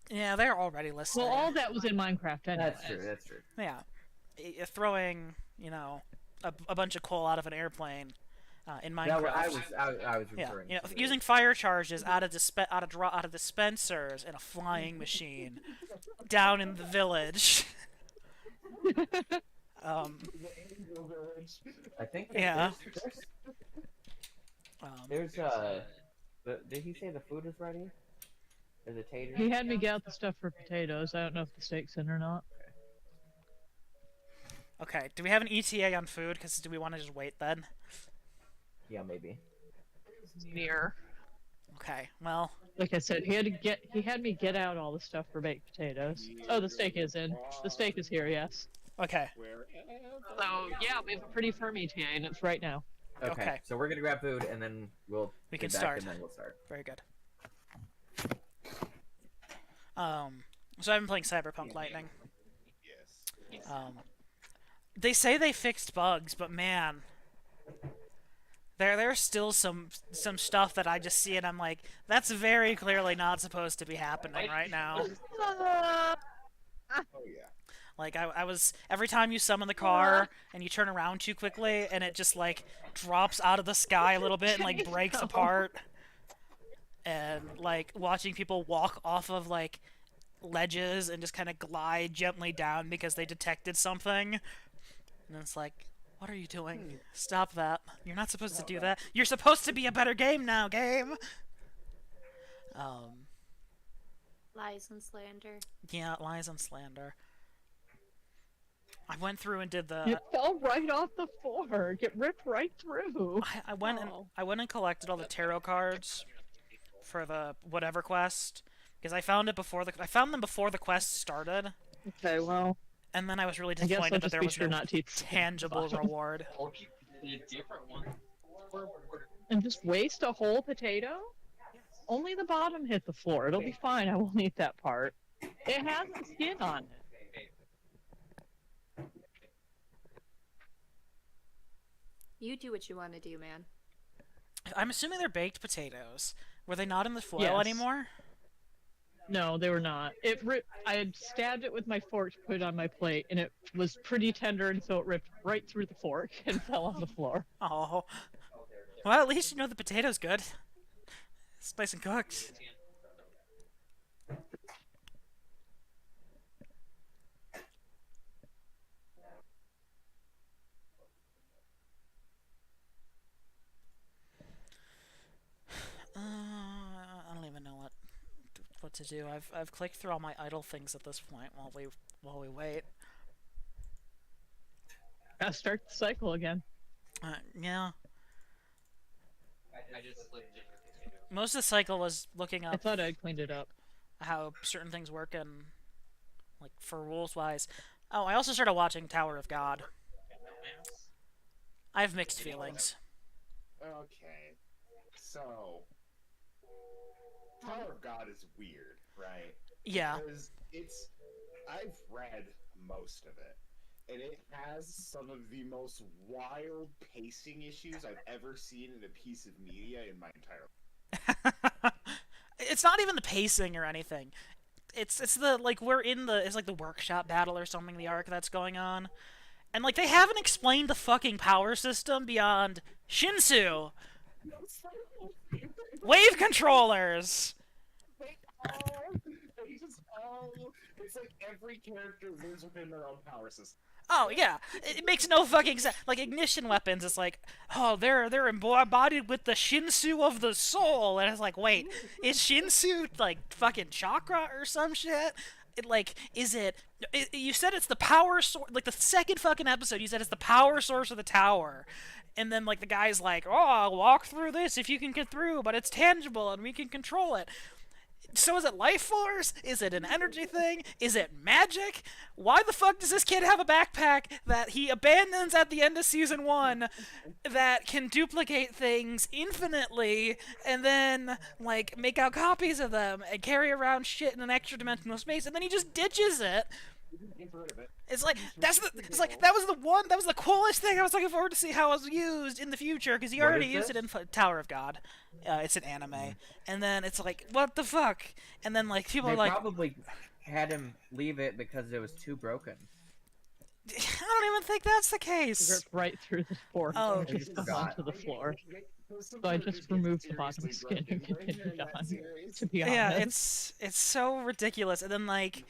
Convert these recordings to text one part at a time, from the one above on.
Yeah, they're already listening. Well, all that was in Minecraft anyway. That's true. That's true. Yeah, throwing a bunch of coal out of an airplane in No, Minecraft. I was Yeah, referring to using fire charges out of dispensers in a flying machine down in the village. um, I think Yeah. there's did he say the food is ready? Is it taters? He had me get out the stuff for potatoes. I don't know if the steak's in or not. Okay, do we have an ETA on food? Because do we want to just wait then? Yeah, maybe. Near. Okay, well, Like I said, he had me get out all the stuff for baked potatoes. Oh, the steak is in. The steak is here, yes. okay. So yeah, we have a pretty firm ETA, and it's right now. Okay. So we're gonna grab food and then We get can back start. and then we'll start. Very good. So I've been playing Cyberpunk Lightning. They say they fixed bugs, but man, there's still some stuff that I just see and I'm like, that's very clearly not supposed to be happening right now. Oh yeah. Like I was every time you summon the car and you turn around too quickly and it just like drops out of the sky a little bit and like breaks apart. And like watching people walk off of like ledges and just kind of glide gently down because they detected something. And it's like, what are you doing? Stop that. You're not supposed to do that. You're supposed to be a better game now, game. Lies and slander. Yeah, lies and slander. I went through and did You the. fell right off the floor. Get ripped right through. I went and collected all the tarot cards for the whatever quest because I found them before the quest started, Okay, well, and then I was really I guess I'll disappointed that just there be was sure no not to tangible reward. and just waste a whole potato. Only the bottom hit the floor. It'll be fine. I won't eat that part. It has a skin on it. You do what you want to do, man. I'm assuming they're baked potatoes. Were they not in the foil Yes. anymore? No, they were not. I had stabbed it with my fork to put it on my plate, and it was pretty tender, and so it ripped right through the fork and fell on the floor. Oh. Well, at least you know the potato's good. It's nice and cooked. I don't even know what to do. I've clicked through all my idle things at this point while we wait. Gotta start the cycle again. Yeah. Most of the cycle was looking I up thought I'd cleaned it up. how certain things work and like for rules wise. Oh, I also started watching Tower of God. I have mixed feelings. Okay. So, Tower of God is weird, right? Yeah. Because I've read most of it, and it has some of the most wild pacing issues I've ever seen in a piece of media in my entire life. It's not even the pacing or anything. It's the like it's like the workshop battle or something, the arc that's going on. And like they haven't explained the fucking power system beyond Shinsu. Wave controllers. It's like every character lives within their own power system. Oh yeah, it makes no fucking sense. Like ignition weapons, it's like, oh, they're embodied with the Shinsu of the soul, and it's like, wait, is Shinsu like fucking chakra or some shit? Is it? You said it's the power source. Like the second fucking episode, you said it's the power source of the tower, and then like the guy's like, oh, I'll walk through this if you can get through, but it's tangible and we can control it. So is it life force? Is it an energy thing? Is it magic? Why the fuck does this kid have a backpack that he abandons at the end of season 1 that can duplicate things infinitely and then like make out copies of them and carry around shit in an extra dimensional space and then he just ditches it You've heard of it. It's like that was the coolest thing I was looking forward to see how it was used in the future because you What already is used it this? in Tower of God. It's an anime, and then it's like what the fuck, and then like people They are like, probably had him leave it because it was too broken. I don't even think that's the case. Ripped right through the fork Oh. and just fell onto the floor. So I just removed the bottom skin and continued on. To be honest. Yeah, it's so ridiculous. And then like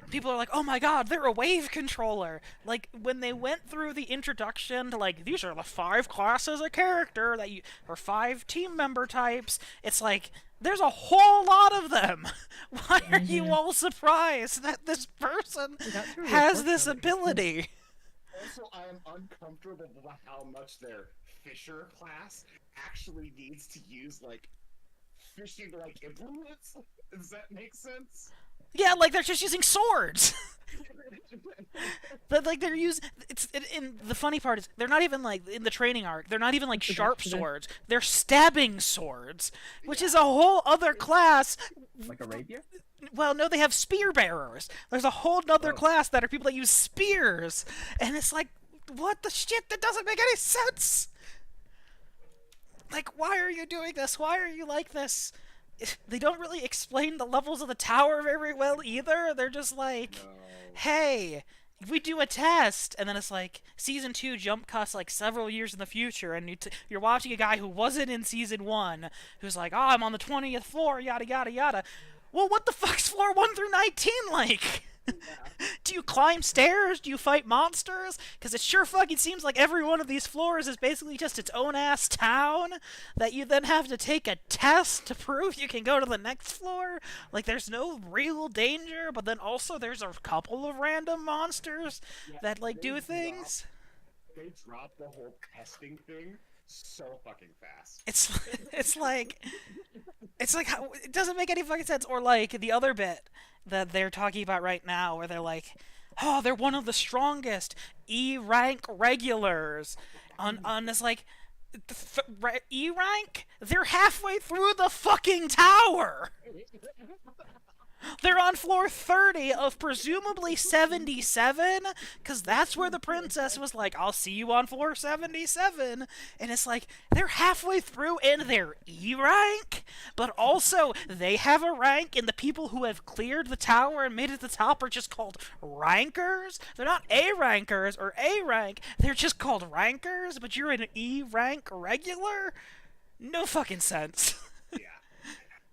people are like, "Oh my god, they're a wave controller." Like when they went through the introduction to like these are the 5 classes of character that you or 5 team member types, it's like there's a whole lot of them. Why are you all surprised that this person That's really has this unfortunate. ability? Also, I am uncomfortable about how much their Fisher class actually needs to use, like, fishing-like implements. Does that make sense? Yeah, like they're just using swords. But like they're using in the funny part is they're not even like in the training arc. They're not even like sharp swords. They're stabbing swords, which is a whole other class. Like a rapier? Well, no, they have spear bearers. There's a whole other Oh. class that are people that use spears, and it's like, what the shit? That doesn't make any sense. Like, why are you doing this? Why are you like this? They don't really explain the levels of the tower very well either. They're just like, No. hey, we do a test, and then it's like season 2 jump cuts like several years in the future, and you're watching a guy who wasn't in season 1, who's like, oh, I'm on the 20th floor, yada yada yada. Well, what the fuck's floor 1 through 19 like? Do you climb stairs? Do you fight monsters? Because it sure fucking seems like every one of these floors is basically just its own ass town that you then have to take a test to prove you can go to the next floor. Like, there's no real danger, but then also there's a couple of random monsters that, like, do things. They dropped the whole testing thing so fucking fast. It's like how, it doesn't make any fucking sense. Or like the other bit that they're talking about right now, where they're like, oh, they're one of the strongest E rank regulars. On this like E rank, they're halfway through the fucking tower. They're on floor 30 of presumably 77, because that's where the princess was like, I'll see you on floor 77. And it's like, they're halfway through and they're E rank, but also they have a rank, and the people who have cleared the tower and made it to the top are just called rankers. They're not A rankers or A rank, they're just called rankers, but you're an E rank regular? No fucking sense. Yeah.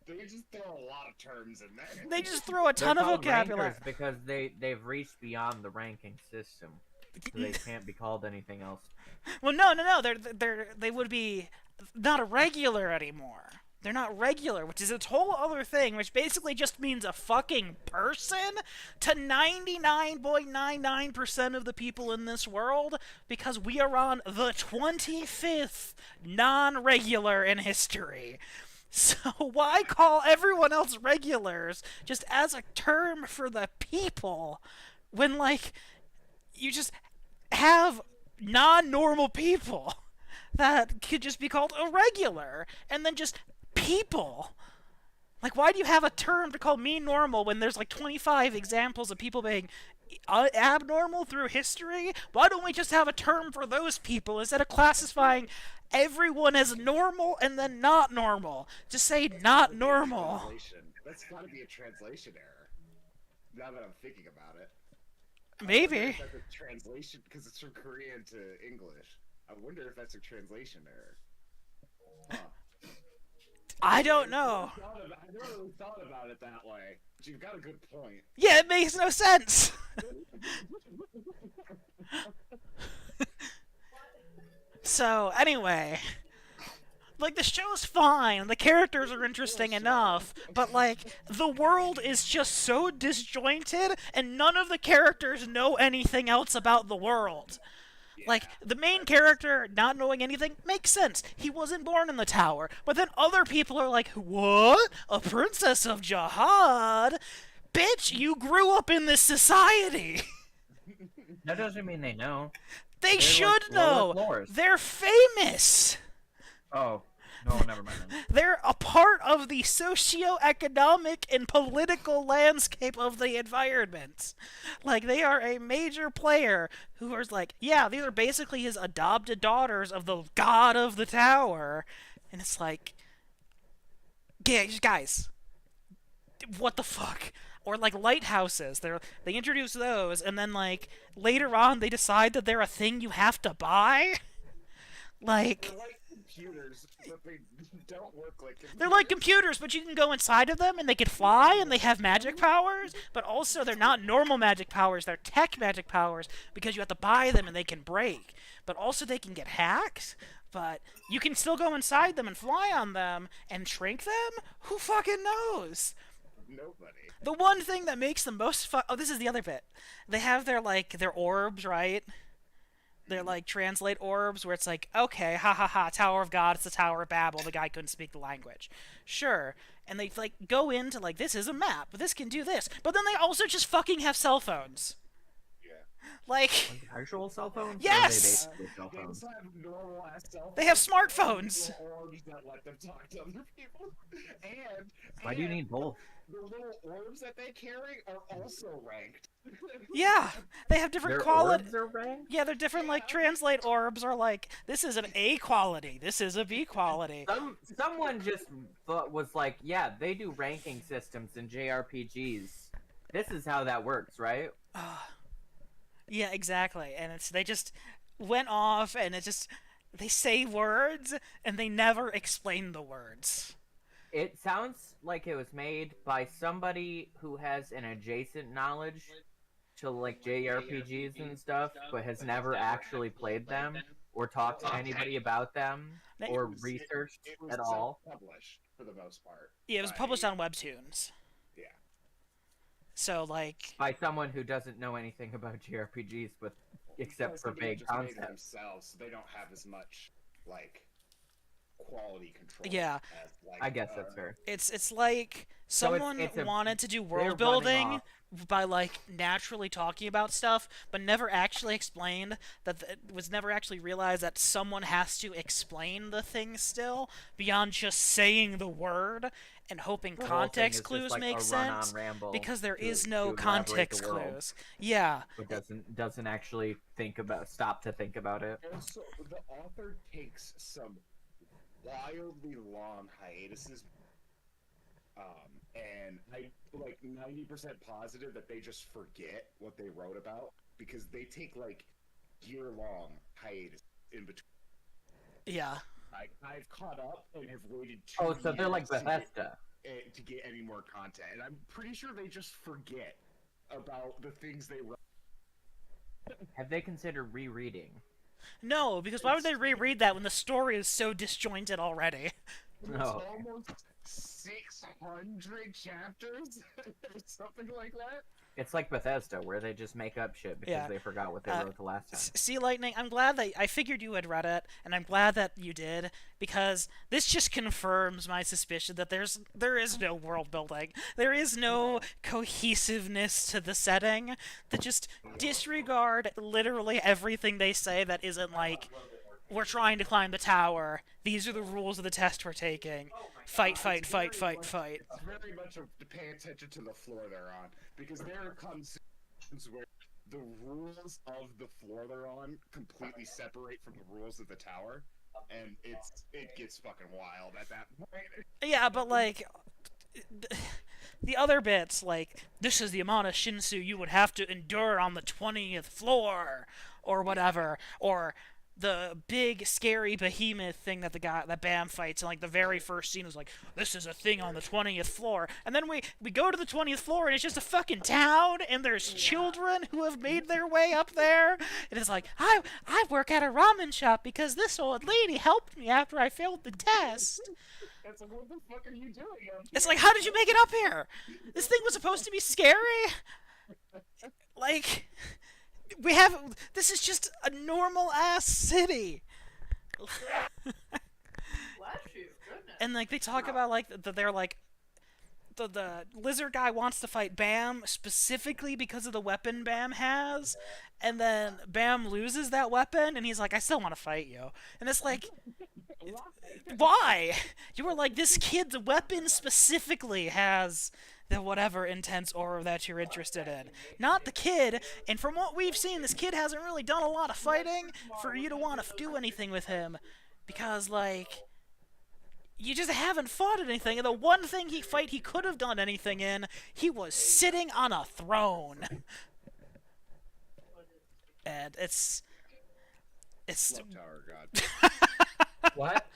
They just throw a lot of terms in there. They just throw a They're ton of called vocabulary. rankers because they've reached beyond the ranking system, so they can't be called anything else. Well, no. They would be not a regular anymore. They're not regular, which is a whole other thing, which basically just means a fucking person to 99.99% of the people in this world, because we are on the 25th non-regular in history. So why call everyone else regulars just as a term for the people when, like, you just have non-normal people that could just be called irregular, and then just people. Like, why do you have a term to call me normal when there's like 25 examples of people being abnormal through history? Why don't we just have a term for those people instead of classifying everyone as normal and then not normal? Just say not normal. Translation. That's gotta be a translation error. Now that I'm thinking about it. Maybe. That's a translation, because it's from Korean to English. I wonder if that's a translation error. Huh. I don't know. I never really thought about it that way. But you've got a good point. Yeah, it makes no sense. So, anyway, like, the show's fine, the characters are interesting enough, but, like, the world is just so disjointed, and none of the characters know anything else about the world. Like, the main character not knowing anything makes sense. He wasn't born in the tower. But then other people are like, what? A princess of Jihad? Bitch, you grew up in this society. That doesn't mean they know. They They're should like lower know. floors. They're famous. Oh, No, never mind. Then. They're a part of the socio-economic and political landscape of the environment. Like, they are a major player who is like, yeah, these are basically his adopted daughters of the god of the tower. And it's like, guys, what the fuck? Or like lighthouses, they introduce those, and then like later on they decide that they're a thing you have to buy. Like, They're like computers, but they don't work like computers. they're like computers, but you can go inside of them and they can fly and they have magic powers, but also they're not normal magic powers, they're tech magic powers because you have to buy them and they can break. But also they can get hacked, but you can still go inside them and fly on them and shrink them? Who fucking knows? Nobody. The one thing that makes them most oh, this is the other bit. They have their orbs, right? They're like translate orbs where it's like, okay, ha ha ha, Tower of God, it's the Tower of Babel, the guy couldn't speak the language. Sure. And they like go into like, this is a map, this can do this. But then they also just fucking have cell phones. Yeah. Like, Actual cell phones? Yes! Or are they basically cell They phones? also have normal ass cell They have phones. smartphones. Little orbs that let them talk to other people. And Why do you need both? the little orbs that they carry are also ranked. yeah, they have different Their quality. orbs are ranked? Yeah, they're different. Like translate orbs are like, this is an A quality, this is a B quality. Someone just was like, yeah, they do ranking systems in JRPGs. This is how that works, right? Yeah, exactly. And they just went off, and they say words, and they never explain the words. It sounds like it was made by somebody who has an adjacent knowledge to like JRPGs and stuff, but has never actually played them or talked to anybody about them or researched It was at all. self-published for the most part. Yeah, it was by- published on Webtoons. Yeah. So like, By someone who doesn't know anything about JRPGs, but except Plus, for they vague just made it concepts. themselves, so they don't have as much like quality control. Yeah. as, like, I guess that's fair. it's like So it's- someone it's a- wanted to do they're world running building off. by like naturally talking about stuff, but never actually explained that it was never actually realized that someone has to explain the thing still beyond just saying the word and hoping The whole thing context is just clues like make a sense, run-on ramble because there to- is no to elaborate the context world, clues. Yeah. But doesn't actually stop to think about it. Also, the author takes some wildly long hiatuses, and I like 90% positive that they just forget what they wrote about because they take like year-long hiatus in between. Yeah. I've caught up and have waited 2 Oh, so they're like years Bethesda. to get any more content, and I'm pretty sure they just forget about the things they wrote. Have they considered rereading? No, because why would they reread that when the story is so disjointed already? There's No. almost 600 chapters or something like that. It's like Bethesda, where they just make up shit because Yeah. they forgot what they wrote the last time. Sea Lightning, I'm glad that I figured you had read it, and I'm glad that you did, because this just confirms my suspicion that there is no world building. There is no cohesiveness to the setting. That just disregard literally everything they say that isn't like, we're trying to climb the tower, these are the rules of the test we're taking. Fight, fight, fight, fight, fight. It's very much to pay attention to the floor they're on, because there comes situations where the rules of the floor they're on completely separate from the rules of the tower, and it gets fucking wild at that point. Yeah, but like, the other bits, like, this is the amount of Shinsu you would have to endure on the 20th floor, or whatever, or the big scary behemoth thing that that Bam fights in like the very first scene is like, this is a thing on the 20th floor, and then we go to the 20th floor and it's just a fucking town, and there's children who have made their way up there, and it's like, I work at a ramen shop because this old lady helped me after I failed the test. It's like, what the fuck are you doing up It's here? like, how did you make it up here? This thing was supposed to be scary? Like, this is just a normal-ass city. And, like, they talk about, like, they're like, the lizard guy wants to fight Bam specifically because of the weapon Bam has, and then Bam loses that weapon, and he's like, I still want to fight you. And it's like, Why? You were like, this kid's weapon specifically has the whatever intense aura that you're interested in. Not the kid, and from what we've seen, this kid hasn't really done a lot of fighting for you to want to do anything with him. Because, like, you just haven't fought anything, and the one thing he could have done anything in, he was sitting on a throne. And it's Love Tower of God. What?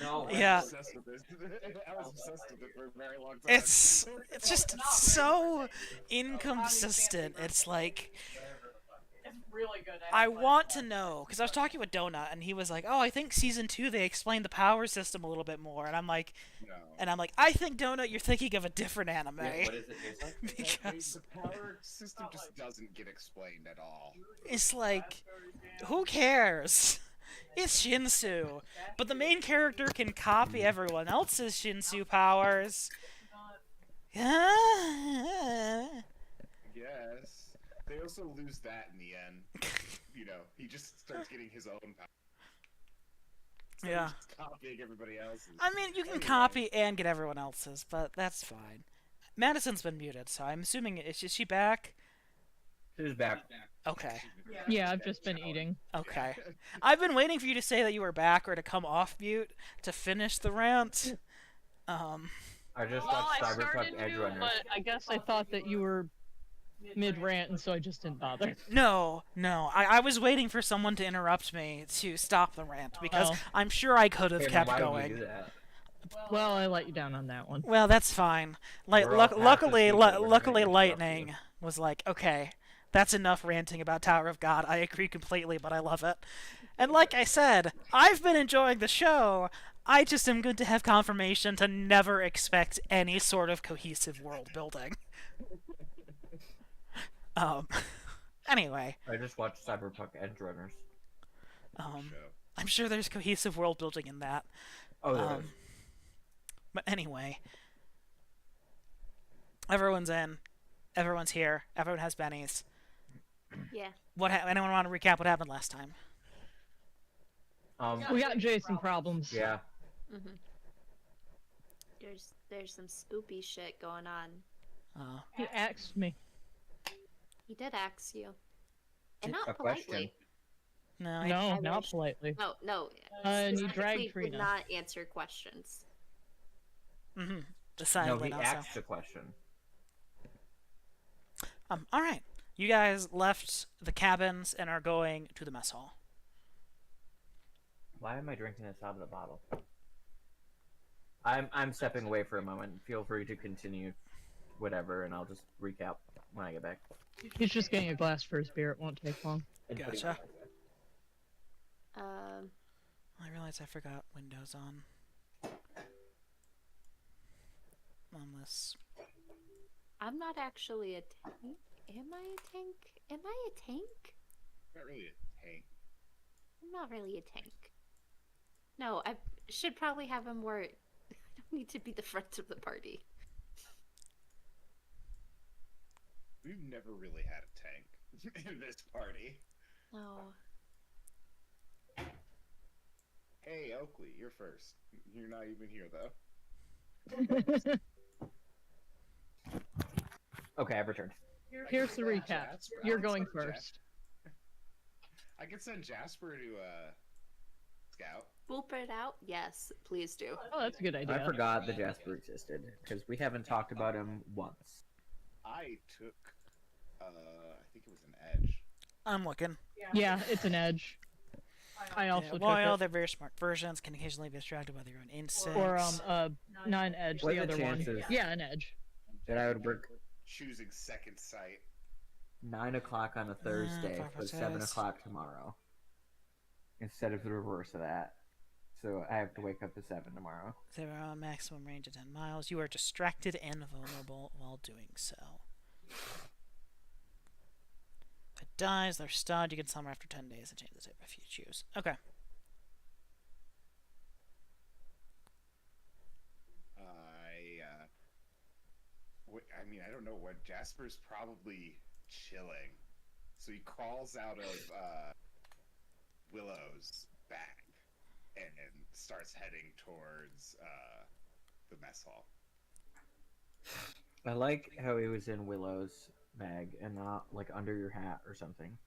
No. Yeah. I was obsessed with this. I was obsessed with it for a very long time. It's just so inconsistent. It's like, It's really good. I want to know, because I was talking with Donut, and he was like, "Oh, I think season 2 they explained the power system a little bit more," and I'm like, No. "I think Donut, you're thinking of a different anime." Wait, what is it, Jason? Because The power system just doesn't get explained at all. it's like, who cares? It's Shinsu, but the main character can copy everyone else's Shinsu powers. Yes. They also lose that in the end. You know, he just starts getting his own power. So Yeah. he's just copying everybody else's. I mean, you can copy and get everyone else's, but that's fine. Madison's been muted, so I'm assuming is she back? Who's back? Okay. Yeah, I've just been eating. Okay. I've been waiting for you to say that you were back or to come off mute to finish the rant. I just Well, watched I Cyberpunk started Edge to, Runners. but I guess I thought that you were mid-rant, and so I just didn't bother. No. I was waiting for someone to interrupt me to stop the rant because Oh. I'm sure I could have Okay, then kept why would you going. do that? Well, I let you down on that one. Well, that's fine. Like, We're all luckily, past this people, we're luckily, gonna interrupt Lightning you. was like, okay, that's enough ranting about Tower of God. I agree completely, but I love it. And like I said, I've been enjoying the show. I just am good to have confirmation to never expect any sort of cohesive world building. Anyway, I just watched Cyberpunk Edge Runners. Show. I'm sure there's cohesive world building in that. Oh, there is. But anyway, everyone's in, everyone's here, everyone has bennies. Yeah. Anyone want to recap what happened last time? We got Jason problems. Yeah. Mm-hmm. There's some spoopy shit going on. He asked me. He did ask you, and A not question. politely. No, No, I not wish. politely. No. And you specifically dragged would Trina. not answer questions. Mm-hmm. No, Decidedly he not so. asked a question. All right. You guys left the cabins and are going to the mess hall. Why am I drinking this out of the bottle? I'm stepping away for a moment. Feel free to continue, whatever, and I'll just recap when I get back. He's just getting a glass for his beer. It won't take long. And putting Gotcha. it I realized I forgot Windows on this. I'm not actually a tank. Am I a tank? Am I a tank? Not really a tank. I'm not really a tank. No, I should probably have a more. I don't need to be the front of the party. We've never really had a tank in this party. No. Hey, Oakley, you're first. You're not even here, though. Okay, I've returned. Here's the recap. Jasper. You're I'll going send Jasper. first. I could send Jasper to, scout. Boop it out? Yes, please do. Oh, that's a good idea. I forgot that Jasper existed, because we haven't talked about him once. I took, I think it was an edge. I'm looking. Yeah, it's an edge. I also took While it. they're very smart versions, can occasionally be distracted by their own instincts. Or not an edge, What the are the other one. chances? Yeah, an edge. That I would work Choosing second sight. 9 o'clock on a Thursday, Papa but 7 says. o'clock tomorrow. Instead of the reverse of that. So I have to wake up at 7 tomorrow. They are on maximum range of 10 miles. You are distracted and vulnerable while doing so. If it dies, they're stunned. You can summon after 10 days and change the type if you choose. Okay. I mean, I don't know what. Jasper's probably chilling. So he crawls out of, Willow's back. and starts heading towards the mess hall. I like how he was in Willow's bag and not like under your hat or something.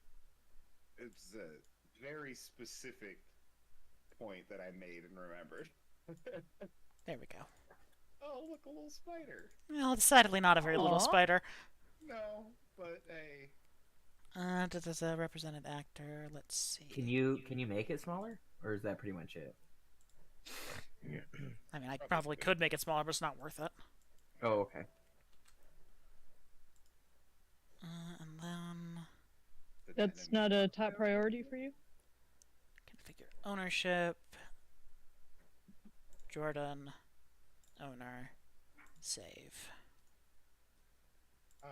It's a very specific point that I made and remembered. There we go. Oh, look, a little spider. Well, decidedly not a very little Aw. spider. No, but hey. Represented actor. Let's see. Can you make it smaller, or is that pretty much it? I mean, I probably could make it smaller, but it's not worth it. Oh, okay. And then That's not a top priority for you? configure ownership. Jordan, owner, save.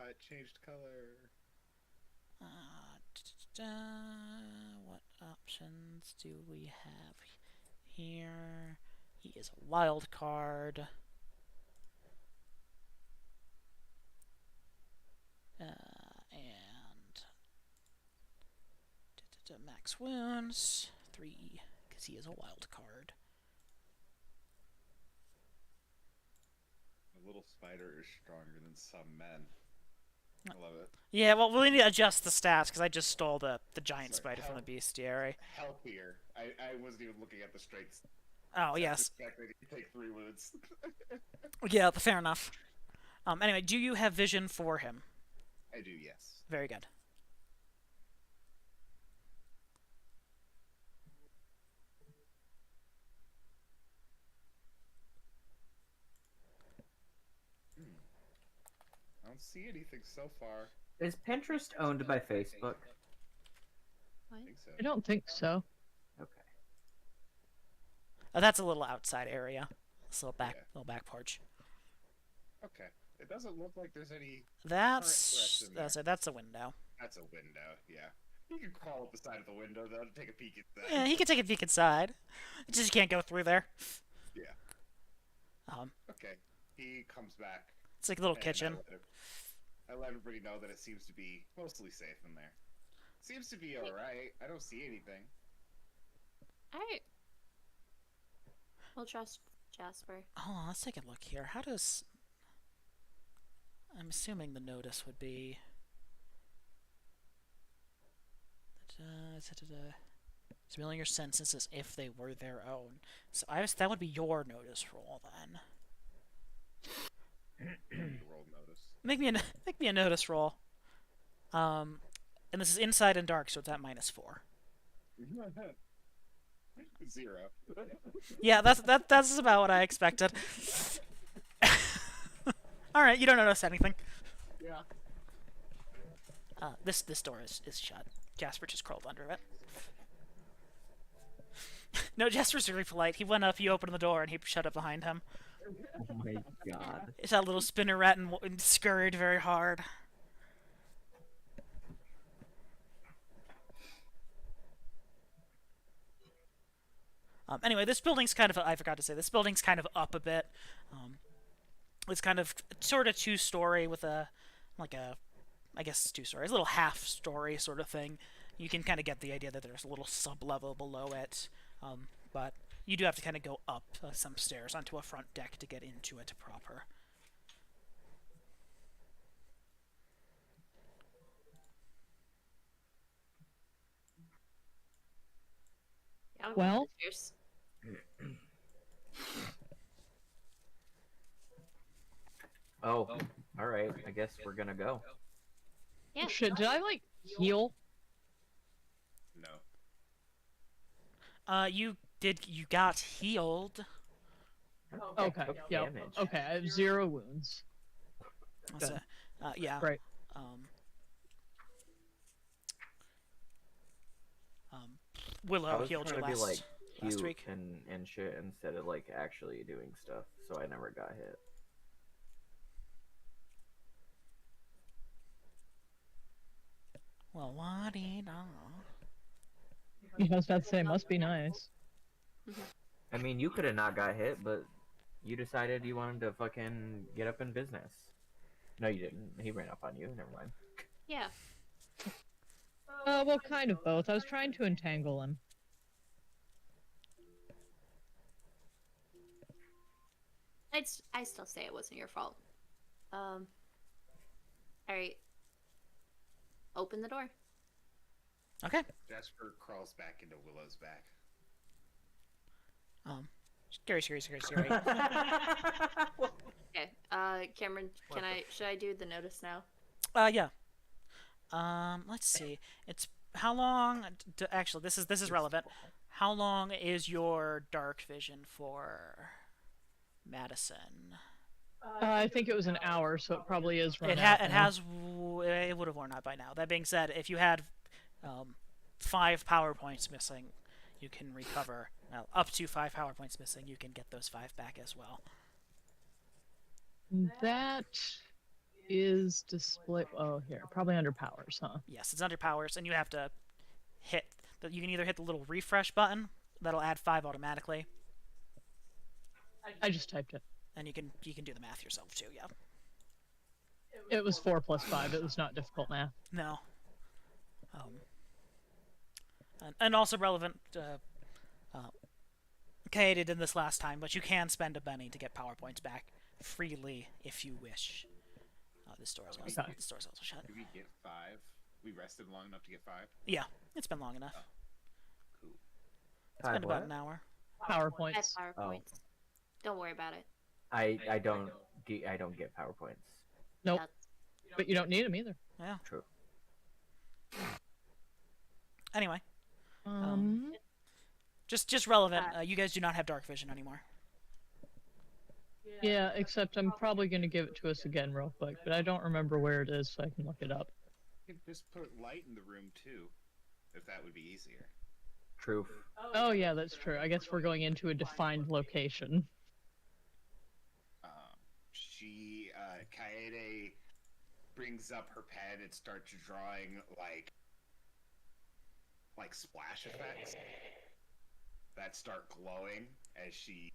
It changed color. What options do we have here? He is a wild card. And max wounds 3 because he is a wild card. A little spider is stronger than some men. I love it. Yeah, well, we need to adjust the stats because I just stole the giant Sorry, spider from the how- bestiary. Healthier. I wasn't even looking at the strengths. Oh yes, Respect that you take 3 wounds. yeah, fair enough. Anyway, do you have vision for him? I do, yes. Very good. I don't see anything so far. Is Pinterest owned by Facebook? I What? think so. I don't think so. Okay. That's a little outside area. It's a Yeah. little back porch. Okay. It doesn't look like there's any. That's threats in that's a window. That's a window, yeah. You can crawl up the side of the window, though, to take a peek inside. Yeah, he can take a peek inside. It's just you can't go through there. Yeah. Um, Okay. He comes back. it's like a little and kitchen. I let everybody know that it seems to be mostly safe in there. Seems to be alright. I don't see anything. I will trust Jasper. Hold on, let's take a look here. How does... I'm assuming the notice would be... Revealing your senses as if they were their own. So that would be your notice roll then. Roll notice. Make me a notice roll. And this is inside and dark, so it's at -4. 0. Yeah, that's about what I expected. All right, you don't notice anything. Yeah. This door is shut. Jasper just crawled under it. No, Jasper's really polite. He went up, you opened the door, and he shut it behind him. Oh my god. It's that little spinneret and scurried very hard. Anyway, this building's kind of, I forgot to say, this building's kind of up a bit. It's kind of sort of two-story with I guess 2 stories, a little half-story sort of thing. You can kind of get the idea that there's a little sub-level below it, but you do have to kind of go up some stairs onto a front deck to get into it proper. Yeah, I'll go Well- upstairs. Oh, alright. I guess we're gonna go. Yeah. Shit, did I like heal? No. You got healed. Okay, Took yeah. damage. Okay, I have 0 wounds. So, yeah. Great. I Willow was healed you trying to be like last cute week. and shit instead of like actually doing stuff, so I never got hit. Well, la-dee-da. Yeah, I was about to say, must be nice. I mean, you could have not got hit, but you decided you wanted to fucking get up in business. No, you didn't. He ran up on you. Never mind. Yeah. Well, kind of both. I was trying to entangle him. I still say it wasn't your fault. All right. Open the door. Okay. Jasper crawls back into Willow's back. Scary. Okay. Cameron, should I do the notice now? Yeah. Let's see. It's how long? Actually, this is relevant. How long is your dark vision for, Madison? I think it was an hour, so it probably is run It out it now. has it would have worn out by now. That being said, if you had 5 power points missing, you can recover. Well, up to 5 power points missing, you can get those 5 back as well. That is display. Oh, here, probably under powers, huh? Yes, it's under powers, and you have to hit. You can either hit the little refresh button that'll add 5 automatically, I just typed it. and you can do the math yourself too. Yeah. It was 4 plus 5. It was not difficult math. No. And also relevant. Katie did this last time, but you can spend a penny to get power points back freely if you wish. This door is also shut. Did we get 5? We rested long enough to get 5? Yeah, it's been long enough. Cool. It's been about an hour. Power 5 points. power Oh. points. Don't worry about it. I don't get PowerPoints. Nope. That's- But you don't need them either. Yeah. True. Anyway, Um, just relevant. You guys do not have dark vision anymore. yeah, except I'm probably going to give it to us again real quick, but I don't remember where it is, so I can look it up. You could just put light in the room too, if that would be easier. True. Oh, yeah, that's true. I guess we're going into a defined location. Kaede brings up her pen and starts drawing like splash effects that start glowing as she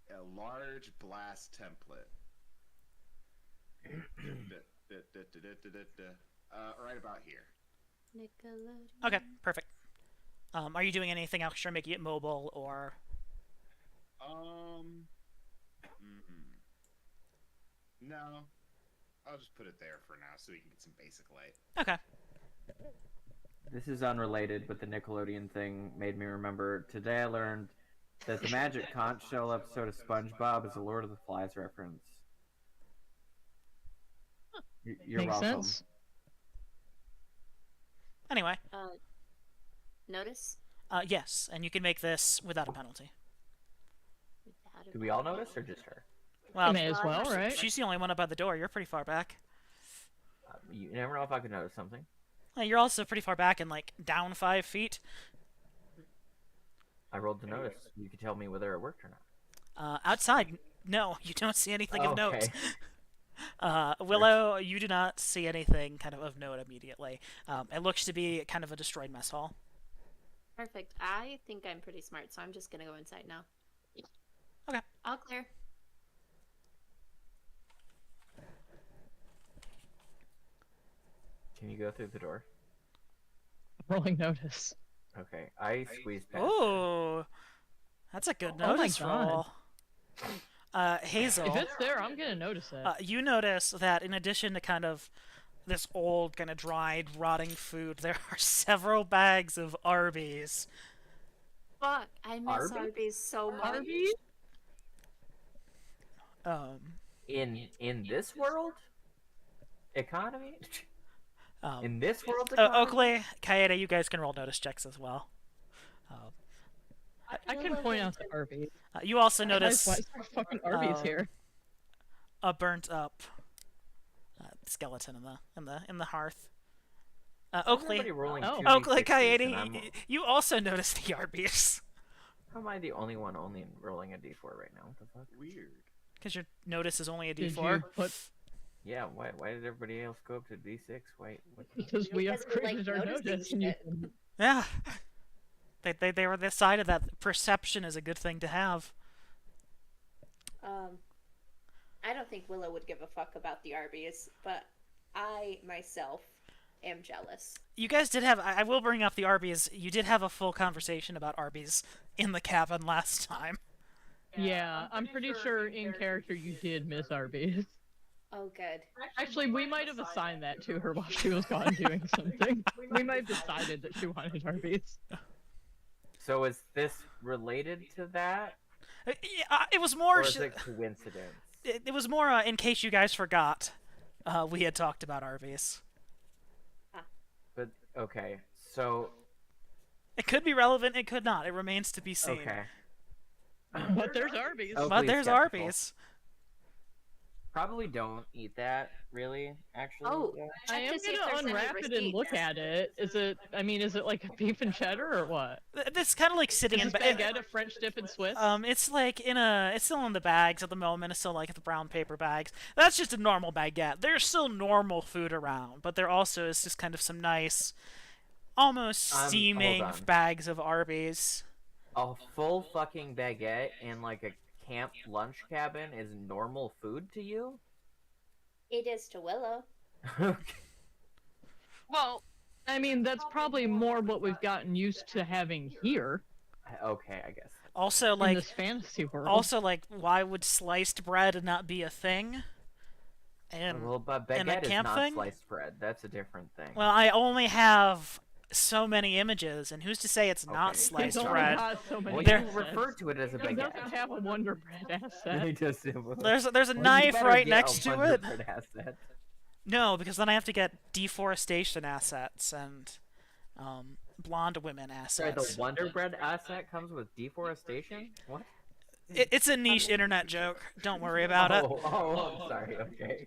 a large blast template. Right about here. Nickelodeon. Okay, perfect. Are you doing anything extra, making it mobile or? No. I'll just put it there for now so we can get some basic light. Okay. This is unrelated, but the Nickelodeon thing made me remember. Today I learned that the Magic Conch Shell episode of SpongeBob is a Lord of the Flies reference. You're Makes welcome. sense. Anyway, Notice? yes, and you can make this without a penalty. Without a Do we all notice, or just her? Well, You may as well, right? she's the only one up by the door. You're pretty far back. You never know if I could notice something. You're also pretty far back and like down 5 feet. I rolled to notice. You could tell me whether it worked or not. Outside, no, you don't see anything of note. Okay. Willow, you do not see anything kind of note immediately. It looks to be kind of a destroyed mess hall. Perfect. I think I'm pretty smart, so I'm just gonna go inside now. Okay. All clear. Can you go through the door? Rolling notice. Okay. I squeezed past. Oh, that's a good Oh my notice God. roll. Hazel, If it's there, I'm going to notice it. you notice that in addition to kind of this old, kind of dried, rotting food, there are several bags of Arby's. Fuck, I miss Arby's? Arby's so much. Arby's? In this world? Economy? Um, In this world? Economy? Oakley, Kaede, you guys can roll notice checks as well. I can point out the Arby's. You also Guys, notice why is there fucking Arby's here? a burnt up skeleton in the hearth. Oakley, Everybody rolling Oh. 2d6s, Oakley, and Kaede, you also notice the Arby's How am I the only one only rolling a d4 right now? What the fuck? Weird. because your notice is only a Did D4. you put... Yeah, why did everybody else go up to d6? Wait, what? Because we Because we like upgraded our noticing notice. And you... shit. Yeah, they were decided that perception is a good thing to have. I don't think Willow would give a fuck about the Arby's, but I myself am jealous. You guys did have. I will bring up the Arby's. You did have a full conversation about Arby's in the cabin last time. Yeah, I'm pretty sure in character you did miss Arby's. Oh, good. Actually, we might have assigned that to her while she was gone doing something. We might have decided that she wanted Arby's. So is this related to that, It was or more. is it coincidence? It was more. In case you guys forgot, we had talked about Arby's. But okay, so It could be relevant. It could not. It remains to be seen. okay. But there's Arby's. Oh. But there's Skeptical. Arby's. Probably don't eat that, really, actually. Oh, yeah. I check am to see if gonna there's any unwrap it and look receipts. at it. Is it like a beef and cheddar or what? It's kind of like sitting Is in. this baguette a French dip and Swiss? It's like it's still in the bags at the moment. It's still like the brown paper bags. That's just a normal baguette. There's still normal food around, but there also is just kind of some nice, almost hold steaming on. bags of Arby's. A full fucking baguette in like a camp lunch cabin is normal food to you? It is to Willow. Well, I mean that's probably more what we've gotten used to having here Okay, I guess. Also, in like, this fantasy world. why would sliced bread not be a thing? And Well, but and a baguette is camp not thing? sliced bread. That's a different thing. well, I only have so many images, and who's to say it's not Okay. He's sliced only bread? got so many Well, There- you assets. refer to it as a He doesn't baguette. have a Wonder Bread asset. He just- There's a Well, you knife better right get next a to Wonder it. Bread asset. No, because then I have to get deforestation assets and blonde women Sorry, the assets. Wonder Bread asset comes with deforestation? What? It's a niche internet joke. Don't worry about it. Oh, sorry, okay.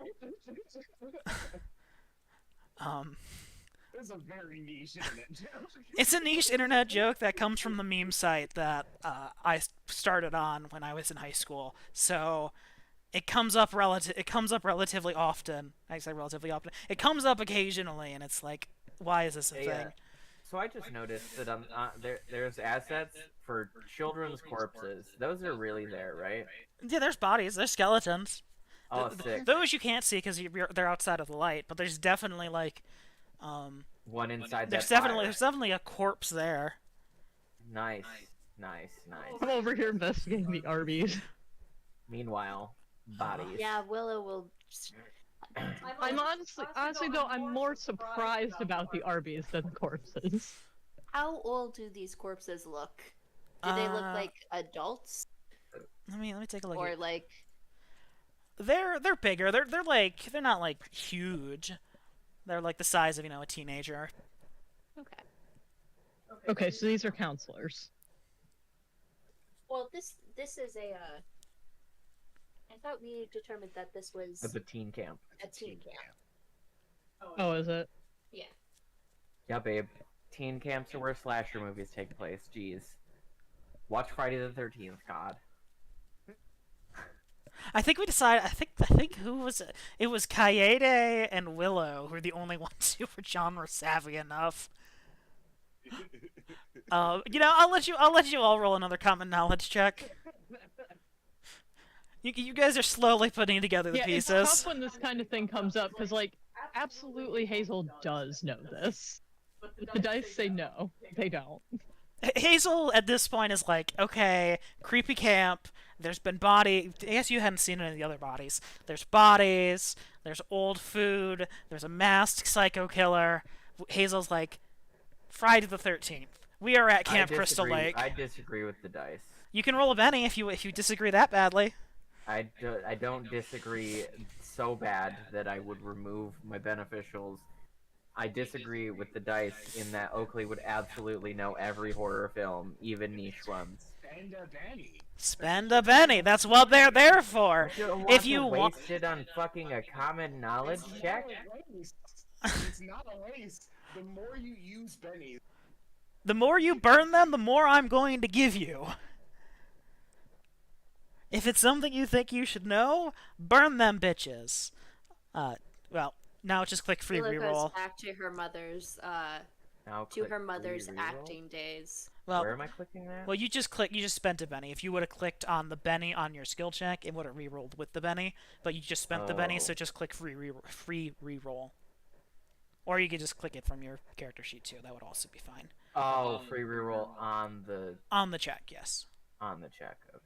It's a very niche internet joke. It's a niche internet joke that comes from the meme site that I started on when I was in high school. So it comes up relatively often. I say relatively often. It comes up occasionally, and it's like, why is this a Hey, thing? So I just noticed that there's assets for children's corpses. Those are really there, right? Yeah, there's bodies. There's skeletons. Oh, sick. Those you can't see because they're outside of the light. But there's definitely like, One inside there's that definitely fire. there's definitely a corpse there. Nice, nice, nice. I'm over here investigating the Arby's. Meanwhile, bodies. Yeah, Willow will. I'm honestly though, I'm more surprised about the Arby's than the corpses. How old do these corpses look? Do they look like adults Let me take a look. or Here. like? They're bigger. They're not like huge. They're like the size of a teenager. Okay. Okay, so these are counselors. Well, this is a. I thought we determined that this was At the teen camp. a teen camp. Oh, is it? Yeah. Yeah, babe. Teen camps are where slasher movies take place. Jeez. Watch Friday the 13th, God. I think we decided. I think who was it? It was Kaede and Willow who were the only ones who were genre savvy enough. I'll let you all roll another common knowledge check. You guys are slowly putting together the Yeah, it's pieces. tough when this kind of thing comes up because, like, absolutely Hazel does know this. But the dice say no, they don't. Hazel at this point is like, okay, creepy camp. There's been body. I guess you hadn't seen any of the other bodies. There's bodies. There's old food. There's a masked psycho killer. Hazel's like, Friday the 13th. We are at Camp Crystal Lake. I disagree with the dice. You can roll a Benny if you disagree that badly. I don't disagree so bad that I would remove my beneficials. I disagree with the dice in that Oakley would absolutely know every horror film, even niche ones. And a Benny. Spend a Benny. That's what they're there for. If you want, waste it on fucking a common knowledge It's check, not a waste. It's not a waste. The more you use Benny, the more you burn them, the more I'm going to give you. If it's something you think you should know, burn them bitches. Well, now just click free Willow goes reroll. back to her mother's now to click her free mother's reroll. acting days. Well, Where am I clicking that? well, you just spent a Benny. If you would have clicked on the Benny on your skill check, it would have rerolled with the Benny. But you just spent the Benny, Oh. so just click free reroll. Or you could just click it from your character sheet too. That would also be fine. Oh, free reroll on the check, yes. check. Okay.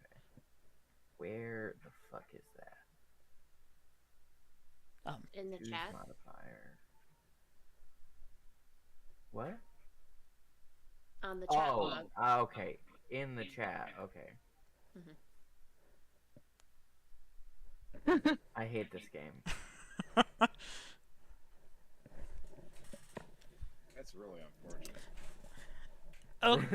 Where the fuck is that? In the Choose chat. modifier. What? On the chat Oh, log. okay. In the chat. Okay. I hate this game. That's really unfortunate.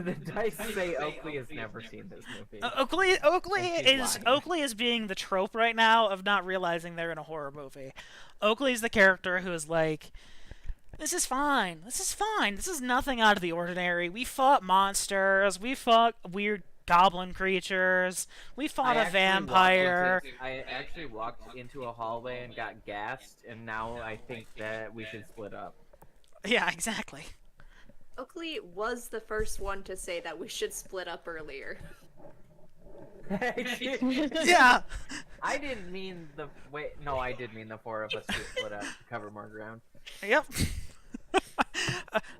The dice say Oakley has never seen this movie. Oakley And she's is lying. Oakley is being the trope right now of not realizing they're in a horror movie. Oakley's the character who is like, this is fine. This is fine. This is nothing out of the ordinary. We fought monsters. We fought weird goblin creatures. We fought a vampire. I actually walked into a hallway and got gassed, and now I think that we should split up. Yeah, exactly. Oakley was the first one to say that we should split up earlier. Yeah. I didn't mean the wait. No, I did mean the four of us to split up to cover more ground. Yep.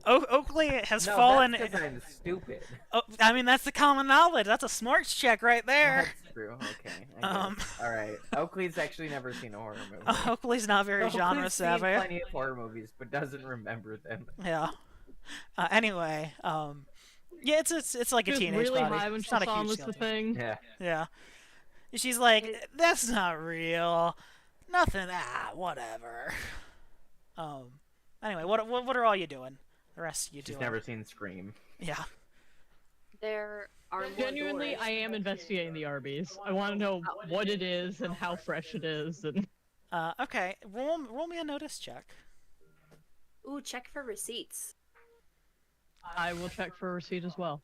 Oakley has No, fallen. that's 'cause I'm stupid. Oh, I mean, that's the common knowledge. That's a smarts check right there. That's true. Okay. I guess. All right. Oakley's actually never seen a horror movie. Oakley's not very genre Oakley's seen savvy. plenty of horror movies, but doesn't remember them. Yeah. Anyway, yeah, it's like She a was teenage really body. high when It's she not a saw him huge was the skeleton. thing. Yeah. Yeah. She's like, that's not real. Nothing. Whatever. Anyway, what are all you doing? The rest of you She's doing? never seen Scream. Yeah. There are more Genuinely, doors. I am investigating the Arby's. I want to know what it is and how fresh it is. And Okay. Roll me a notice check. Ooh, check for receipts. I will check for a receipt as well.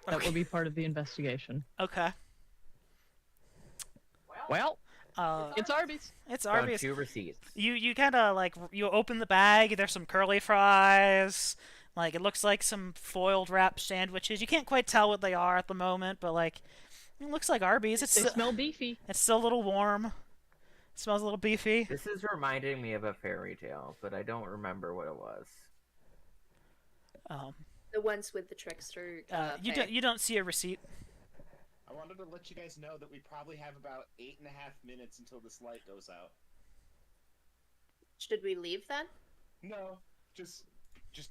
That Okay. will be part of the investigation. Okay. Well, It's it's Arby's. Found Arby's. 2 receipts. You kind of like you open the bag. There's some curly fries. Like it looks like some foiled wrap sandwiches. You can't quite tell what they are at the moment, but like it looks like Arby's. They smell beefy. It's still a little warm. It smells a little beefy. This is reminding me of a fairy tale, but I don't remember what it was. The ones with the trickster. You don't see a receipt. I wanted to let you guys know that we probably have about 8.5 minutes until this light goes out. Should we leave then? No, just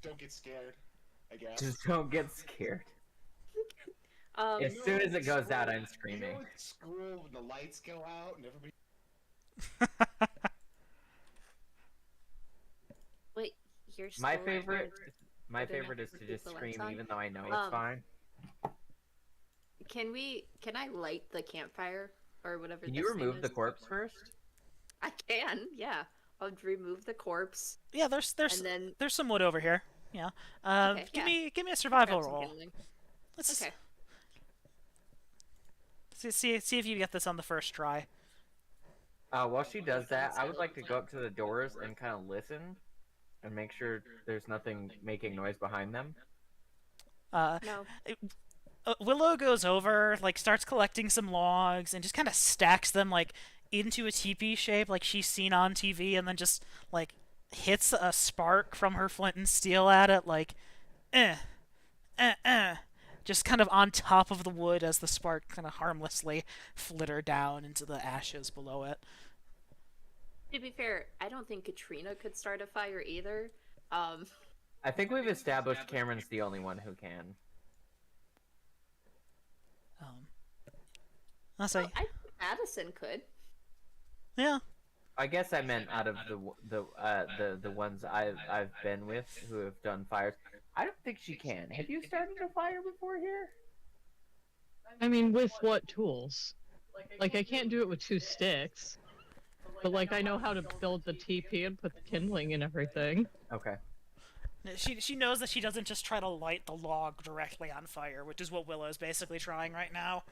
don't get scared, I guess. Just don't get scared. Um, As soon as it goes out, I'm screaming. You know at school when the lights go out and everybody. Wait, you're My still favorite We're gonna is have to to just keep the scream lights on? even though I know it's Um, fine. Can I light the campfire or whatever? Can you this thing remove the is? corpse first? I can. Yeah, I'll remove the corpse Yeah, there's and then there's some wood over here. Yeah. Okay, give yeah. me a survival grab some roll. kindling. Let's Okay. see if you get this on the first try. While she does that, I would like to go up to the doors and kind of listen and make sure there's nothing making noise behind them. No. Willow goes over, like starts collecting some logs and just kind of stacks them like into a teepee shape, like she's seen on TV, and then just like hits a spark from her flint and steel at it, like, just kind of on top of the wood as the spark kind of harmlessly flitter down into the ashes below it. To be fair, I don't think Katrina could start a fire either. I think we've established Cameron's the only one who can. I'll say, I think Addison could. yeah. I guess I meant out of the ones I've been with who have done fires. I don't think she can. Have you started a fire before here? I mean, with what tools? Like, I can't do it with 2 sticks. But, like, I know how to build the TP and put the kindling and everything. Okay. She knows that she doesn't just try to light the log directly on fire, which is what Willow's basically trying right now.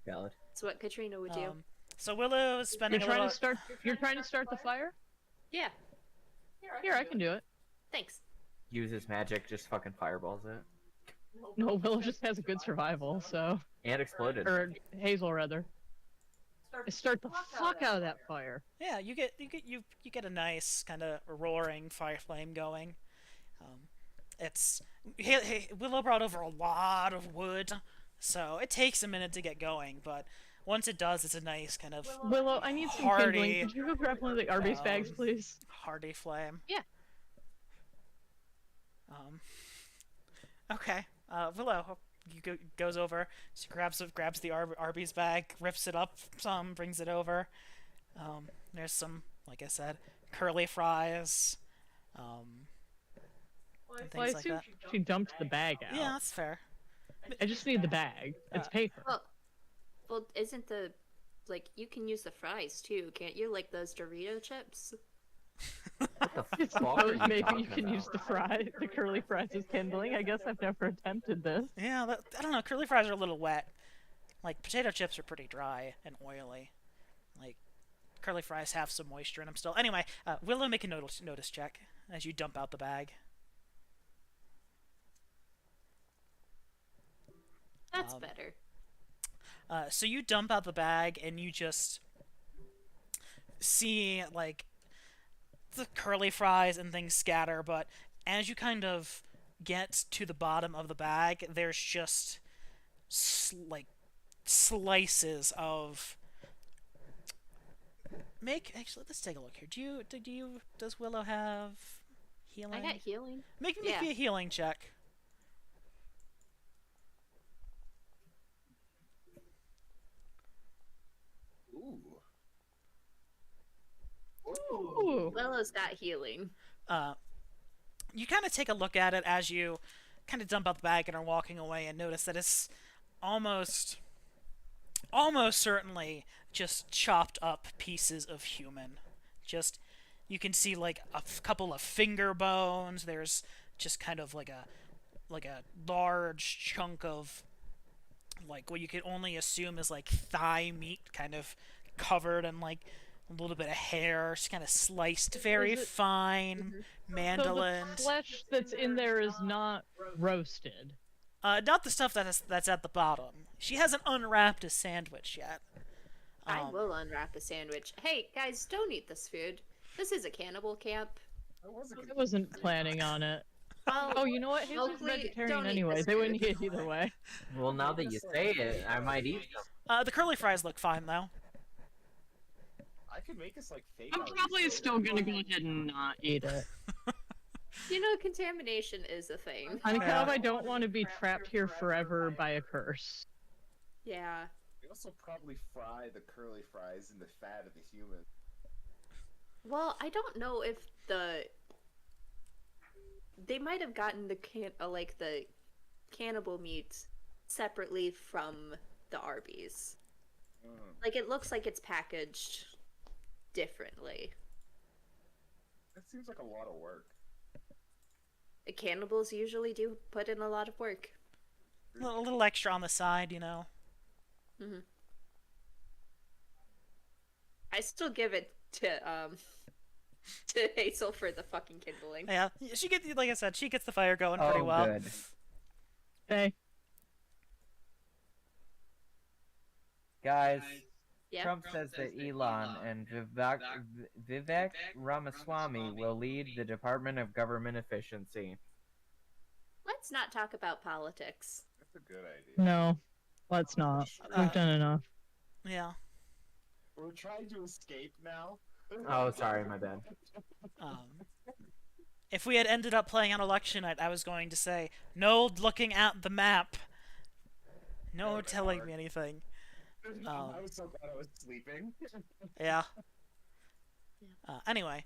Valid. That's what Katrina would do. So Willow is spending You're a little. trying to start the fire? Yeah. Here, I can do it. Thanks. Uses magic, just fucking fireballs it. No, Willow just has a good survival, so... And exploded. Or Hazel, rather. I start the fuck out of that fire. Yeah, you get a nice kind of roaring fire flame going. It's Willow brought over a lot of wood, so it takes a minute to get going, but once it does, it's a nice kind of Willow, I need some Hardy, kindling. Could you go grab one of the Arby's bags, please? hearty flame. Yeah. Okay. Willow goes over. She grabs the Arby's bag, rips it up some, brings it over. There's some, like I said, curly fries. And Well, I things like assume that. she dumped the bag out. Yeah, that's fair. I just need the bag. It's paper. Well, isn't the like you can use the fries too, can't you? Like those Dorito chips. I suppose maybe you can use the curly fries as kindling. I guess I've never attempted this. Yeah, I don't know. Curly fries are a little wet. Like, potato chips are pretty dry and oily. Like, curly fries have some moisture in them still. Anyway, Willow, make a notice check as you dump out the bag. That's better. So you dump out the bag and you just see, like, the curly fries and things scatter, but as you kind of get to the bottom of the bag, there's just, like, slices of... Actually, let's take a look here. Does Willow have healing? I got healing. Make me Yeah. a healing check. Ooh. Ooh. Willow's got healing. You kind of take a look at it as you kind of dump out the bag and are walking away and notice that it's almost certainly just chopped up pieces of human. Just, you can see like a couple of finger bones. There's just kind of like a large chunk of like what you could only assume is like thigh meat, kind of covered in like a little bit of hair, just kind of sliced very Is it- fine, mandolins. So the flesh that's in there is not roasted. Not the stuff that's at the bottom. She hasn't unwrapped a sandwich yet. I will unwrap a sandwich. Hey guys, don't eat this food. This is a cannibal camp. I wasn't I wasn't planning on it. Oh, you know what? Hazel's Mowgli, vegetarian don't eat anyway. this They food. wouldn't eat either way. Well, now that you say it, I might eat them. The curly fries look fine though. I could make us like fake. I'm Arby's probably though. still gonna go ahead and not eat it. You know, contamination is a thing. I Yeah. I don't want to be trapped here forever by a curse. Yeah. We also probably fry the curly fries in the fat of the human. Well, I don't know if they might have gotten the cannibal meat separately from the Arby's. Like it looks like it's packaged differently. That seems like a lot of work. Cannibals usually do put in a lot of work. A little extra on the side, you know. I still give it to Hazel for the fucking kindling. Yeah, like I said, she gets the fire going pretty well. Good. Hey, Guys, Yeah. Trump says that Elon and Vivek Ramaswamy will lead the Department of Government Efficiency. Let's not talk about politics. That's a good idea. no, let's not. We've done enough. Yeah. We're trying to escape now. Oh, sorry, my bad. If we had ended up playing on election night, I was going to say, no looking at the map. No telling me anything. I was so glad I was sleeping. Yeah. Anyway.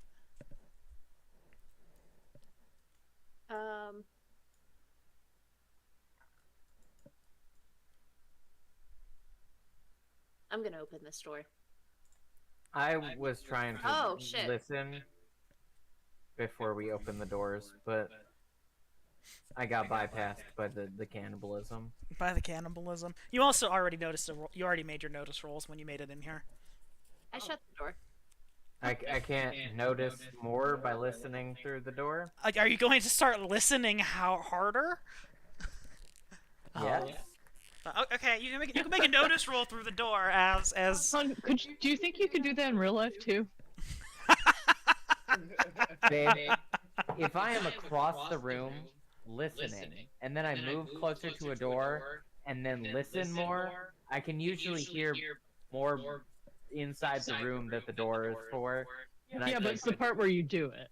I'm gonna open this door. I was trying to Oh, shit. listen before we opened the doors, but I got bypassed by the cannibalism. By the cannibalism. You also already noticed you already made your notice rolls when you made it in here. I shut the door. I can't notice more by listening through the door. Like, are you going to start listening harder? Yes. Okay, you can make a notice roll through the door as Son, do you think you could do that in real life too? Babe, if I am across the room listening, and then I move closer to a door and then listen more, I can usually hear more inside the room that the door is for. And Yeah, but it's the part where you do it.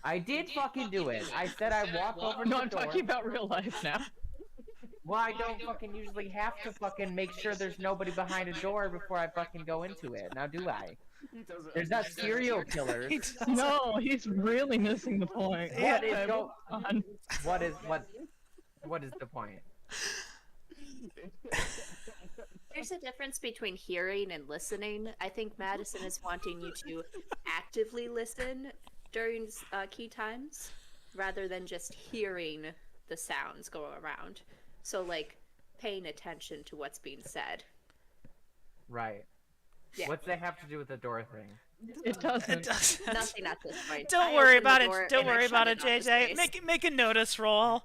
I did fucking do it. I said I walk over to No, the I'm door. talking about real life now. Well, I don't fucking usually have to fucking make sure there's nobody behind a door before I fucking go into it. Now, do I? There's not serial killers. No, he's really missing the point. What is Okay, go- on. What is the point? There's a difference between hearing and listening. I think Madison is wanting you to actively listen during key times rather than just hearing the sounds go around. So, like, paying attention to what's being said. Right. Yeah. What's that have to do with the door thing? It doesn't. It doesn't. Nothing at this point. Don't I worry opened the about it. door Don't and I worry shut about it, off his JJ. face. Make a notice roll,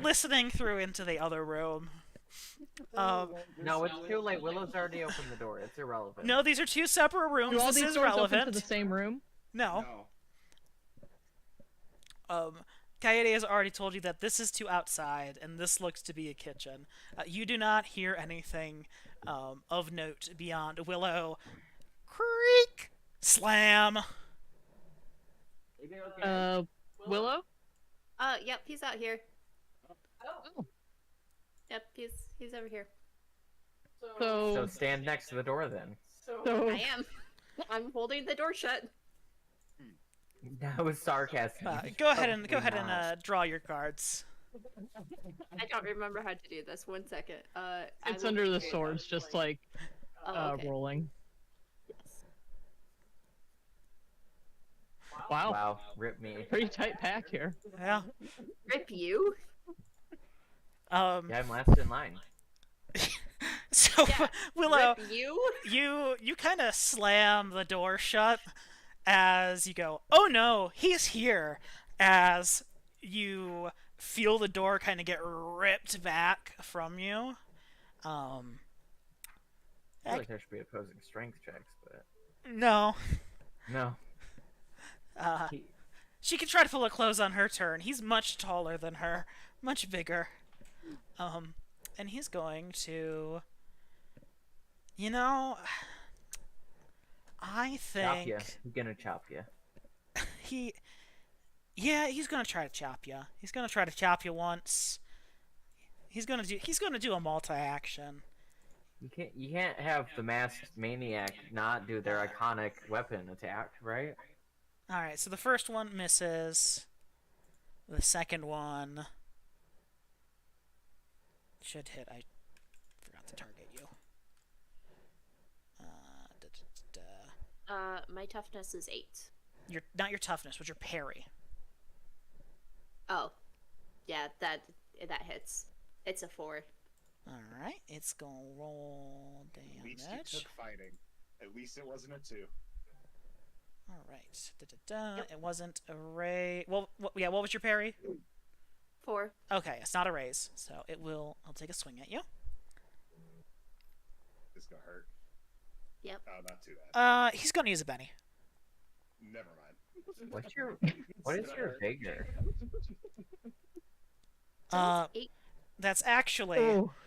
listening through into the other room. No, it's too late. Willow's already opened the door. It's irrelevant. No, these are two separate rooms. Do all This these is doors open relevant. to the same room? No. Coyote has already told you that this is to outside, and this looks to be a kitchen. You do not hear anything of note beyond Willow. Creak! Slam! Willow? Yep, he's out here. Oh. Yep, he's over here. So stand next to the door then. So I am. I'm holding the door shut. That was sarcastic. Go ahead and Totally not. draw your cards. I don't remember how to do this. 1 second. it's under the swords, just like Oh, okay. rolling. Yes. Wow. Wow, rip me. Pretty tight pack here. Yeah. Rip you. Yeah, I'm last in line. So Yeah, Willow, Rip you. you kind of slam the door shut as you go, "Oh no, he's here!" As you feel the door kind of get ripped back from you. I feel like there should be opposing strength checks, but No. no. He- She can try to pull it close on her turn. He's much taller than her, much bigger. And he's going to, you know, I chop think ya. He's gonna chop ya. he's gonna try to chop you. He's gonna try to chop you once. He's gonna do a multi-action. You can't have the masked maniac not do their iconic weapon attack, right? All right, so the first one misses. The second one should hit. I forgot to target you. My toughness is 8. Your not your toughness, but your parry. Oh, yeah, that hits. It's a 4. All right, it's gonna roll At least you damage. took fighting. At least it wasn't a 2. All right, It wasn't a raise. Well, yeah. What was your parry? 4. Okay, it's not a raise, so it will. I'll take a swing at you. This gonna hurt. Yep. Oh, not too bad. He's gonna use a Benny. Never mind. What is your vigor? Uh, 8. That's actually,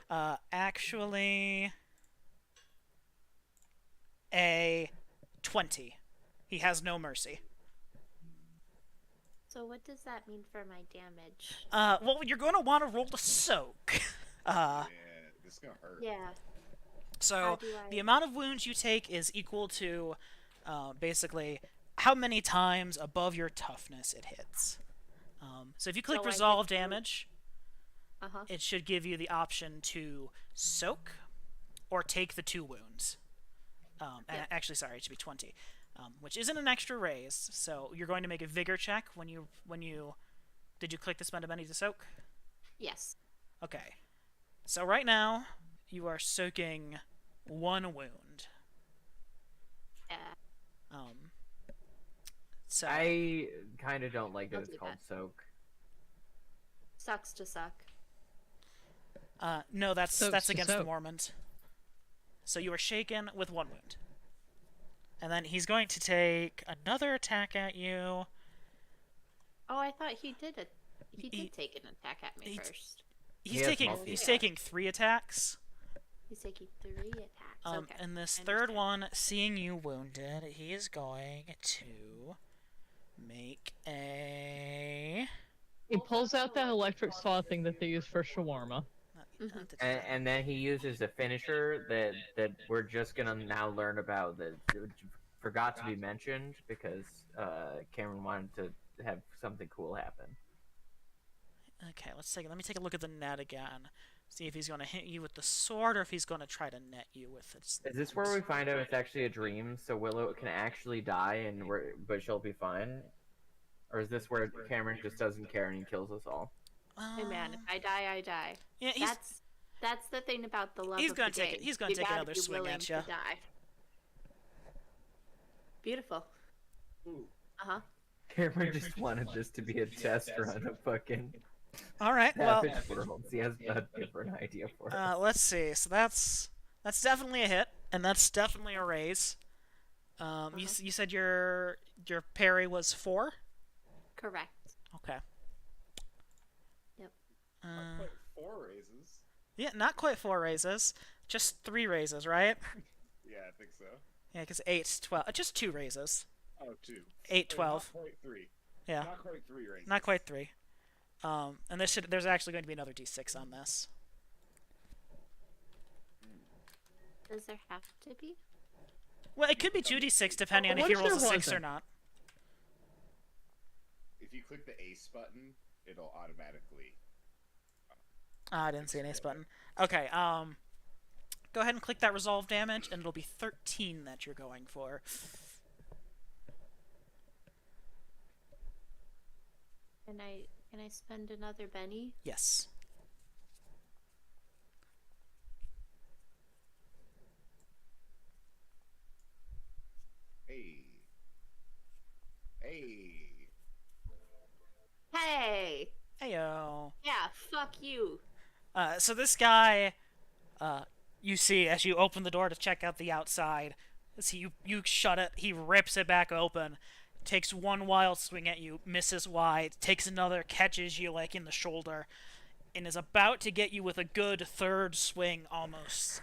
Oh. actually a 20. He has no mercy. So what does that mean for my damage? Well, you're going to want to roll to soak. Yeah, this is gonna hurt. Yeah. So How do I- the amount of wounds you take is equal to, basically, how many times above your toughness it hits. So if you click So I get resolve to- damage, Uh-huh. it should give you the option to soak or take the 2 wounds. Yeah. Actually, sorry, it should be 20, which isn't an extra raise. So you're going to make a vigor check when you did you click the spend a Benny to soak? Yes. Okay. So right now you are soaking 1 wound. Yeah. So I kind of don't like that I'll it's do called that. soak. Sucks to suck. no, that's Soak's to against the soak. Mormons. So you are shaken with 1 wound. And then he's going to take another attack at you. Oh, I thought he did it. He He- did take an attack at me he- first. He's has taking multi he's attacks. taking 3 attacks. He's taking 3 attacks. Okay. And this I third understand. one, seeing you wounded, he is going to make a. He pulls out that electric saw thing that they use for shawarma. And then he uses a finisher that we're just gonna now learn about that forgot to be mentioned because Cameron wanted to have something cool happen. Okay, let me take a look at the net again. See if he's going to hit you with the sword or if he's going to try to net you with it. Is this where we find out it's actually a dream, so Willow can actually die but she'll be fine? Or is this where Cameron just doesn't care and he kills us all? Hey man, if I die, I die. Yeah, he's That's the thing about the love He's of gonna the take it- game. he's gonna You take gotta another be swing willing at to ya. die. Beautiful. Ooh. Uh-huh. Cameron just wanted this to be a test run of fucking all right. Well, Savage Worlds. He has a different idea for it. let's see. So that's definitely a hit, and that's definitely a raise. You said your parry was 4. Correct. Okay. Yep. Not quite 4 raises. Yeah, not quite 4 raises, just 3 raises, right? Yeah, I think so. Yeah, because 8, 12, just 2 raises. Oh, 2. 8, Or 12. Not quite 3. Yeah, Not quite 3 raises. not quite 3. And there's actually going to be another d6 on this. Does there have to be? Well, it could be 2d6 depending on if What he if rolls a there 6 or wasn't? not. If you click the ace button, it'll automatically. I didn't see an ace button. Okay, go ahead and click that resolve damage, and it'll be 13 that you're going for. Can I spend another Benny? Yes. Hey. Hey. Hey! Heyo. Yeah, fuck you. So this guy, you see as you open the door to check out the outside, as you shut it, he rips it back open, takes one wild swing at you, misses wide, takes another, catches you like in the shoulder, and is about to get you with a good third swing almost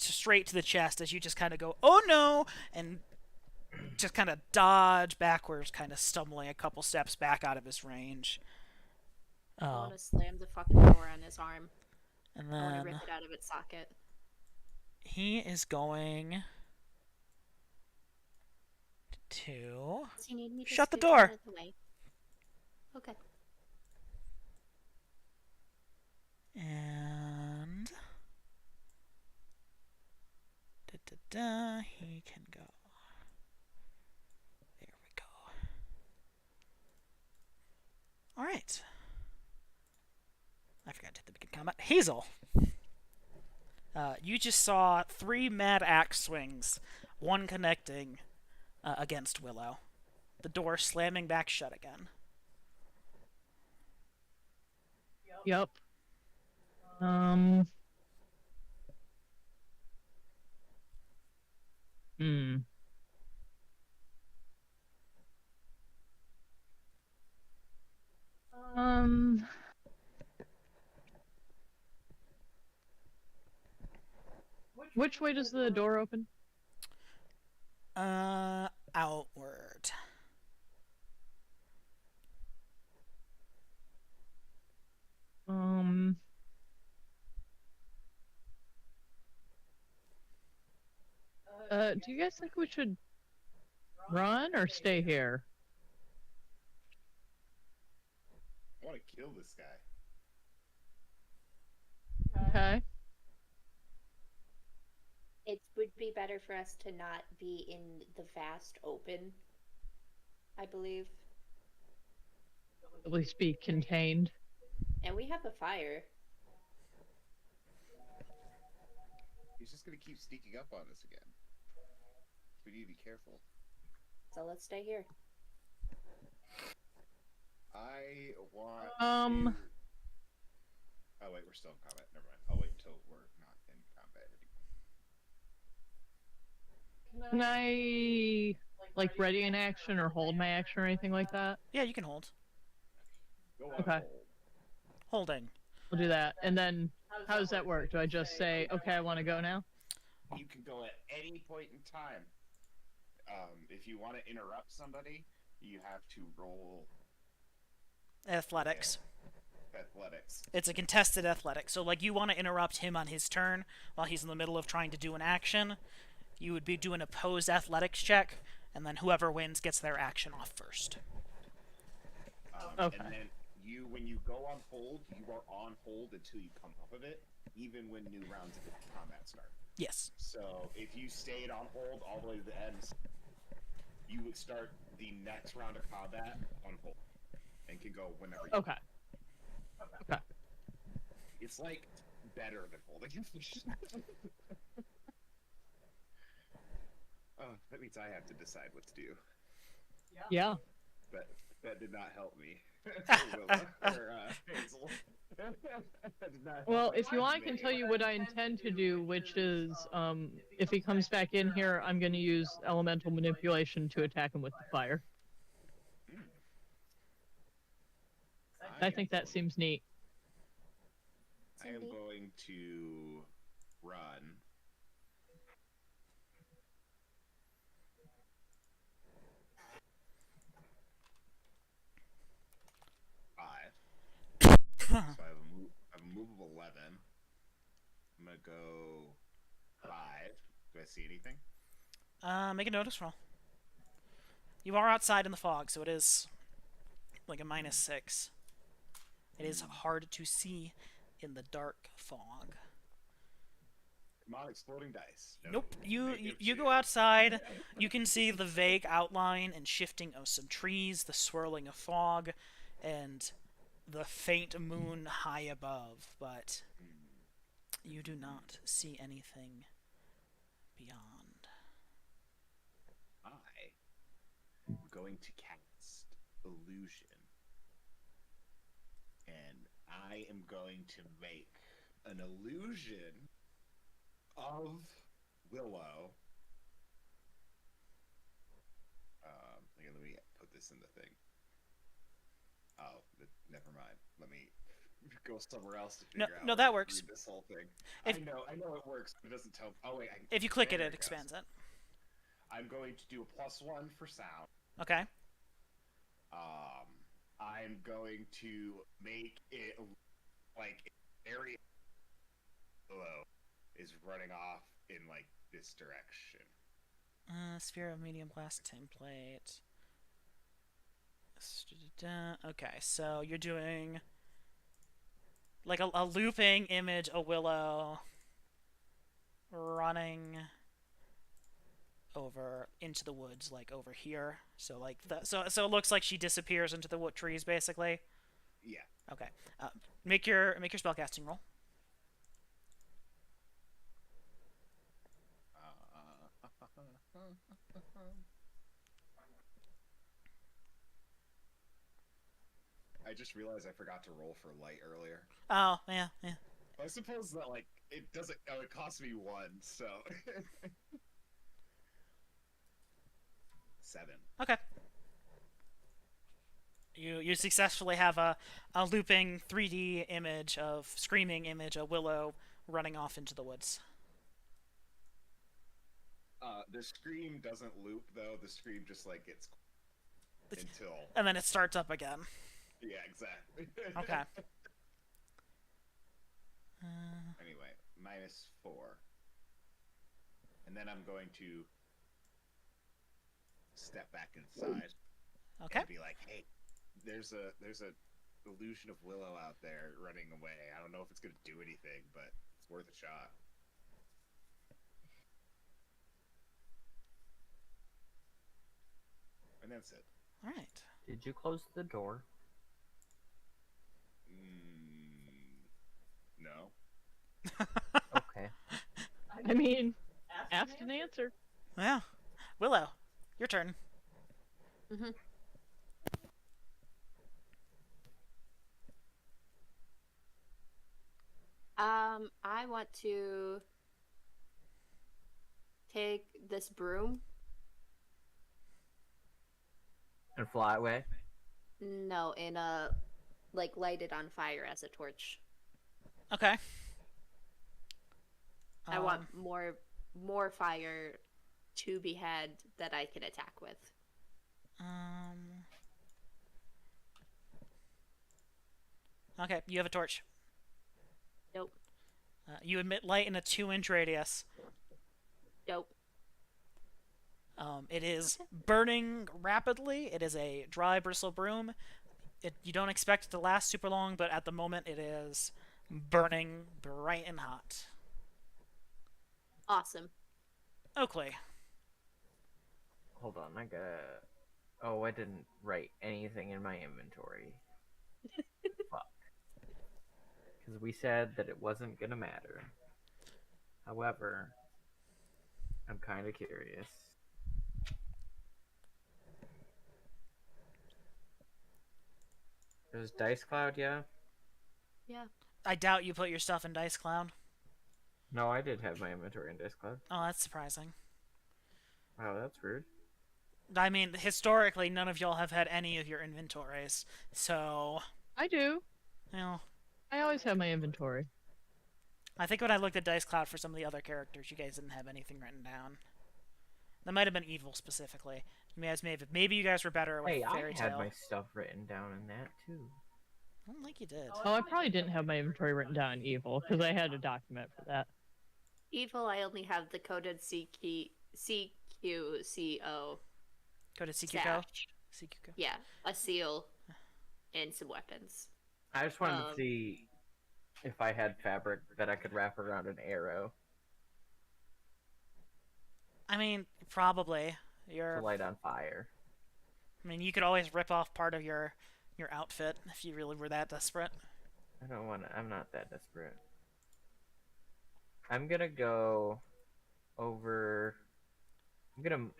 straight to the chest as you just kind of go, oh no, and just kind of dodge backwards, kind of stumbling a couple steps back out of his range. I Oh, want to slam the fucking door on his arm. and I want to then rip it out of its socket. he is going to Does he need me to Shut the scooch door. out of the way? Okay. and he can go. There we go. All right. I forgot to hit the begin combat. Hazel. You just saw 3 mad axe swings, one connecting against Willow. The door slamming back shut again. Yep. Hmm. Um. Which way does the door open? Outward. Um. Do you guys think we should run or stay here? I want to kill this guy. Okay. It would be better for us to not be in the vast open, I believe. At least be contained. And we have a fire. He's just gonna keep sneaking up on us again. We need to be careful. So let's stay here. I want. Um. To... Oh wait, we're still in combat. Never mind. I'll wait until we're not in combat anymore. Can I like ready in action or hold my action or anything like that? Yeah, you can hold. Go on Okay. hold. Holding. We'll do that. And then how does that work? Do I just say, okay, I want to go now? You can go at any point in time. If you want to interrupt somebody, you have to roll Athletics. athletics. It's a contested athletic. So, like, you want to interrupt him on his turn while he's in the middle of trying to do an action. You would be doing a opposed athletics check, and then whoever wins gets their action off first. Okay. And then when you go on hold, you are on hold until you come off of it, even when new rounds of combat start. Yes. So if you stayed on hold all the way to the end, you would start the next round of combat on hold, and can go whenever you Okay. Okay. It's like better than holding. Oh, that means I have to decide what to do. Yeah. But that did not help me. Hazel. That did not help Well, me. if you want, I can tell you what I intend to do, which is, if he comes back in here, I'm going to use elemental manipulation to attack him with the fire. I think that seems neat. I am going to run. So I have a move of 11. I'm gonna go 5. Do I see anything? Make a notice roll. You are outside in the fog, so it is like a -6. It is hard to see in the dark fog. Come on, exploding dice. No, Nope. You negative you 2. go outside. You can see the vague outline and shifting of some trees, the swirling of fog, and the faint moon high above, but you do not see anything beyond. I am going to cast illusion, and I am going to make an illusion of Willow. Here, let me put this in the thing. Oh, never mind. Let me go somewhere else to figure out. No, how that to works. read this whole thing. If- I know it works, but it doesn't tell. Oh wait, If you click it, there it goes. expands it. I'm going to do a +1 for sound. Okay. I'm going to make it like area Willow is running off in like this direction. Sphere of medium glass template. Okay, so you're doing like a looping image of Willow running over into the woods, like over here. So like so it looks like she disappears into the wood trees, basically. Yeah. Okay. Make your spellcasting roll. I just realized I forgot to roll for light earlier. Oh, yeah. I suppose that like it doesn't. Oh, it cost me 1, so 7. Okay. You successfully have a looping 3D image of screaming image of Willow running off into the woods. The scream doesn't loop though. The scream just like gets until. And then it starts up again. Yeah, exactly. Okay. Anyway, -4, and then I'm going to step back inside. Okay. And be like, hey, there's a illusion of Willow out there running away. I don't know if it's gonna do anything, but it's worth a shot. And that's it. All right. Did you close the door? No. Okay. I mean, asked and answered. Yeah. Willow, your turn. Mm-hmm. I want to take this broom And fly away. No, in a like light it on fire as a torch. Okay. I want more fire to be had that I can attack with. Okay, you have a torch. Nope. You emit light in a 2-inch radius. Nope. It is burning rapidly. It is a dry bristle broom. You don't expect it to last super long, but at the moment it is burning bright and hot. Awesome. Oakley. Hold on, I gotta. Oh, I didn't write anything in my inventory. Fuck. Because we said that it wasn't gonna matter. However, I'm kind of curious. There's Dice Cloud, yeah? Yeah. I doubt you put your stuff in Dice Cloud. No, I did have my inventory in Dice Cloud. Oh, that's surprising. Wow, that's rude. I mean, historically, none of y'all have had any of your inventories, so, I do. you know, I always have my inventory. I think when I looked at Dice Cloud for some of the other characters, you guys didn't have anything written down. That might have been Evil specifically. You guys maybe you guys were better with Hey, I Fairy had Tail. my stuff written down in that, too. I don't think you did. Oh, I probably didn't have my inventory written down in Evil, because I had a document for that. Evil, I only have the coded CQCO Go to CQCO. stash. CQCO. Yeah, a seal and some weapons. I just wanted to see if I had fabric that I could wrap around an arrow I mean, probably. to light on fire. I mean, you could always rip off part of your outfit if you really were that desperate. I don't want to. I'm not that desperate. I'm gonna go over. I'm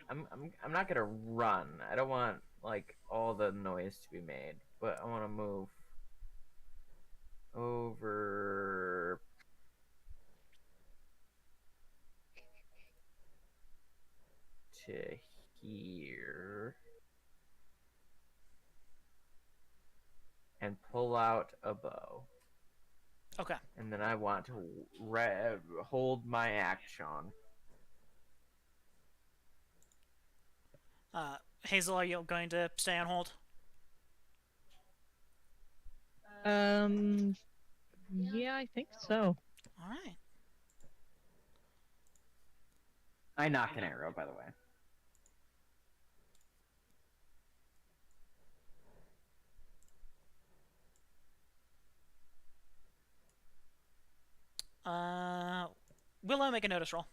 not gonna run. I don't want like all the noise to be made, but I want to move over. To here. And pull out a bow. Okay. And then I want to hold my action. Hazel, are you going to stay on hold? Yeah, I think so. All right. I knock an arrow, by the way. Willow, make a notice roll.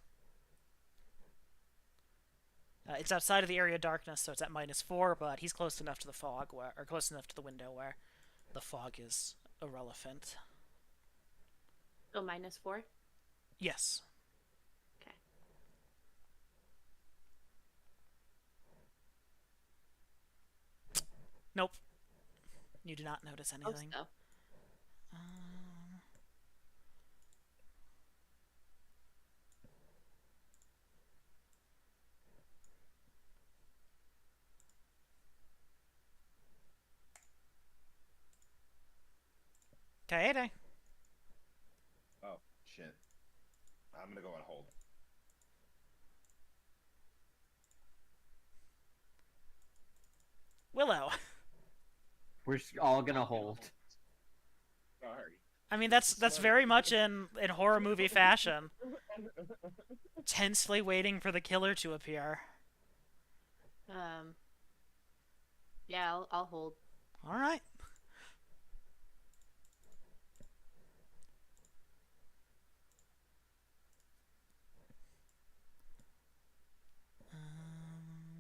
It's outside of the area of darkness, so it's at -4, but he's close enough to the fog, or close enough to the window where the fog is irrelevant. Oh, -4? Yes. Okay. Nope. You do not notice Oh, anything. so. Kaede. Oh, shit. I'm gonna go on hold. Willow. We're all gonna hold. Sorry. I mean, that's very much in horror movie fashion. Tensely waiting for the killer to appear. Yeah, I'll hold. All right.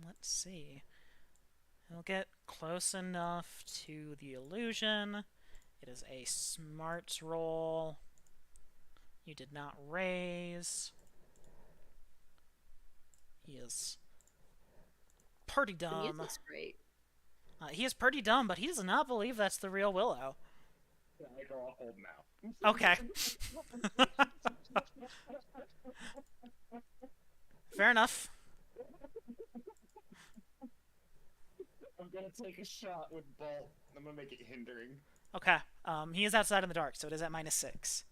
Let's see. He'll get close enough to the illusion. It is a smarts roll. You did not raise. He is pretty The dumb. music's great. He is pretty dumb, but he does not believe that's the real Willow. I go on hold now. Okay. Fair enough. I'm gonna take a shot with Bolt. I'm gonna make it hindering. Okay. He is outside in the dark, so it is at -6.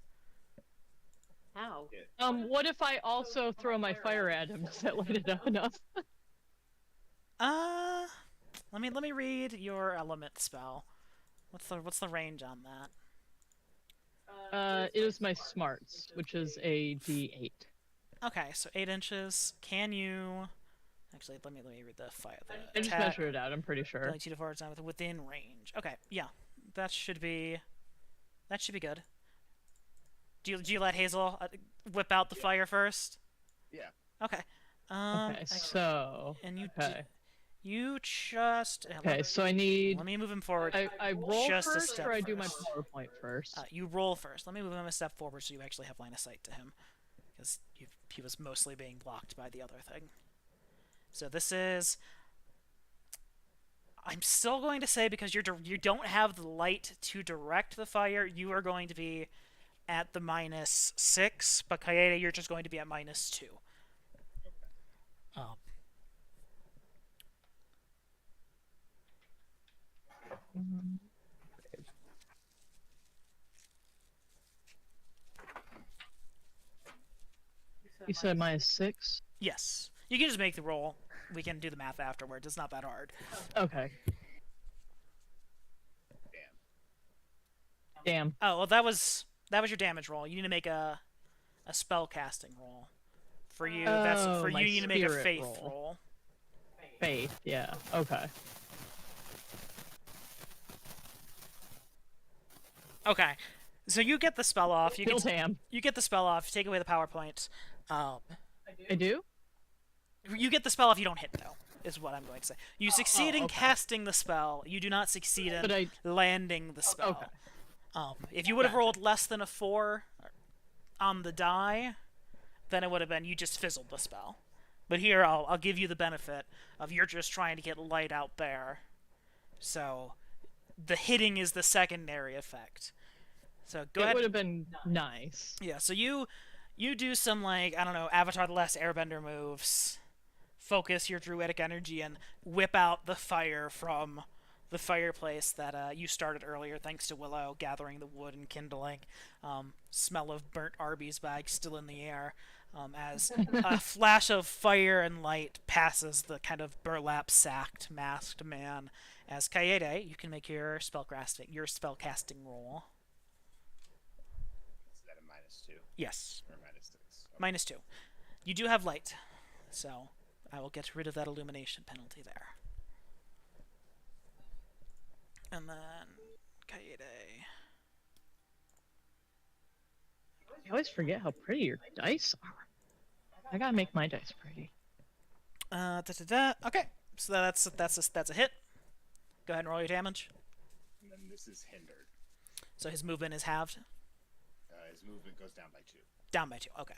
How? What if I also throw my fire at him? Does that light it up enough? Let me read your element spell. What's the range on that? It is my smarts, which is a D8. Okay, so 8 inches. Can you? Actually, let me read the fire. I just measured it out. I'm pretty sure. Like 2 to 4 is within range. Okay, yeah, that should be good. Do you let Hazel whip out the fire first? Yeah. Okay. Okay, actually- so and you okay. you just Okay, so I need. let me move him forward. I roll just a first, step or I do my first. PowerPoint first. You roll first. Let me move him a step forward so you actually have line of sight to him, because he was mostly being blocked by the other thing. So this is. I'm still going to say, because you don't have the light to direct the fire, you are going to be at the -6, but Kaede, you're just going to be at -2. You said -6. Yes. You can just make the roll. We can do the math afterwards. It's not that hard. Okay. Damn. Oh, well, that was your damage roll. You need to make a spell casting roll. For you, Oh, you my need to make a spirit faith roll. roll. Faith. Yeah. Okay. Okay. So you get the spell off. Still damn. You get the spell off. Take away the PowerPoint. I do. You get the spell off. You don't hit though. Is what I'm going to say. You succeed in okay. casting the spell. You do not succeed in But landing the spell. Okay. If you would have Gotcha. rolled less than a 4 on the die, then it would have been you just fizzled the spell. But here, I'll give you the benefit of you're just trying to get light out there. So the hitting is the secondary effect. So go It ahead. would have been nice. Yeah, so you do some, like, I don't know, Avatar The Last Airbender moves. Focus your druidic energy and whip out the fire from the fireplace that you started earlier, thanks to Willow gathering the wood and kindling. Smell of burnt Arby's bag still in the air, as a flash of fire and light passes the kind of burlap-sacked, masked man. As Kaede, you can make your spellcasting roll. Is that a -2 Yes, or -6? -2. You do have light, so I will get rid of that illumination penalty there. And then Kaede. I always forget how pretty your dice are. I gotta make my dice pretty. Okay, so that's a hit. Go ahead and roll your damage. And then this is hindered. So his movement is halved. His movement goes down by 2. Down by 2. Okay.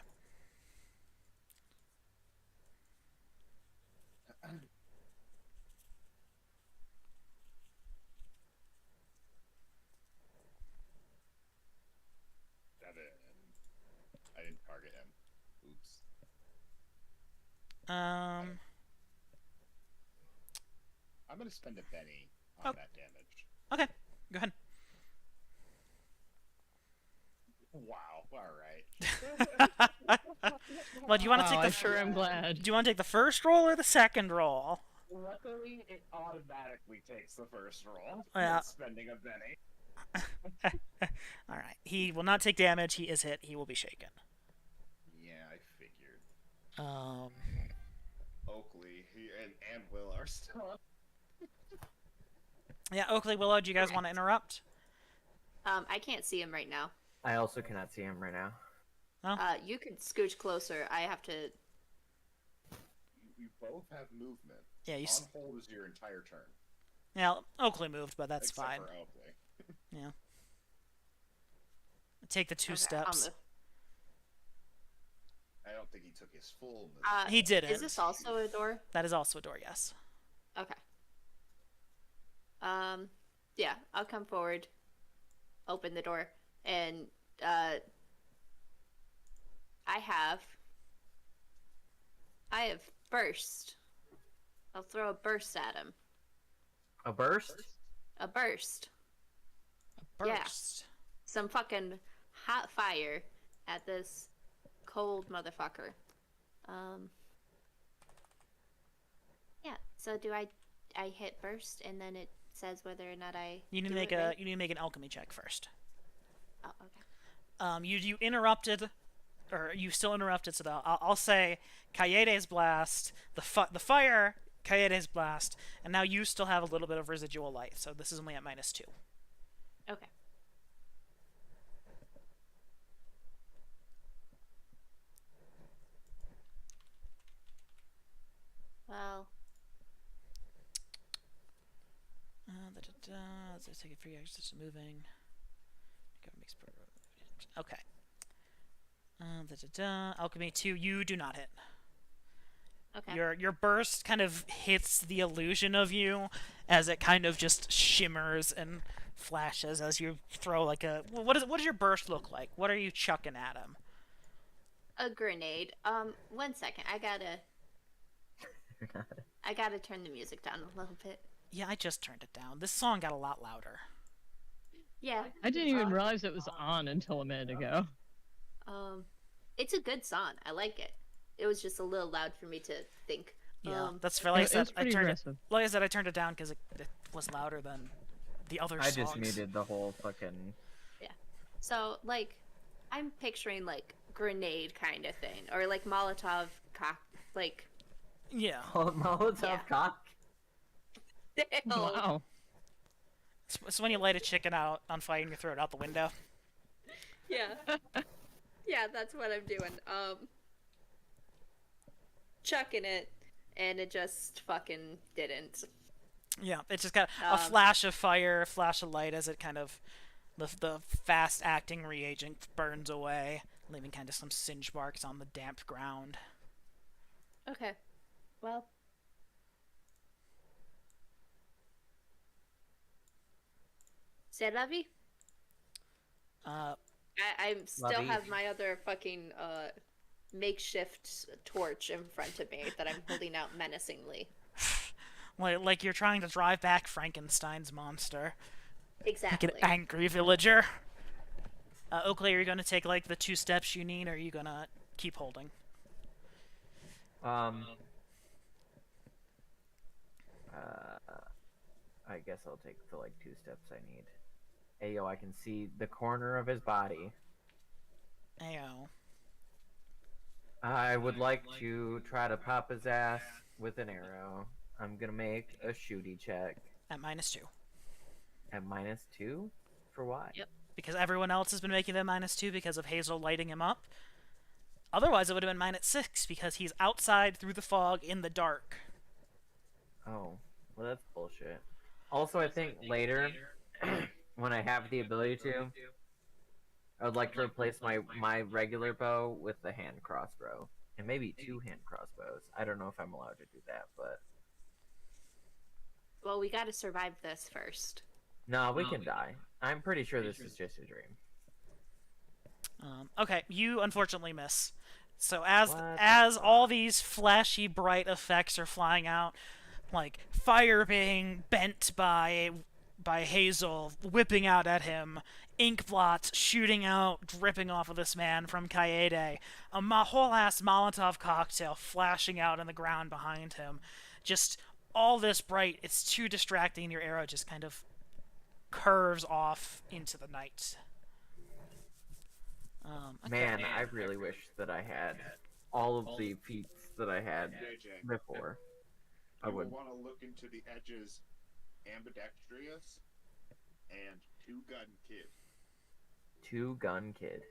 I didn't target him. Oops. I'm gonna spend a penny on that damage. Okay. Go ahead. Wow. All right. Well, do you want to Wow, take I the sure am glad. Do you want to take the first roll or the second roll? Luckily, it automatically takes the first roll. Yeah. Spending a penny. All right. He will not take damage. He is hit. He will be shaken. Yeah, I figured. Oakley and Will are still up. Yeah, Oakley, Willow, do you guys want to interrupt? I can't see him right now. I also cannot see him right now. You can scooch closer. I have to. You both have movement. Yeah, you. On hold is your entire turn. Yeah, Oakley moved, but that's except fine. For Oakley. Yeah. Take the 2 Okay, steps. I don't think he took his full movement. He didn't. Is this also a door? That is also a door, yes. Okay. Yeah, I'll come forward, open the door, and I have burst. I'll throw a burst at him. A burst? A burst. Yeah. Burst. Some fucking hot fire at this cold motherfucker. Yeah. So do I hit burst and then it says whether or not I You need to do make it a right? you need to make an alchemy check first. Oh, okay. You interrupted, or you still interrupted. So I'll say Kaede's blast, the fire, Kaede's blast, and now you still have a little bit of residual light. So this is only at -2. Okay. Well, Let's take it free action to moving. Okay. Alchemy 2, you do not hit. okay. Your burst kind of hits the illusion of you as it kind of just shimmers and flashes as you throw like a. What does your burst look like? What are you chucking at him? A grenade. 1 second. I gotta turn the music down a little bit. Yeah, I just turned it down. This song got a lot louder. Yeah. I didn't even realize it was on until a minute ago. It's a good song. I like it. It was just a little loud for me to think. Yeah, that's for like I It said. was I pretty turned it, aggressive. like I said, I turned it down because it was louder than the other I songs. just muted the whole fucking. So, like, I'm picturing, like, grenade kind of thing. Or, like, Molotov like... Yeah. Molotov Yeah. cock. Wow. It's when you light a chicken out on fire and you throw it out the window. Yeah. Yeah, that's what I'm doing. Chucking it, and it just fucking didn't. Yeah, it just got a Um, flash of fire, a flash of light as it kind of the fast acting reagent burns away, leaving kind of some singe marks on the damp ground. Okay. Well. C'est la vie. I still Lovey. have my other fucking makeshift torch in front of me that I'm holding out menacingly. Like you're trying to drive back Frankenstein's monster. Like Exactly. an angry villager. Oakley, are you going to take like the 2 steps you need, or are you going to keep holding? I guess I'll take the like 2 steps I need. Ayo, I can see the corner of his body. Ayo. I would like to try to pop his ass with an arrow. I'm gonna make a shooty check At -2. at -2. For what? Yep. Because everyone else has been making them -2 because of Hazel lighting him up. Otherwise, it would have been -6 because he's outside through the fog in the dark. Oh, well that's bullshit. Also, I think later, when I have the ability to, I would like to replace my regular bow with the hand crossbow. And maybe 2 hand crossbows. I don't know if I'm allowed to do that, but... Well, we gotta survive this first. No, we can die. I'm pretty sure this is just a dream. Okay, you unfortunately miss. So as What as the all these flashy, bright effects are flying out, like fire being bent by Hazel, whipping out at him, ink blots shooting out, dripping off of this man from Kaede, a whole ass Molotov cocktail flashing out on the ground behind him. Just all this bright, it's too distracting. Your arrow just kind of curves off into the night. Okay. Man, I really wish that I had all of the feats that I had JJ, before. I you would would. want to look into the edges ambidextrous and 2-gun kid. 2-gun kid.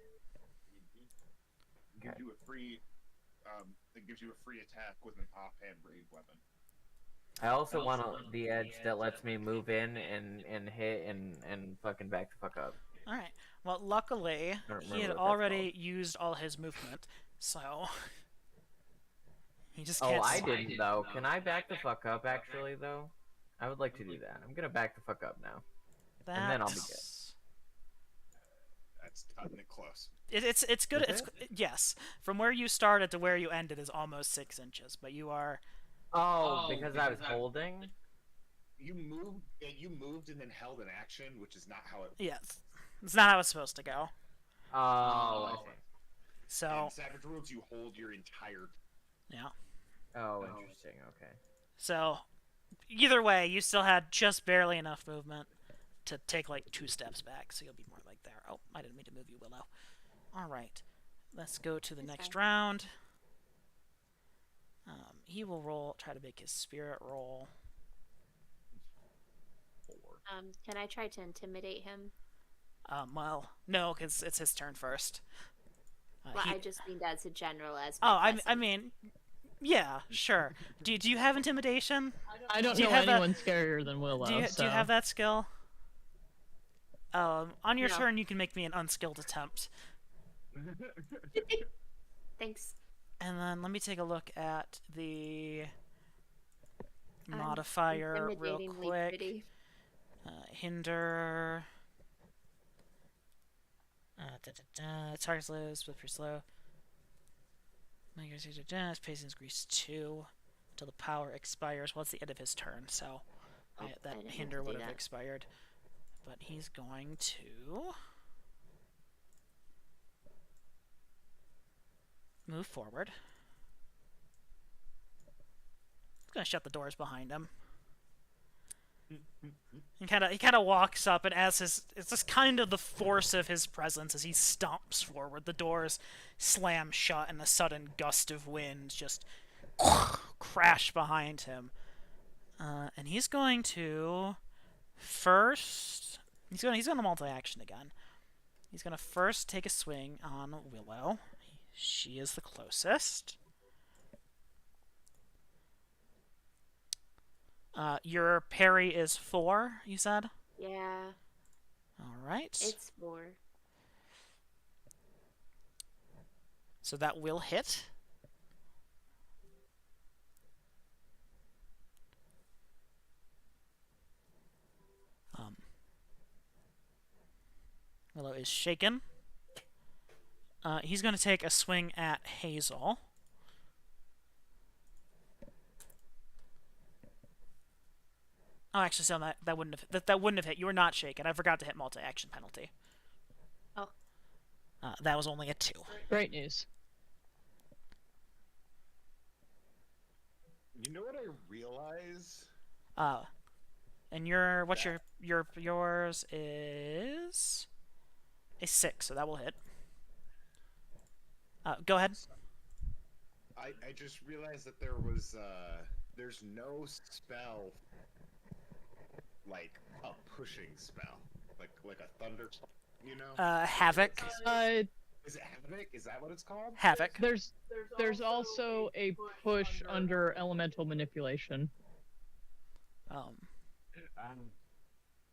Gives you a free, it gives you a free attack with an offhand ranged weapon. I also want the edge that lets me move in and hit and fucking back the fuck up. Alright. Well, luckily, don't he remember had what that's already used all his movement, so... He just Oh, can't... I didn't though. Can I back the fuck up actually though? I would like to do that. I'm gonna back the fuck up now. and then I'll be good. That's cutting it close. It's good. Is It's yes. From where you started to where you ended is almost 6 inches, but you are... Oh, because I was holding? You moved. Yeah, you moved and then held an action, which is not how it. Yes, it's not how it's supposed to go. Oh, I see. So In Savage Worlds, you hold your entire. yeah. Oh, interesting. Okay. So either way, you still had just barely enough movement to take like 2 steps back, so you'll be more like there. Oh, I didn't mean to move you, Willow. All right, let's go to the next round. He will try to make his spirit roll. Can I try to intimidate him? Well, no, because it's his turn first. Well, I just mean as a general as. Oh, my I cousin. mean, yeah, sure. Do you have intimidation? I don't Do you know have that- anyone scarier than Willow. Do you so. have that skill? On your No. turn, you can make me an unskilled attempt. Thanks. And then let me take a look at the I'm modifier real intimidatingly quick. pretty. Hinder. Target's low, split pretty slow. His patience increase 2 until the power expires. Well, it's the end of his turn, so Oh, I that didn't mean hinder to do would have that. expired. But he's going to move forward. He's gonna shut the doors behind him. He kind of walks up, and it's just kind of the force of his presence as he stomps forward. The doors slam shut, and a sudden gust of wind just crash behind him. And he's going to first. He's gonna multi-action again. He's gonna first take a swing on Willow. She is the closest. Your parry is 4, you said? Yeah, Alright. it's 4. So that will hit. Willow is shaken. He's going to take a swing at Hazel. Oh, actually, so that wouldn't have hit. You were not shaken. I forgot to hit multi-action penalty. Oh. That was only a 2. Great news. You know what I realize? And yours is a 6, so that will hit. Go ahead. I just realized that there's no spell like a pushing spell, like a thunder, you know? Havoc. Is it Havoc? Is that what it's called? Havoc. There's also a push under elemental manipulation.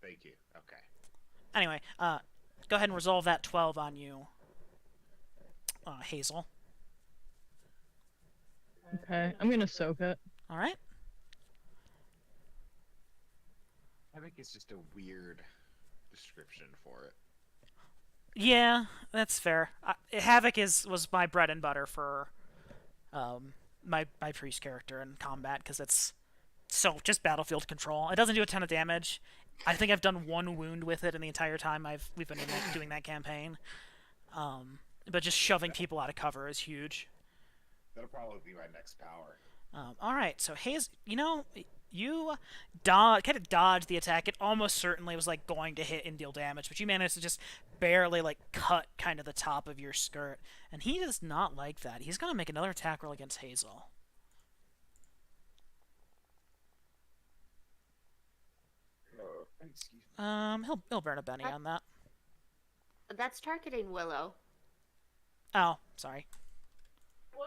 Thank you. Okay. Anyway, go ahead and resolve that 12 on you, Hazel. Okay, I'm gonna soak it. All right. Havoc is just a weird description for it. Yeah, that's fair. Havoc was my bread and butter for my priest character in combat because it's just battlefield control. It doesn't do a ton of damage. I think I've done 1 wound with it in the entire time we've been doing that campaign. But just shoving people out of cover is huge. That'll probably be my next power. All right, so you kind of dodged the attack. It almost certainly was like going to hit and deal damage, but you managed to just barely like cut kind of the top of your skirt. And he does not like that. He's gonna make another attack roll against Hazel. Excuse me. He'll burn a Benny on that. That's targeting Willow. Oh, sorry.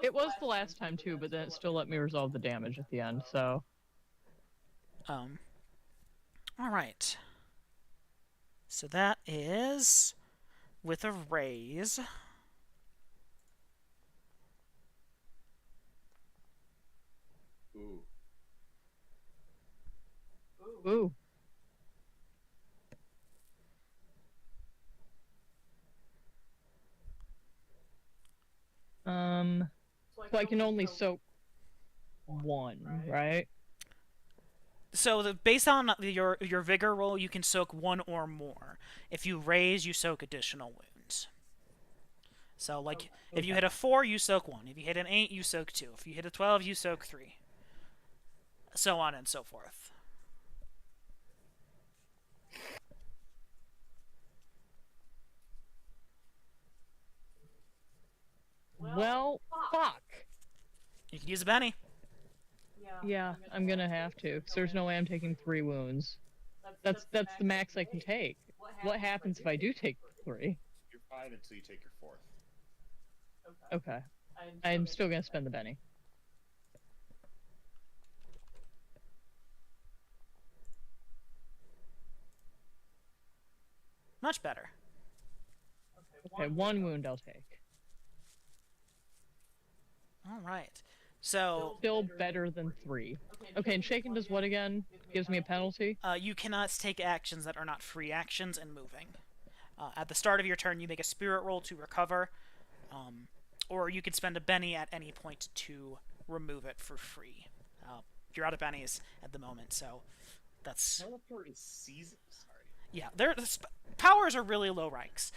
It was the last time too, but then it still let me resolve the damage at the end. So All right. So that is with a raise. Ooh. ooh. So I can only soak 1, right? So based on your vigor roll, you can soak 1 or more. If you raise, you soak additional wounds. So like if you hit a 4, you soak 1. If you hit an 8, you soak 2. If you hit a 12, you soak 3. So on and so forth. Well, fuck. You can use a Benny. Yeah, I'm gonna have to, because there's no way I'm taking 3 wounds. That's the max I can take. What happens if I do take 3? You're fine until you take your fourth. Okay. I'm still gonna spend the Benny. Much better. Okay, 1 wound I'll take. All right. So Still better than 3. Okay, and Shaken does what again? Gives me a penalty? you cannot take actions that are not free actions and moving. At the start of your turn, you make a spirit roll to recover, or you can spend a Benny at any point to remove it for free. You're out of bennies at the moment, so that's Teleport is season. Sorry. yeah. Powers are really low ranks.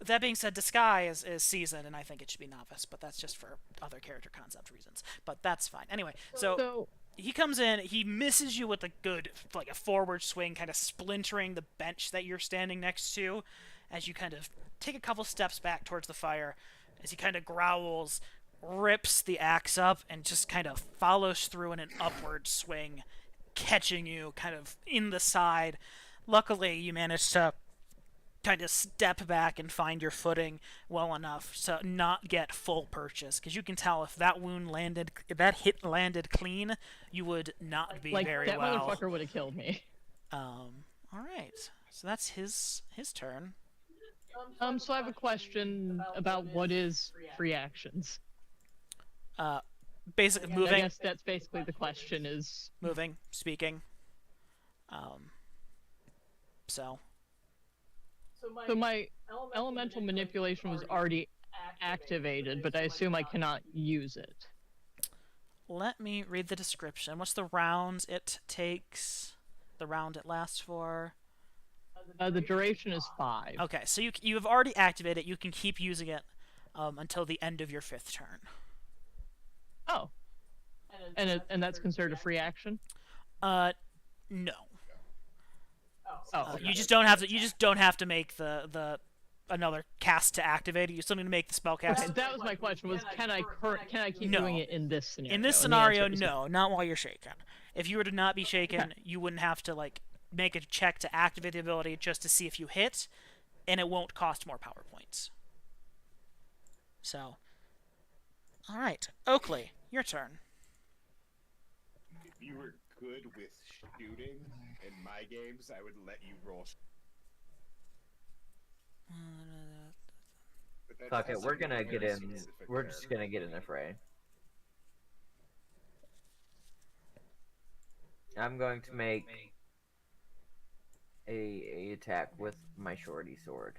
That being said, Disguise is seasoned, and I think it should be novice, but that's just for other character concept reasons. But that's fine. Anyway, so he comes in, he misses you with a good, like a forward swing, kind of splintering the bench that you're standing next to, as you kind of take a couple steps back towards the fire, as he kind of growls, rips the axe up, and just kind of follows through in an upward swing, catching you kind of in the side. Luckily, you manage to kind of step back and find your footing well enough to not get full purchase, because you can tell if that hit landed clean, you would not be like, very that well. motherfucker would have killed me. All right, so that's his turn. So I have a question about what is free actions. Basically, I moving, guess that's basically the question is... speaking. So So my elemental manipulation was already activated, but I assume I cannot use it. let me read the description. What's the rounds it takes? The round it lasts for? The duration is 5. Okay, so you have already activated it. You can keep using it until the end of your 5th turn. Oh. And that's considered a free action? No. Oh, You just don't have to. You just don't have to make the another cast to activate it. You still need to make the spell cast. Okay, that was my question. Was can I keep No. doing it in this scenario? In this And the answer scenario, is no, not while you're shaken. If you were to not be shaken, you wouldn't have to like make a check to activate the ability just to see if you hit, and it won't cost more power points. So, all right, Oakley, your turn. If you were good with shooting in my games, I would let you roll. But that Fuck it, has to we're be a gonna very get in. specific We're just character. gonna get in the fray. I'm going to make a attack with my shorty sword.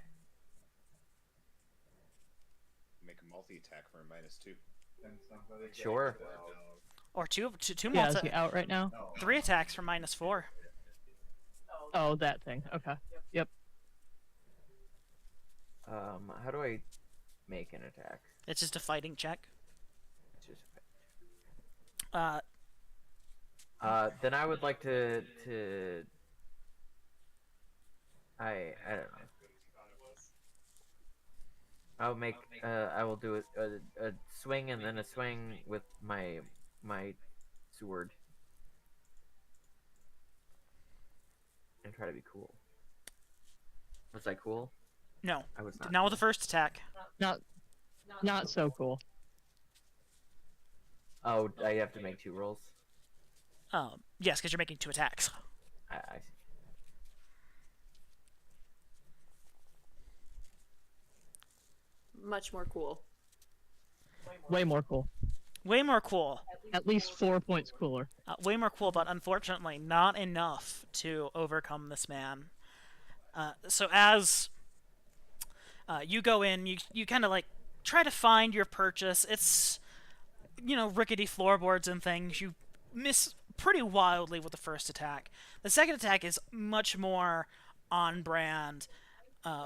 Make a multi-attack for a -2. Sure. Or two Yeah, multi, is he out right now? 3 attacks for -4. Oh, that thing. Okay. Yep. How do I make an attack? It's just a fighting check. It's just... Then I would like to I don't know. I will do a swing and then a swing with my sword. And try to be cool. Was I cool? No, I was not. now with the first attack. Not so cool. Oh, I have to make 2 rolls? Yes, because you're making 2 attacks. I see. Much more cool. Way more cool. Way more cool. At least 4 points cooler. Way more cool, but unfortunately not enough to overcome this man. So as you go in, you kind of like try to find your purchase. It's, rickety floorboards and things. You miss pretty wildly with the first attack. The second attack is much more on brand.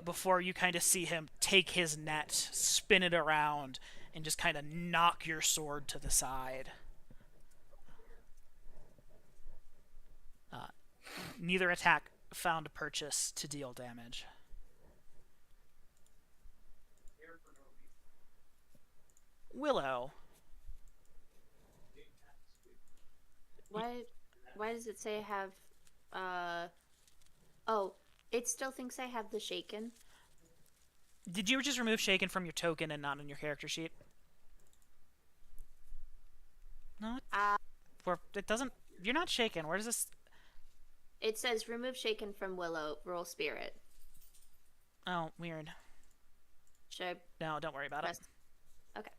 Before you kind of see him take his net, spin it around, and just kind of knock your sword to the side. Neither attack found a purchase to deal damage. Willow. Why does it say I have oh, it still thinks I have the shaken. Did you just remove Shaken from your token and not on your character sheet? No, where it doesn't. You're not Shaken. Where does this? It says remove shaken from Willow, roll spirit. Oh, weird. Should I No, don't worry about it. press? Okay.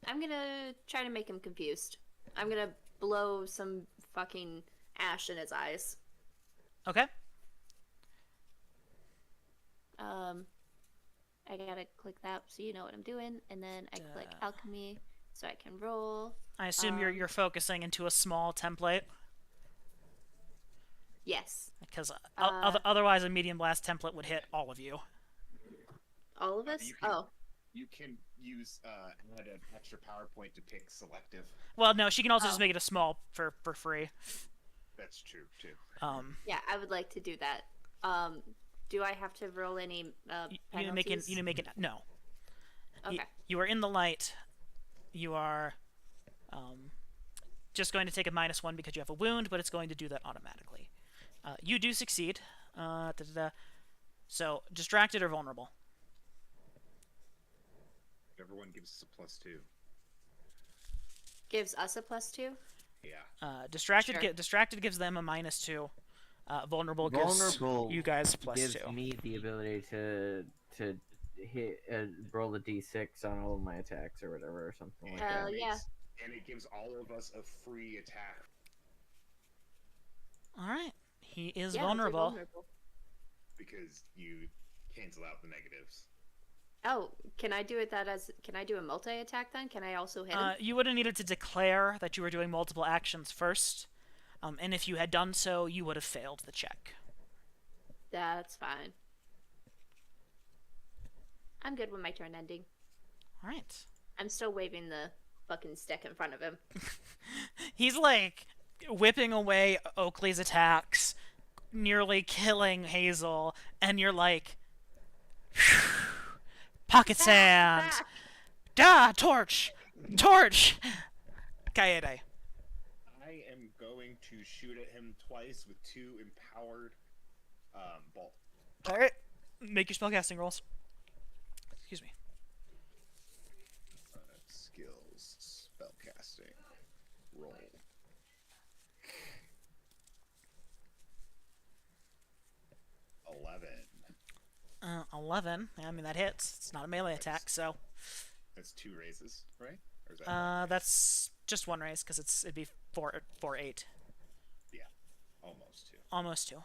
I'm gonna try to make him confused. I'm gonna blow some fucking ash in his eyes. Okay. I gotta click that so you know what I'm doing, and then I click Duh. alchemy so I can roll. I assume you're focusing into a small template Yes, because otherwise a medium blast template would hit all of you. all of us. You can- Oh, You can use add an extra PowerPoint to pick selective. Well, no, she can also just Oh. make it a small for free. That's true too. yeah, I would like to do that. Do I have to roll any You need to make it. penalties? You need to make it. No. Okay. You are in the light. You are just going to take a -1 because you have a wound, but it's going to do that automatically. You do succeed. So, distracted or vulnerable? Everyone gives us a +2. Gives us a +2. Yeah. Distracted. Sure. Distracted gives them a -2. Vulnerable gives Vulnerable you guys +2. gives me the ability to hit roll a d6 on all of my attacks or whatever or something like Hell that. yeah. And it gives all of us a free attack. All right. He is Yeah, I'll do vulnerable. Because you cancel out the negatives. Oh, can I do it that as? Can I do a multi attack then? Can I also hit him? You would have needed to declare that you were doing multiple actions first, and if you had done so, you would have failed the check. That's fine. I'm good with my turn ending. All right. I'm still waving the fucking stick in front of him. He's like whipping away Oakley's attacks, nearly killing Hazel, and you're like, pocket sand, torch, Kaede. I am going to shoot at him twice with 2 empowered bolts. All right, make your spellcasting rolls. Excuse me. Skills, spellcasting, roll. 11. 11. I mean that hits. It's not a melee attack, so That's 2 raises, right? Or is that that's just one raise because it'd be 4, 8, yeah, almost 2. almost 2.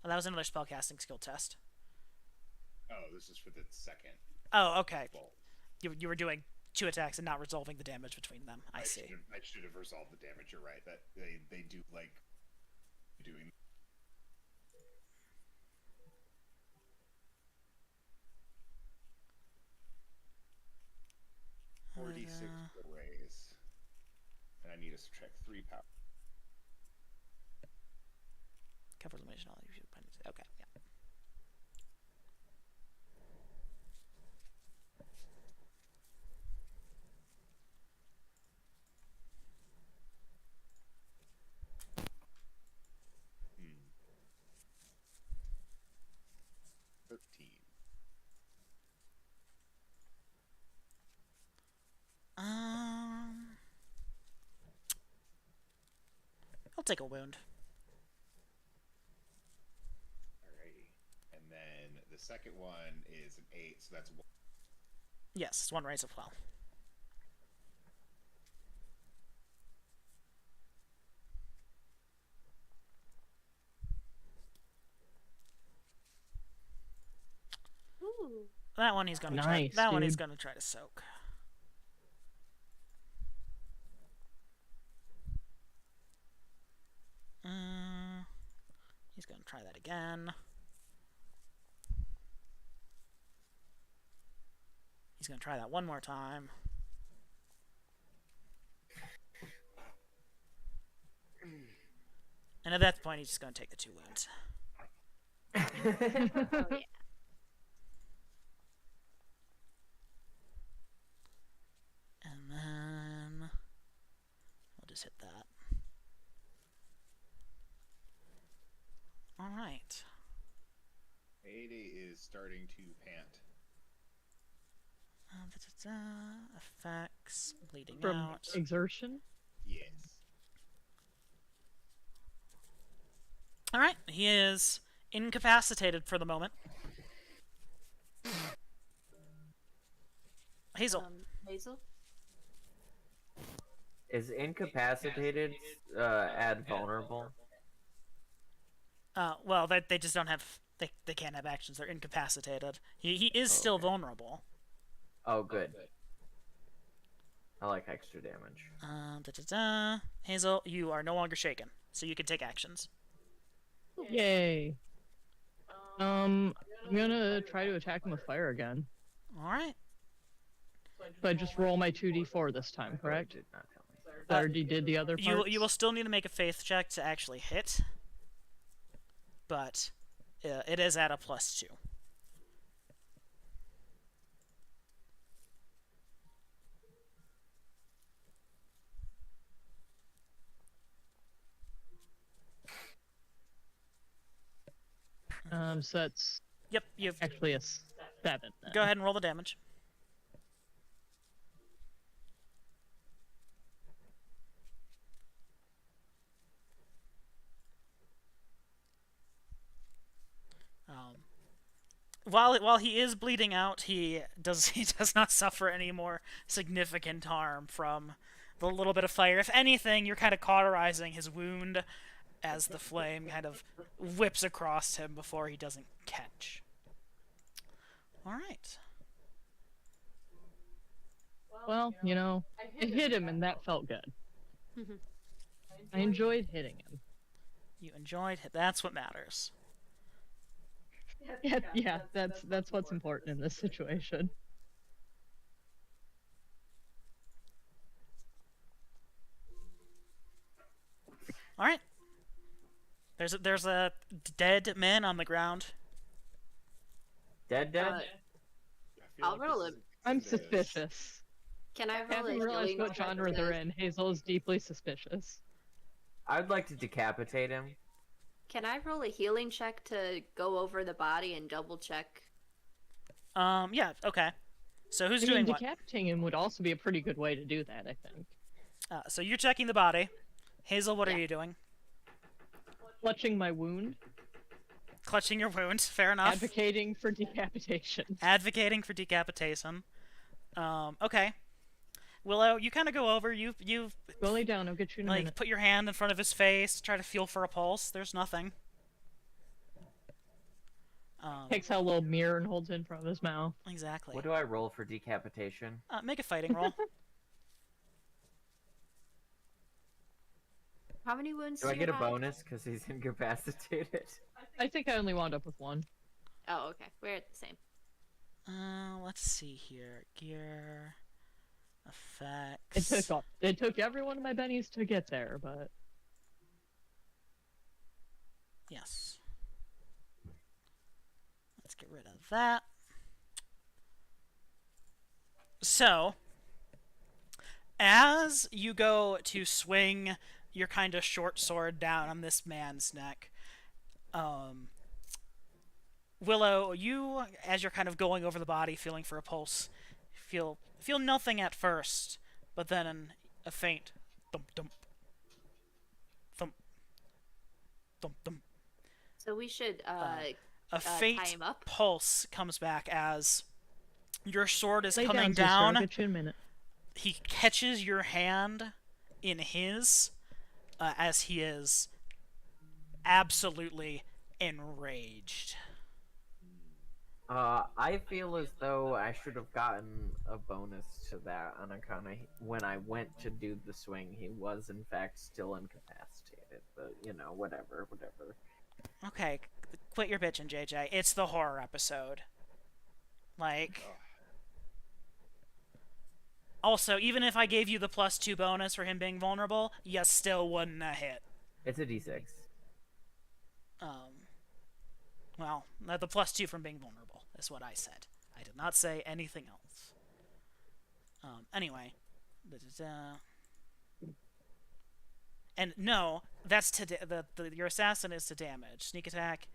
Oh, that was another spellcasting skill test. Oh, this is for the second Oh, okay. bolt. You were doing 2 attacks and not resolving the damage between them. I see. I should have resolved the damage. You're right. That they do like doing. Uh, 46 for raise, and I need to subtract 3 power. Cover elimination. Okay, yeah. Hmm. 13. I'll take a wound. Alrighty. And then the second one is an 8, so that's 1. Yes, it's 1 raise as well. That one he's gonna Nice, try. That one he's dude. gonna try to soak. He's gonna try that again. He's gonna try that one more time. And at that point, he's just gonna take the 2 wounds. Oh, yeah. And then we'll just hit that. Alright. Mayday is starting to pant. Effects, bleeding From out. exertion. Yes. Alright, he is incapacitated for the moment. Hazel. Hazel? Is incapacitated add vulnerable? Well, they just don't have... They can't have actions. They're incapacitated. He is still Okay. vulnerable. Oh, good. I like extra damage. Hazel, you are no longer shaken, so you can take actions. Yay. I'm gonna try to attack him with fire again. Alright. So I just roll my 2d4 this time, correct? Did not tell me. I already did the other parts. You will still need to make a faith check to actually hit, but it is at a +2. So that's Yep, you've... actually a 7 then. Go ahead and roll the damage. While he is bleeding out, he does not suffer any more significant harm from the little bit of fire. If anything, you're kind of cauterizing his wound as the flame kind of whips across him before he doesn't catch. All right. Well, you know, I hit him and that felt good. I enjoyed hitting him. You enjoyed it. That's what matters. Yeah, that's what's important in this situation. All right. There's a dead man on the ground. Dead? Uh, I feel I'll roll this it. I'm is- suspicious. Can I roll Haven't a realized healing what check genre to- they're in. Hazel is deeply suspicious. I would like to decapitate him. Can I roll a healing check to go over the body and double check? Yeah, okay. So who's I mean, doing what? decapitating him would also be a pretty good way to do that, I think. So you're checking the body. Hazel, what are Yeah. you doing? Clutching my wound, Clutching your wound. Fair enough. advocating for decapitation. Advocating for decapitation. Okay. Willow, you kind of go over. You Go lay down, I'll get you in a like minute. put your hand in front of his face, try to feel for a pulse. There's nothing. Takes out a little mirror and holds it in front of his mouth. Exactly. What do I roll for decapitation? Make a fighting roll. How many wounds Do I you get a have? bonus because he's incapacitated? I think I only wound up with 1. Oh, okay. We're at the same. Let's see here. Gear, effects. It took every one of my bennies to get there, but Yes. Let's get rid of that. So, as you go to swing your kind of short sword down on this man's neck, Willow, you, as you're kind of going over the body, feeling for a pulse, feel nothing at first, but then a faint thump thump thump thump thump. So we should A tie faint him up. pulse comes back as your sword is lay coming down, sister, I'll down. get you in a minute. He catches your hand in his as he is absolutely enraged. I feel as though I should have gotten a bonus to that on account of when I went to do the swing, he was in fact still incapacitated. But you know, whatever. Okay, quit your bitching, JJ. It's the horror episode. Like, Ugh. also, even if I gave you the +2 bonus for him being vulnerable, you still wouldn't have hit. It's a d6. Well, the +2 from being vulnerable is what I said. I did not say anything else. Anyway. And no, that's to your assassin is to damage. Sneak attack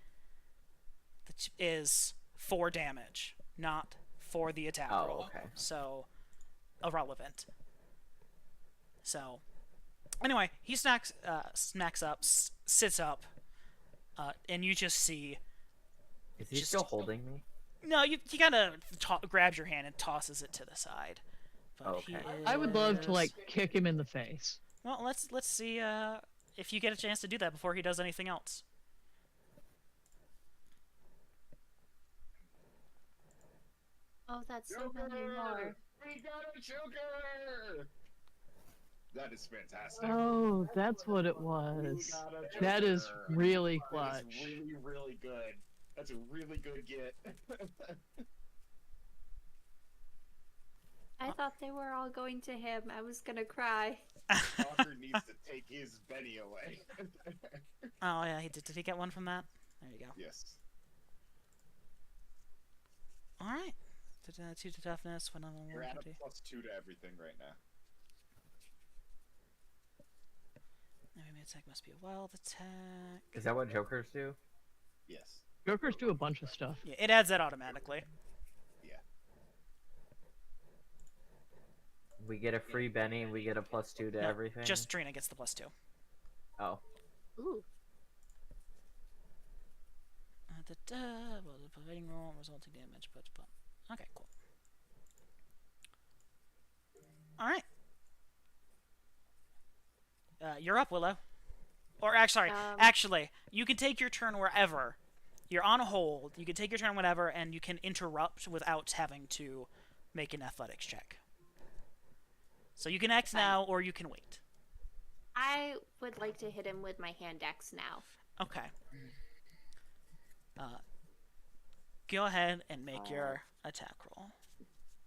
is for damage, not for the attack Oh, roll. okay. So, irrelevant. So, anyway, he smacks up, sits up, and you just see. Is he Just- still holding me? No, he kind of grabs your hand and tosses it to the side. But he Okay. I would love to is- like kick him in the face. Well, let's see if you get a chance to do that before he does anything else. Oh, that's so many more. We got a Joker! That is fantastic. Oh, that's what it We was. got a That is Joker. really That clutch. is really, really good. That's a really good get. I thought they were all going to him. I was gonna cry. Walker needs to take his Benny away. Oh yeah, he did. Did he get one from that? There you go. Yes. All right. 2 to toughness. When I'm on You're at a 150. +2 to everything right now. Maybe attack must be a wild attack. Is that what Jokers do? Yes. Jokers do a bunch of stuff. Yeah, it adds that automatically. We get a free Benny and we get a +2 to No, everything? just Trina gets the +2. Oh. Ooh. Well, the providing roll resulting damage, but okay, cool. All right. You're up, Willow. Or actually, you can take your turn wherever. You're on a hold. You can take your turn whatever, and you can interrupt without having to make an athletics check. So you can act now, or you can wait. I would like to hit him with my hand axe now. Okay. Go ahead and make your attack roll.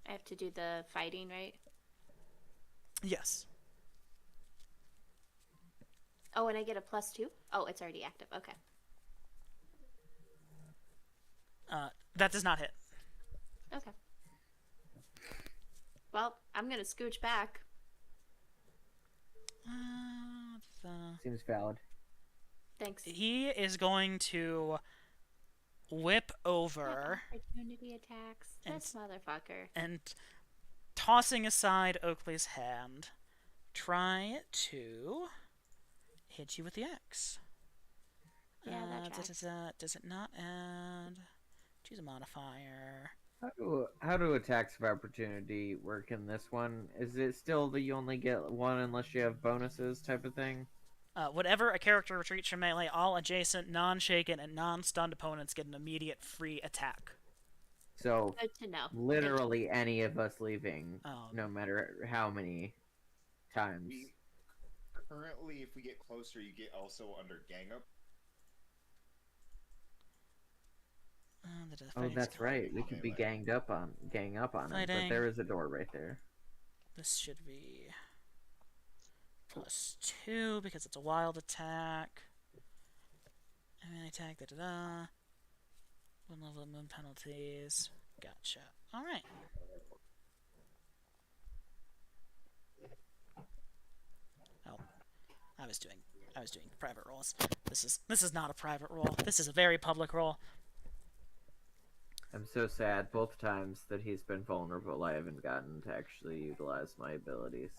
I have to do the fighting, right? Yes. Oh, and I get a +2? Oh, it's already active. Okay. That does not hit. Okay. Well, I'm gonna scooch back. Seems valid. Thanks. He is going to whip over Opportunity attacks. And- This motherfucker. and, tossing aside Oakley's hand, try to hit you with the axe. Yeah, that tracks. Does it not add? Choose a modifier. How do attacks of opportunity work in this one? Is it still that you only get one unless you have bonuses type of thing? Whatever a character retreats from melee, all adjacent, non-shaken, and non-stunned opponents get an immediate free attack. So Good to know. literally any of us leaving, Um, no matter how many times. We currently, if we get closer, you get also under gang up. Oh, that's right. We could be gang up on him, but Fighting. there is a door right there. This should be +2 because it's a wild attack. Melee attack, da-da-da. 1 level of moon penalties. Gotcha. Alright. Oh. I was doing private rolls. This is not a private roll. This is a very public roll. I'm so sad. Both times that he's been vulnerable, I haven't gotten to actually utilize my abilities.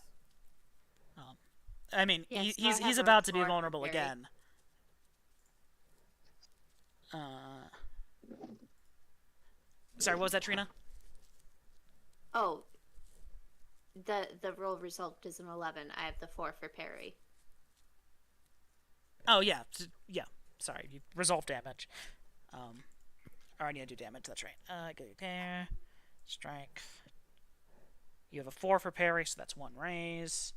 I mean, Yes, I he's have a about to be report, vulnerable Barry. again. Sorry, what was that, Trina? Oh. The roll result is an 11. I have the 4 for parry. Oh yeah, yeah. Sorry, you resolve damage. Or I need to do damage. That's right. Go there. Strength. You have a 4 for parry, so that's 1 raise.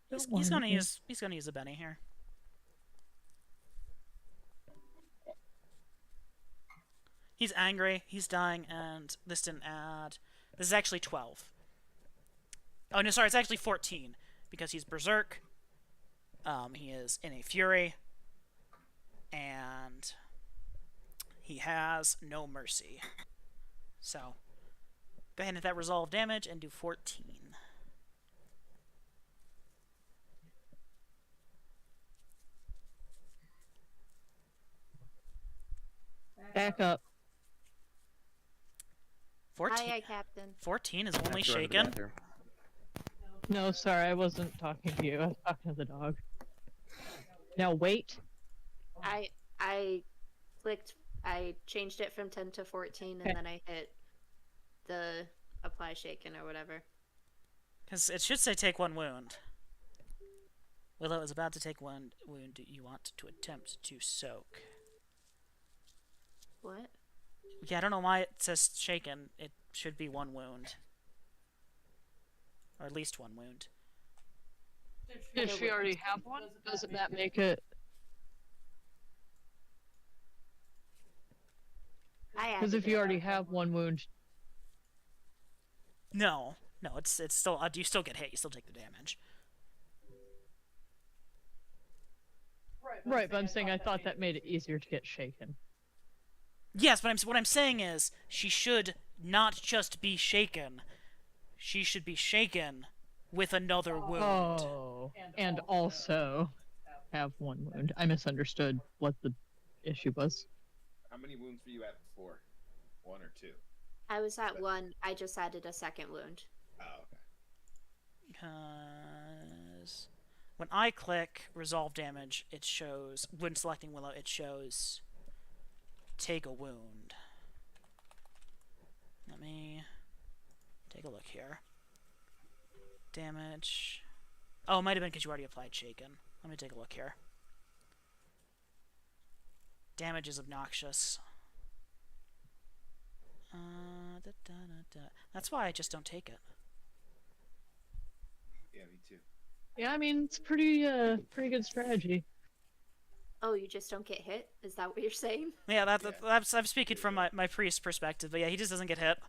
He's gonna use a Benny here. He's angry, he's dying, and this didn't add. This is actually 12. Oh no, sorry, it's actually 14 because he's berserk. He is in a fury, and he has no mercy. So go ahead and hit that resolve damage and do 14. Back up. 14. Aye, aye, Captain. 14 is I have only to run to the shaken. bathroom. No, sorry, I wasn't talking to you. I was talking to the dog. Now wait. I clicked. I changed it from 10 to 14, and Okay. then I hit the apply shaken or whatever. Because it should say take 1 wound. Willow is about to take 1 wound. Do you want to attempt to soak? What? Yeah, I don't know why it says shaken. It should be 1 wound. Or at least 1 wound. Did she already have one? Doesn't that make it? Because if you already have 1 wound, No. No, it's still... you still get hit. You still take the damage. right? But I'm saying I thought that made it easier to get shaken. Yes, but what I'm saying is she should not just be shaken. She should be shaken with another wound. Oh, and also have 1 wound. I misunderstood what the issue was. How many wounds were you at before? 1 or 2? I was at 1. I just added a second wound. Oh, okay. Because when I click resolve damage, it shows, when selecting Willow, it shows take a wound. Let me take a look here. Damage. Oh, it might have been because you already applied shaken. Let me take a look here. Damage is obnoxious. That's why I just don't take it. Yeah, me too. Yeah, I mean it's pretty good strategy. Oh, you just don't get hit? Is that what you're saying? Yeah, Yeah. I'm speaking from my priest perspective, but yeah, he just doesn't get hit.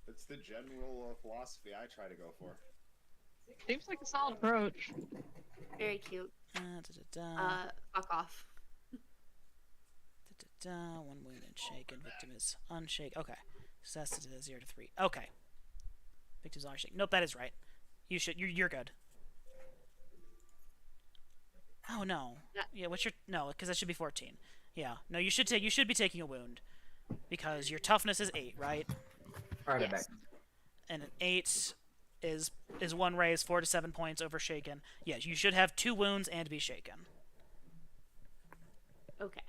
That's the general philosophy I try to go for. Seems like a solid approach. Very cute. Fuck off. 1 wound and shaken. Victim is unshaken. Okay. Success is 0 to 3. Okay. Victim's unshaken. Nope, that is right. You're good. Oh no. Yeah, what's your no? Because that should be 14. Yeah. No, you should be taking a wound because your toughness is 8, right? Alright, Yes. And an 8 is 1 raise, 4 to 7 points over shaken. Yes, you should have 2 wounds and be shaken Okay.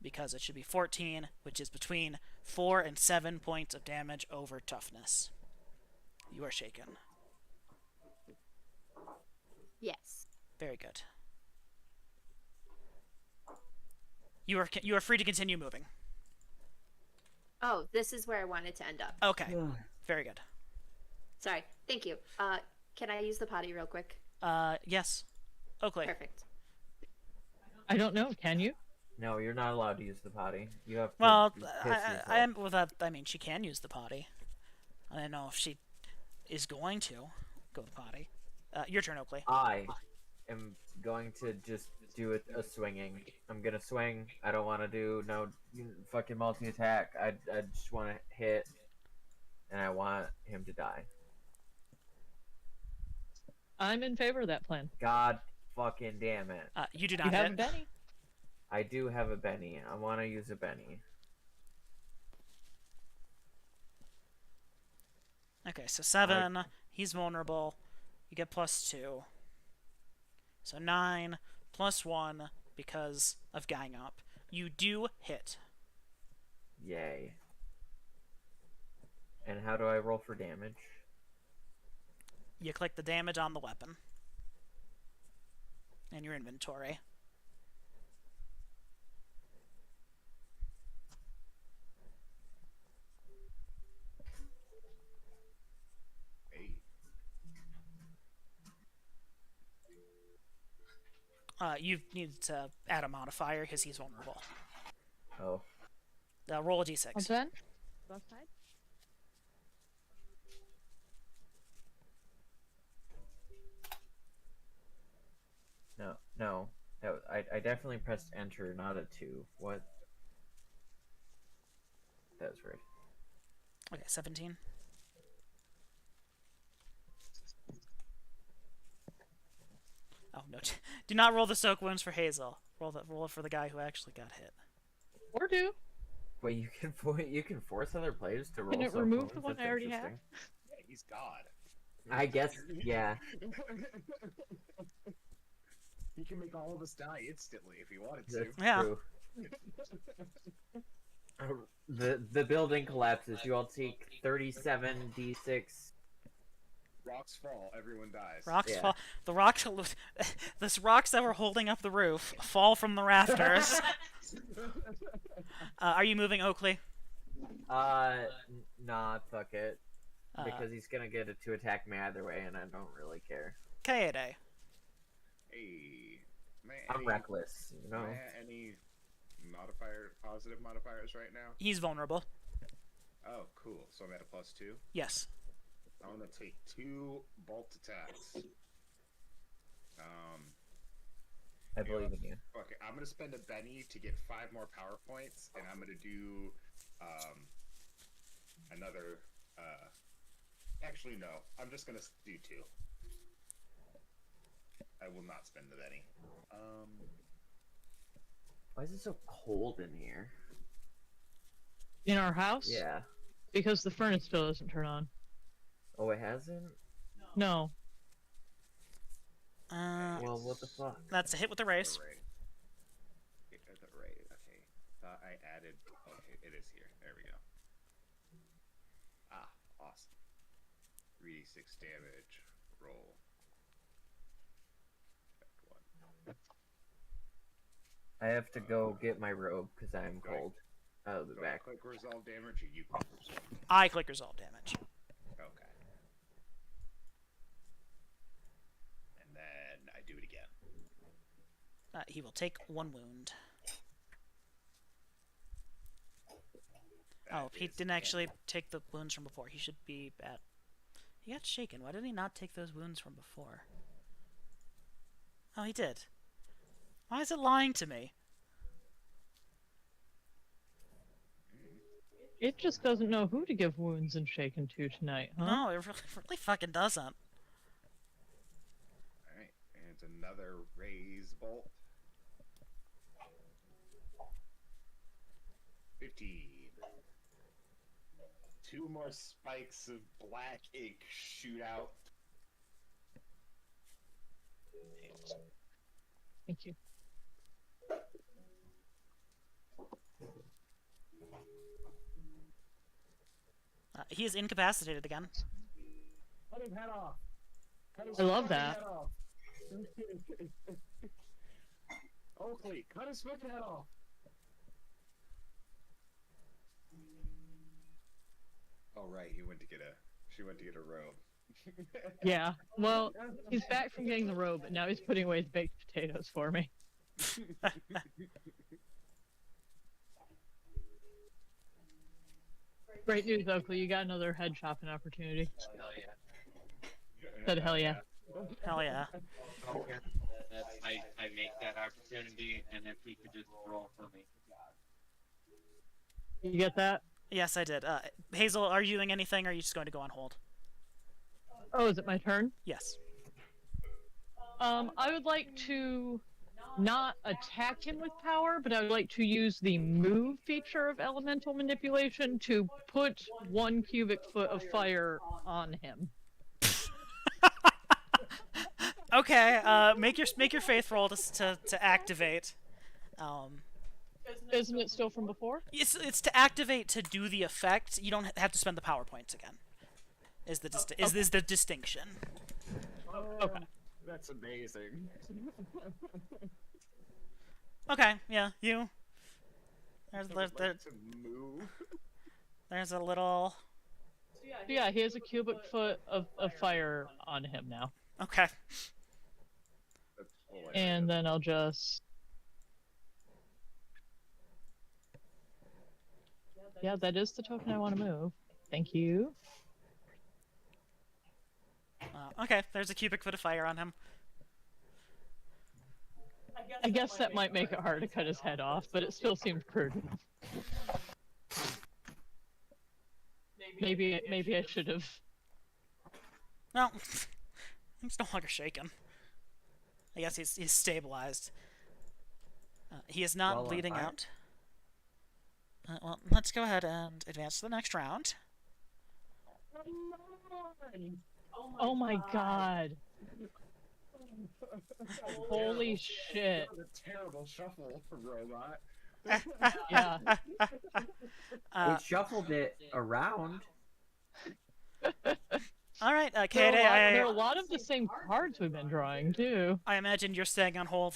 because it should be 14, which is between 4 and 7 points of damage over toughness. You are shaken. Yes. Very good. You are free to continue moving. Oh, this is where I wanted to end up. Okay. Very good. Sorry. Thank you. Can I use the potty real quick? Yes. Oakley. Perfect. I don't know. Can you? No, you're not allowed to use the potty. You have to Well, piss I yourself. am without. I mean, she can use the potty. I don't know if she is going to go to the potty. Your turn, Oakley. I am going to just do a swinging. I'm gonna swing. I don't want to do no fucking multi-attack. I just want to hit, and I want him to die. I'm in favor of that plan. God fucking damn it. You do You not have hit. a Benny. I do have a Benny. I want to use a Benny. Okay, so 7. He's vulnerable. You get +2. So 9 +1 because of gang up. You do hit. Yay. And how do I roll for damage? You click the damage on the weapon. and your inventory. Hey, You need to add a modifier because he's vulnerable. Oh. Roll a d6. All done? Outside? No. I definitely pressed enter, not a 2. What? That was weird. Okay, 17. Oh no! Do not roll the soak wounds for Hazel. Roll it for the guy who actually got hit. Or do. Wait, you can force other players to roll. Can it soak remove wounds? the one That's I already have? interesting. yeah, he's God. I guess, yeah. He can make all of us die instantly if he wanted to. That's Yeah. true. The building collapses. You all take 37d6. Rocks fall, everyone dies. Rocks Yeah. fall. The rocks. The rocks that were holding up the roof fall from the rafters. Are you moving, Oakley? Nah, fuck it. Uh, Because he's gonna get it to attack me either way, and I don't really care. Kaede. Hey, man, I'm reckless, you know? any positive modifiers right now? He's vulnerable. Oh, cool. So I'm at a +2. Yes. I'm gonna take 2 bolt attacks. I believe in you. Okay, I'm gonna spend a Benny to get 5 more power points, and I'm gonna do another. Actually, no. I'm just gonna do 2. I will not spend the Benny. Why is it so cold in here? In our house? Yeah. Because the furnace still doesn't turn on. Oh, it hasn't? No. Well, what the fuck? That's a hit with the race. Right. Okay. Thought I added. Okay, it is here. There we go. Ah, awesome. 3d6 damage. Roll. Effect 1. I have to go get my robe because I'm cold. I'll be Do I back. click resolve damage or you click resolve? I click resolve damage. Okay. And then I do it again. He will take 1 wound. That Oh, he is didn't actually take the wounds from before. He should be at... He got shaken. Why did he not take those wounds from before? Oh, he did. Why is it lying to me? It just doesn't know who to give wounds and shaken to tonight, huh? No, it really fucking doesn't. Alright, and it's another raise bolt. 15. 2 more spikes of black ink shoot out. Thank you. He is incapacitated again. Cut his head off. I love that. Oakley, cut his fucking head off. Oh right, she went to get a robe. Yeah. Well, he's back from getting the robe, but now he's putting away his baked potatoes for me. Great news, Oakley. You got another head shopping opportunity. Hell yeah. Said hell yeah. Hell yeah. I make that opportunity, and if he could just roll for me. You get that? Yes, I did. Hazel, are you doing anything, or are you just going to go on hold? Oh, is it my turn? Yes. I would like to not attack him with power, but I would like to use the move feature of elemental manipulation to put 1 cubic foot of fire on him. Okay. Make your faith roll to activate. Isn't it still from before? It's to activate to do the effect. You don't have to spend the power points again. Is the distinction? Okay. That's amazing. Okay, yeah, you. There's I would there, like to move. there's a little. Yeah, he has a cubic foot of fire on him now. Okay. That's hilarious. And then I'll just... Yeah, that is the token I want to move. Thank you. Okay, there's a cubic foot of fire on him. I guess that might make it hard to cut his head off, but it still seemed prudent. Maybe I should have. No, he's no longer shaken. I guess he's stabilized. He is not Well, bleeding I- out. Well, let's go ahead and advance to the next round. Oh my god. Holy shit. What a terrible shuffle for Robot. Yeah. We shuffled it around. All right, There Kaede, are a lot of the same cards we've been drawing, too. I imagine you're staying on hold.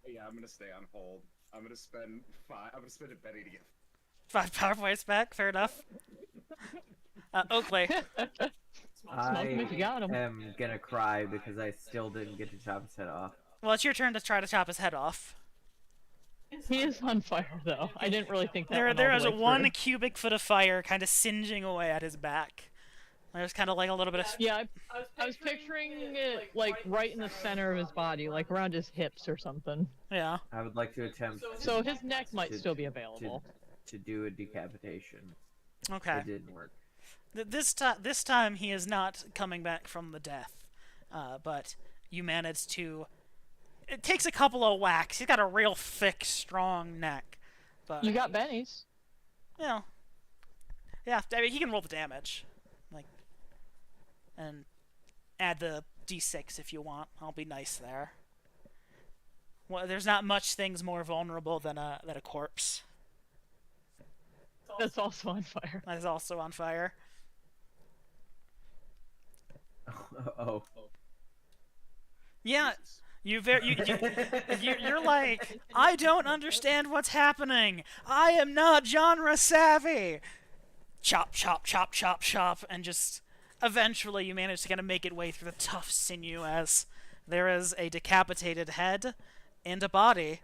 Yeah, I'm gonna stay on hold. I'm gonna spend a Betty to get 5 power points back, fair enough. Oakley. I him if you got him. am gonna cry because I still didn't get to chop his head off. Well, it's your turn to try to chop his head off. He is on fire, though. I didn't really think that There one is all the way one through. cubic foot of fire kind of singeing away at his back. There's kind of like a little bit of... Yeah, I was picturing it, like, right in the center of his body, like around his hips or something. Yeah. I would like to attempt So his neck might to- still be available. to do a decapitation. Okay. It didn't work. This time he is not coming back from the death, but you managed to. It takes a couple of whacks. He's got a real thick, strong neck, but You got Benny's. you know, yeah. I mean, he can roll the damage, like, and add the d6 if you want. I'll be nice there. Well, there's not much things more vulnerable than a corpse That's also on fire. that is also on fire. Oh. Yeah. You're like, I don't understand what's happening. I am not genre savvy. Chop, chop, chop, chop, chop, and just eventually you manage to kind of make it way through the tough sinew as there is a decapitated head and a body.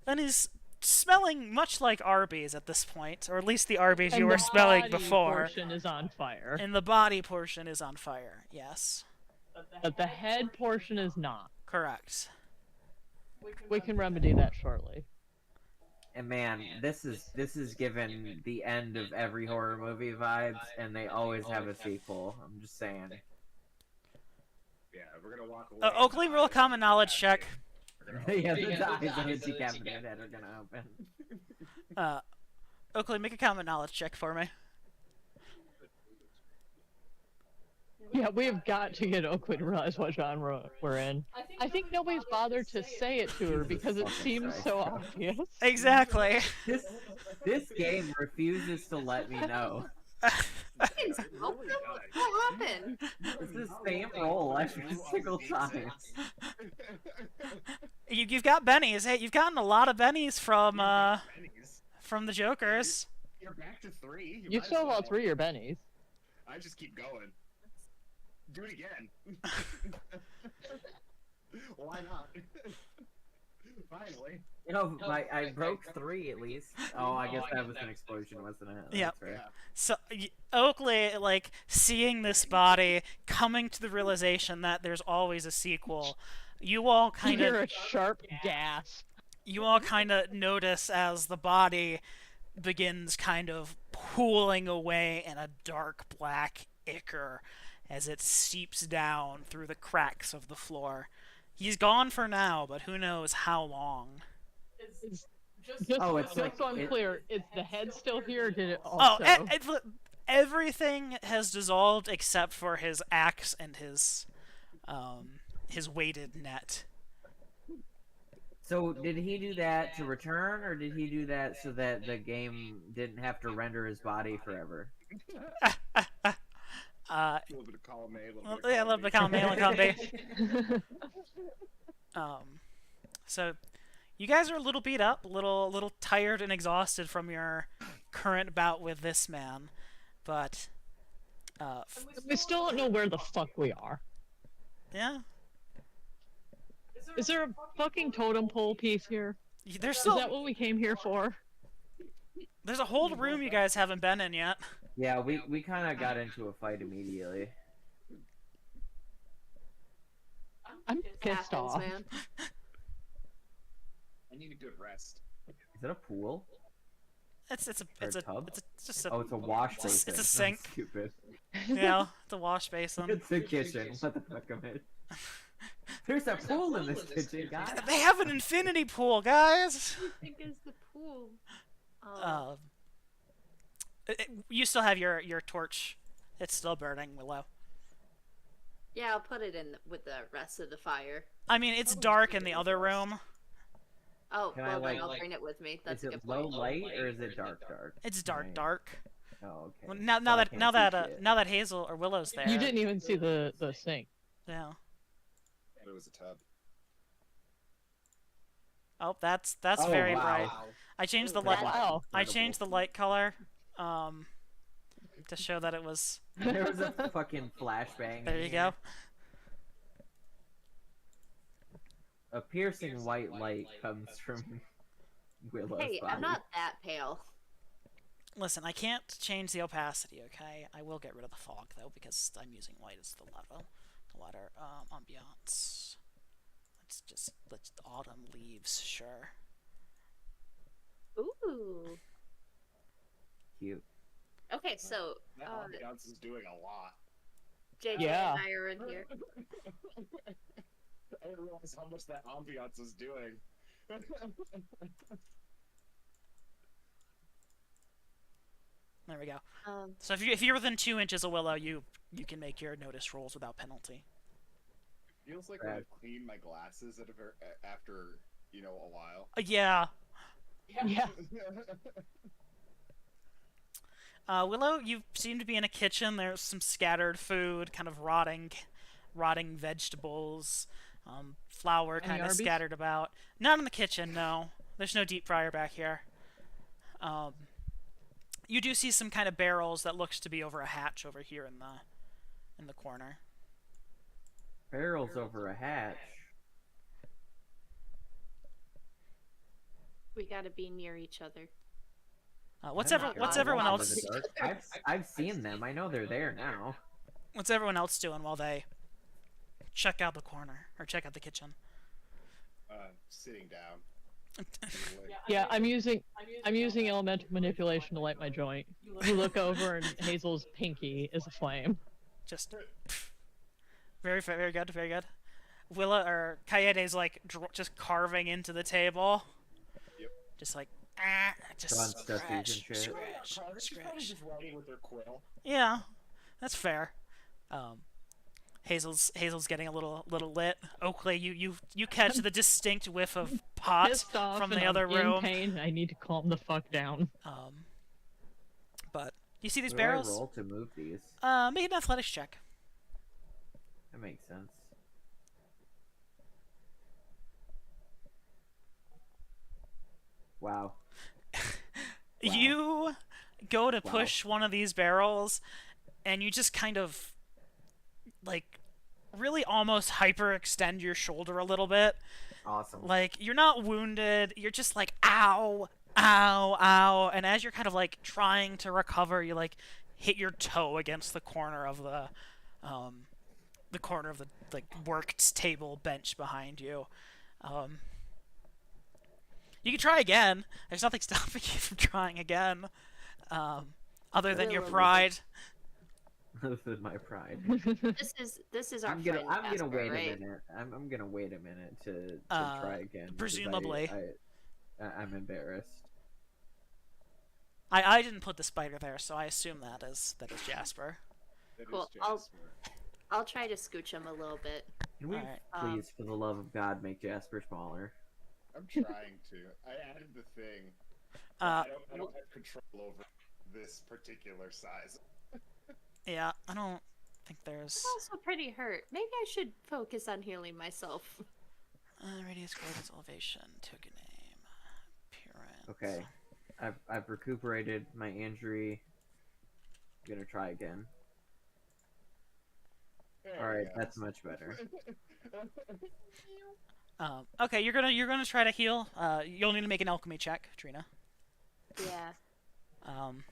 Then he's smelling much like Arby's at this point, or at least the Arby's you And were the smelling body before. portion is on fire, And the body portion is on fire. Yes, but the head portion is not. correct. We can remedy that shortly. And man, this is given the end of every horror movie vibes, and they always have a sequel. I'm just saying. Yeah, we're gonna walk away. Oakley, roll a common knowledge check. Yeah, the eyes of a decapitated head are gonna open. Oakley, make a common knowledge check for me. Yeah, we have got to get Oakley to realize what genre we're in. I think nobody's bothered to say it to her because it seems so obvious. Exactly. This game refuses to let me know. Thanks, Malcolm. What happened? It's the same roll every single time. You've got bennies. Hey, you've gotten a lot of bennies from Bennies. from the Jokers. You're back to 3. You might still as have all well. 3 of your bennies. I just keep going. Do it again. Why not? Finally. You know, I broke 3 at least. Oh, I guess that was an explosion, wasn't it? Yep. That's right. Yeah. So Oakley, like seeing this body, coming to the realization that there's always a sequel. You all You kind hear of a sharp gasp. notice as the body begins kind of pooling away in a dark black ichor as it seeps down through the cracks of the floor. He's gone for now, but who knows how long. Just, Oh, it's just like- so I'm it- clear, is the head still here? Or did it Oh, also? everything has dissolved except for his axe and his weighted net. So, did he do that to return, or did he do that so that the game didn't have to render his body forever? Uh, A little bit of column A, a little well, bit of yeah, a little bit of column A, column B. B. So you guys are a little beat up, a little tired and exhausted from your current bout with this man, but We still don't know where the fuck we are. yeah, Is there a fucking totem pole piece here? there's Is still that what we came here for? there's a whole room you guys haven't been in yet. Yeah, we kind of got into a fight immediately. I'm pissed Happens, off. man. I need a good rest. Is it a pool? It's a tub? it's just a Oh, it's a wash it's a- basin. it's a I'm sink. Stupid. yeah, it's a wash basin. It's a kitchen. What the fuck am I? There's a pool in this kitchen, guys. They have an infinity pool, guys. I think is the pool. Uh, you still have your torch. It's still burning, Willow. Yeah, I'll put it in with the rest of the fire. I mean, it's dark in the other room. Oh, Can I, well then like- I'll bring it with me. That's Is a it good low point. light or is it dark? It's dark, Right. dark. Oh, okay. Well, now So I that can't now see that shit. now that Hazel or Willow's there. You didn't even see the sink. Yeah. But it was a tub. Oh, that's Oh, very wow. bright. I changed the light. Wow. I changed the light color, to show that it was. There was a fucking flashbang. There in you here. go. A piercing white light comes from Willow's Hey, body. I'm not that pale. Listen, I can't change the opacity. Okay, I will get rid of the fog though because I'm using white as the letter. Ambiance. Let's autumn leaves. Sure. Ooh. Cute. Okay, so That ambiance is doing a lot. JJ Yeah. and I are in here. I didn't realize how much that ambiance is doing. There we go. So if you're within 2 inches of Willow, you can make your notice rolls without penalty. Feels like when I've cleaned my glasses after, you know, a while. Yeah. Yeah. Willow, you seem to be in a kitchen. There's some scattered food, kind of rotting vegetables, flour Any kind of Arby's? scattered about. Not in the kitchen, no. There's no deep fryer back here. You do see some kind of barrels that looks to be over a hatch over here in the corner. Barrels over a hatch. We gotta be near each other. What's I'm not what's gonna everyone walk in else? the dark. I've seen them. I know they're there now. What's everyone else doing while they check out the corner or check out the kitchen? Sitting down. Yeah, I'm using elemental manipulation to light my joint. You look over and Hazel's pinky is aflame. Just very good, very good. Willa or Kaede's like just carving into the table. Yep. Just like just Drawing stuffies and scratch, shit. scratch, She's probably scratch. just writing with her quill. Yeah, that's fair. Hazel's getting a little lit. Oakley, you catch the distinct whiff of pot Pissed off from and the other I'm room. In pain. I need to calm the fuck down. But you see these What do I barrels? roll to move these? Make an athletics check. That makes sense. Wow. You go to push one of these barrels, and you just kind of, like, really almost hyperextend your shoulder a little bit. Awesome. Like, you're not wounded, you're just like, ow, ow, ow. And as you're kind of, like, trying to recover, you, like, hit your toe against the corner of the like, worked table bench behind you. You can try again. There's nothing stopping you from trying again, other than your pride. This is my pride. This is our I'm gonna friend Jasper, wait right? a minute. I'm gonna wait a minute to try again. because presumably. I'm embarrassed. I didn't put the spider there, so I assume that is Jasper. That is Cool. Jasper. I'll try to scooch him a little bit. Can we Alright. please, for the love of God, make Jasper smaller? I'm trying to. I added the thing. Uh, I don't have control over this particular size. yeah, I don't. think there's I'm also pretty hurt. Maybe I should focus on healing myself. radius, coordinates, elevation, token name, appearance. Okay. I've recuperated my injury. I'm gonna try again. There All right, we go. that's much better. Okay, you're gonna try to heal. You'll need to make an alchemy check, Trina. Yeah. Um,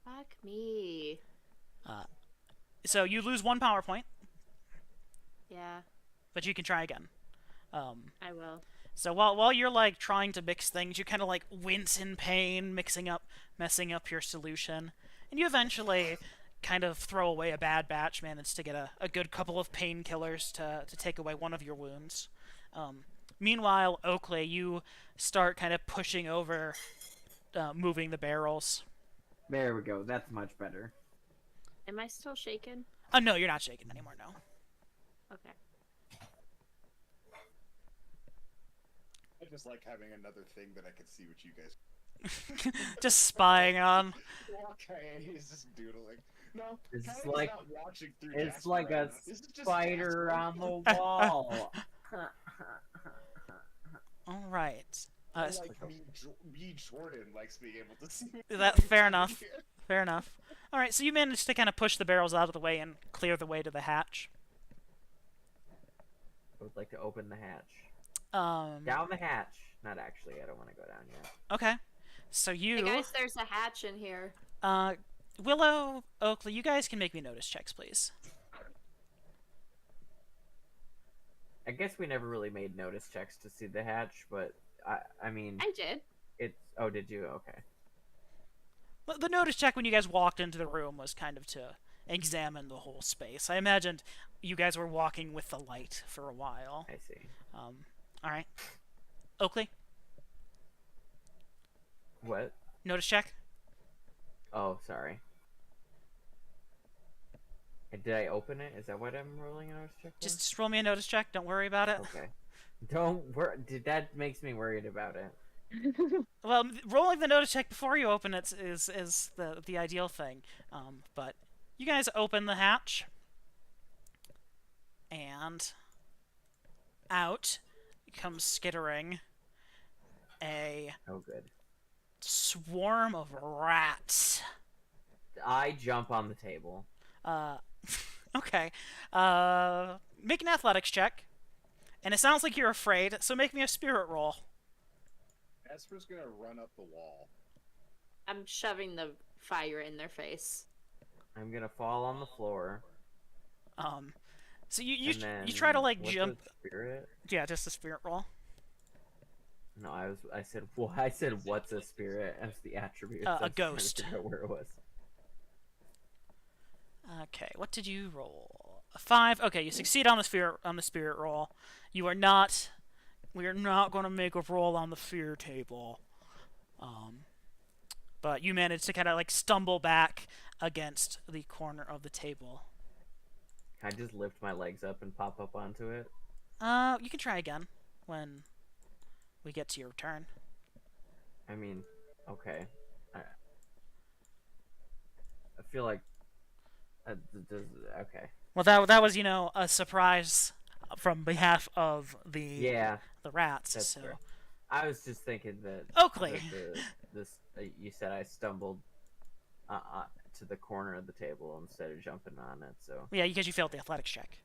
Fuck me. so you lose 1 power point, Yeah, but you can try again. I will. So while you're like trying to mix things, you kind of like wince in pain, messing up your solution, and you eventually kind of throw away a bad batch, manage to get a good couple of painkillers to take away one of your wounds. Meanwhile, Oakley, you start kind of pushing over, moving the barrels. There we go. That's much better. Am I still shaken? No, you're not shaking anymore. No. Okay. I just like having another thing that I can see what you guys. Just spying on. Okay, he's just doodling. No, It's Kylie's like- not watching through It's Jasper like right a now. This is just spider Jasper. on the wall. All right. Unlike me, Jordan likes being able to see. That fair enough. Fair enough. All right, so you managed to kind of push the barrels out of the way and clear the way to the hatch. I would like to open the hatch. Down the hatch. Not actually. I don't want to go down yet. Okay. So you, Hey guys, there's a hatch in here. Willow, Oakley, you guys can make me notice checks, please. I guess we never really made notice checks to see the hatch, but I mean, I did. it's. Oh, did you? Okay. The notice check when you guys walked into the room was kind of to examine the whole space. I imagined you guys were walking with the light for a while. I see. All right. Oakley, What? notice check. Oh, sorry. Did I open it? Is that what I'm rolling a notice check for? Just roll me a notice check. Don't worry about it. Okay. Don't worry. That makes me worried about it. Well, rolling the notice check before you open it is the ideal thing. But you guys open the hatch, and out comes skittering a Oh, good. swarm of rats. I jump on the table. Okay. Make an athletics check. And it sounds like you're afraid, so make me a spirit roll. Jasper's gonna run up the wall. I'm shoving the fire in their face. I'm gonna fall on the floor. So you and then, try to like what's jump. the spirit? Yeah, just a spirit roll. No, I said what's a spirit as the attribute. A I was trying to ghost. figure out where it was. Okay, what did you roll? A 5. Okay, you succeed on the spirit roll. We are not going to make a roll on the fear table. But you managed to kind of like stumble back against the corner of the table. Can I just lift my legs up and pop up onto it? You can try again when we get to your turn. I mean, okay. I feel like. Okay. Well, that was a surprise from behalf of the Yeah, the rats. that's So fair. I was just thinking that. Oakley. You said I stumbled to the corner of the table instead of jumping on it, so. Yeah, because you failed the athletics check.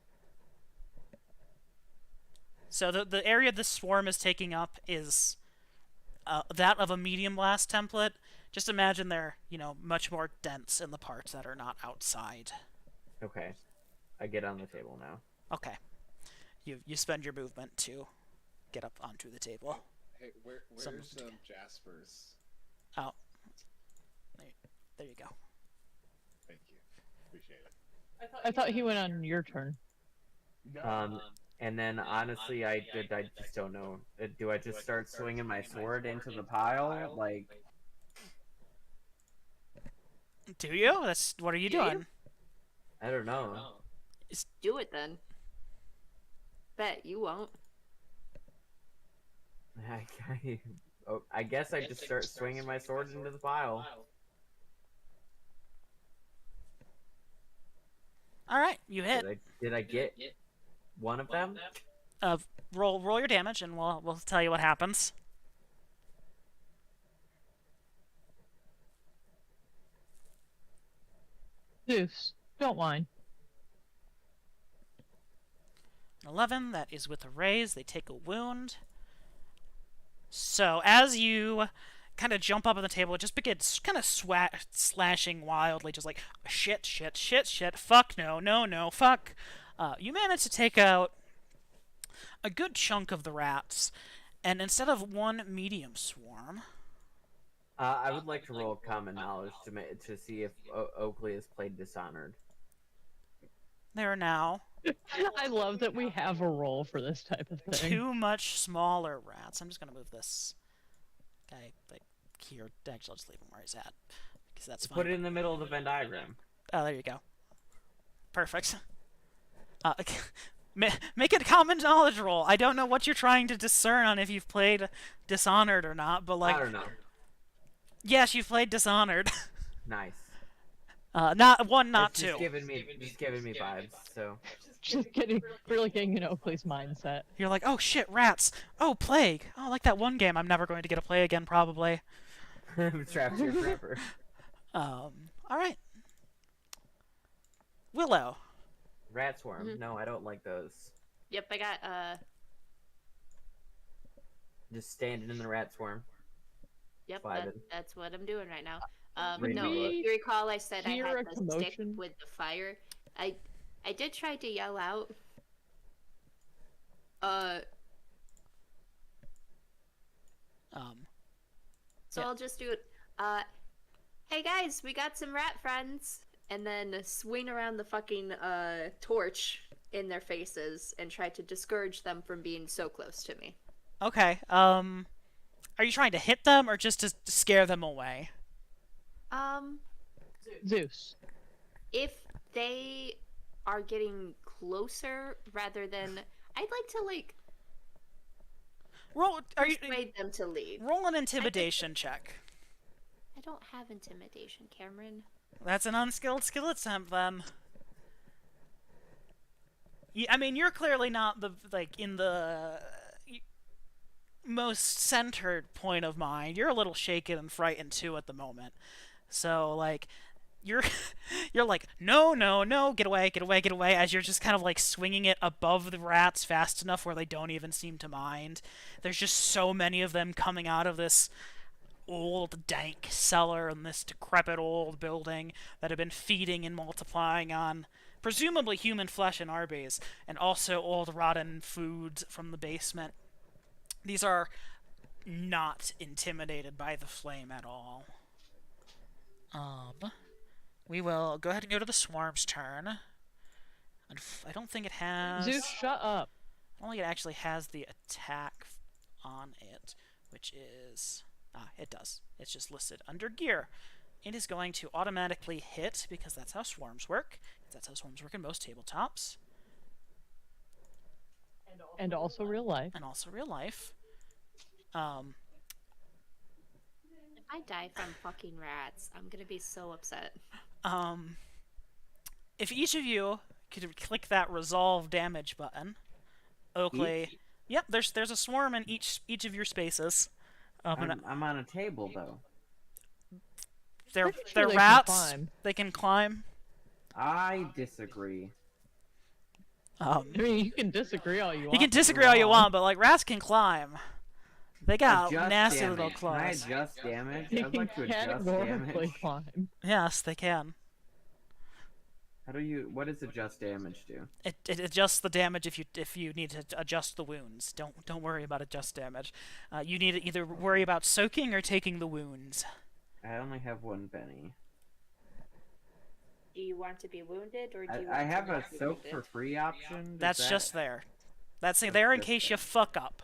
So the area the swarm is taking up is that of a medium blast template. Just imagine they're, much more dense in the parts that are not outside. Okay. I get on the table now. Okay. You spend your movement to get up onto the table. Hey, Some where's movement. Jasper's? Oh. There you go. Thank you. Appreciate it. I thought he went on your turn. No. And then honestly, I just don't know. Do I just start swinging my sword into the pile? Like, Do you? What are you Do you? doing? I don't know. Do it then. Bet you won't. Oh, I guess I just start swinging my sword into the pile. All right, you hit. Did I get one of them? Roll your damage, and we'll tell you what happens. Zeus, don't whine. 11. That is with a raise. They take a wound. So as you kind of jump up on the table, it just begins kind of slashing wildly, just like shit, shit, shit, shit, fuck, no, no, no, fuck. You manage to take out a good chunk of the rats, and instead of one medium swarm, I would like to roll common knowledge to see if Oakley has played Dishonored. there are now I love that we have a roll for this type of thing. 2 much smaller rats. I'm just gonna move this guy like here. Actually, I'll just leave him where he's at because that's fine. Put it in the middle of the Venn diagram. Oh, there you go. Perfect. Make a common knowledge roll. I don't know what you're trying to discern on if you've played Dishonored or not, but like, I don't know. yes, you've played Dishonored. Nice. Not 1, not It's 2. just giving me vibes. So Just getting, really getting in Oakley's mindset. You're like, oh shit, rats. Oh, plague. Oh, like that one game I'm never going to get to play again, probably. I'm trapped here forever. All right. Willow. Rat swarm. No, I don't like those. Yep, I got Just standing in the rat swarm. Yep, Vibing. that's what I'm doing right now. Rainbow No, look. if you recall, I said I Hear had a the stick commotion? with the fire. I did try to yell out. So Yeah. I'll just do it. Hey guys, we got some rat friends, and then swing around the fucking torch in their faces and try to discourage them from being so close to me. Okay. Are you trying to hit them or just to scare them away? Zeus. If they are getting closer rather than, I'd like to like Roll. Are you persuade them to leave. roll an intimidation check? I don't have intimidation, Cameron. That's an unskilled skill attempt then. I mean, you're clearly not in the most centered point of mind. You're a little shaken and frightened too at the moment. So like, you're like, no, no, no, get away, get away, get away, as you're just kind of like swinging it above the rats fast enough where they don't even seem to mind. There's just so many of them coming out of this old dank cellar in this decrepit old building that have been feeding and multiplying on presumably human flesh and Arby's, and also old rotten foods from the basement. These are not intimidated by the flame at all. We will go ahead and go to the swarm's turn. I don't think it has... Zeus, shut up. I don't think it actually has the attack on it, which is... it does. It's just listed under gear. It is going to automatically hit, because that's how swarms work. That's how swarms work in most tabletops. And also real life. And also real life. If I die from fucking rats, I'm gonna be so upset. If each of you could click that resolve damage button, Oakley... Each? Yep, there's a swarm in each of your spaces. I'm on a table though. They're Pretty sure they can rats. climb. They can climb. I disagree. I mean, you can disagree all you want. You can disagree all you want, but like rats can climb. They got Adjust nasty damage. little Can I claws. adjust damage? You I'd can like to adjust categorically damage. climb. Yes, they can. What does adjust damage do? It adjusts the damage if you need to adjust the wounds. Don't worry about adjust damage. You need to either worry about soaking or taking the wounds. I only have one Benny. Do you want to be wounded, or do you? I want have to a not be soak wounded? for free option. Does That's that- just there. That's That's there in just case there. you fuck up,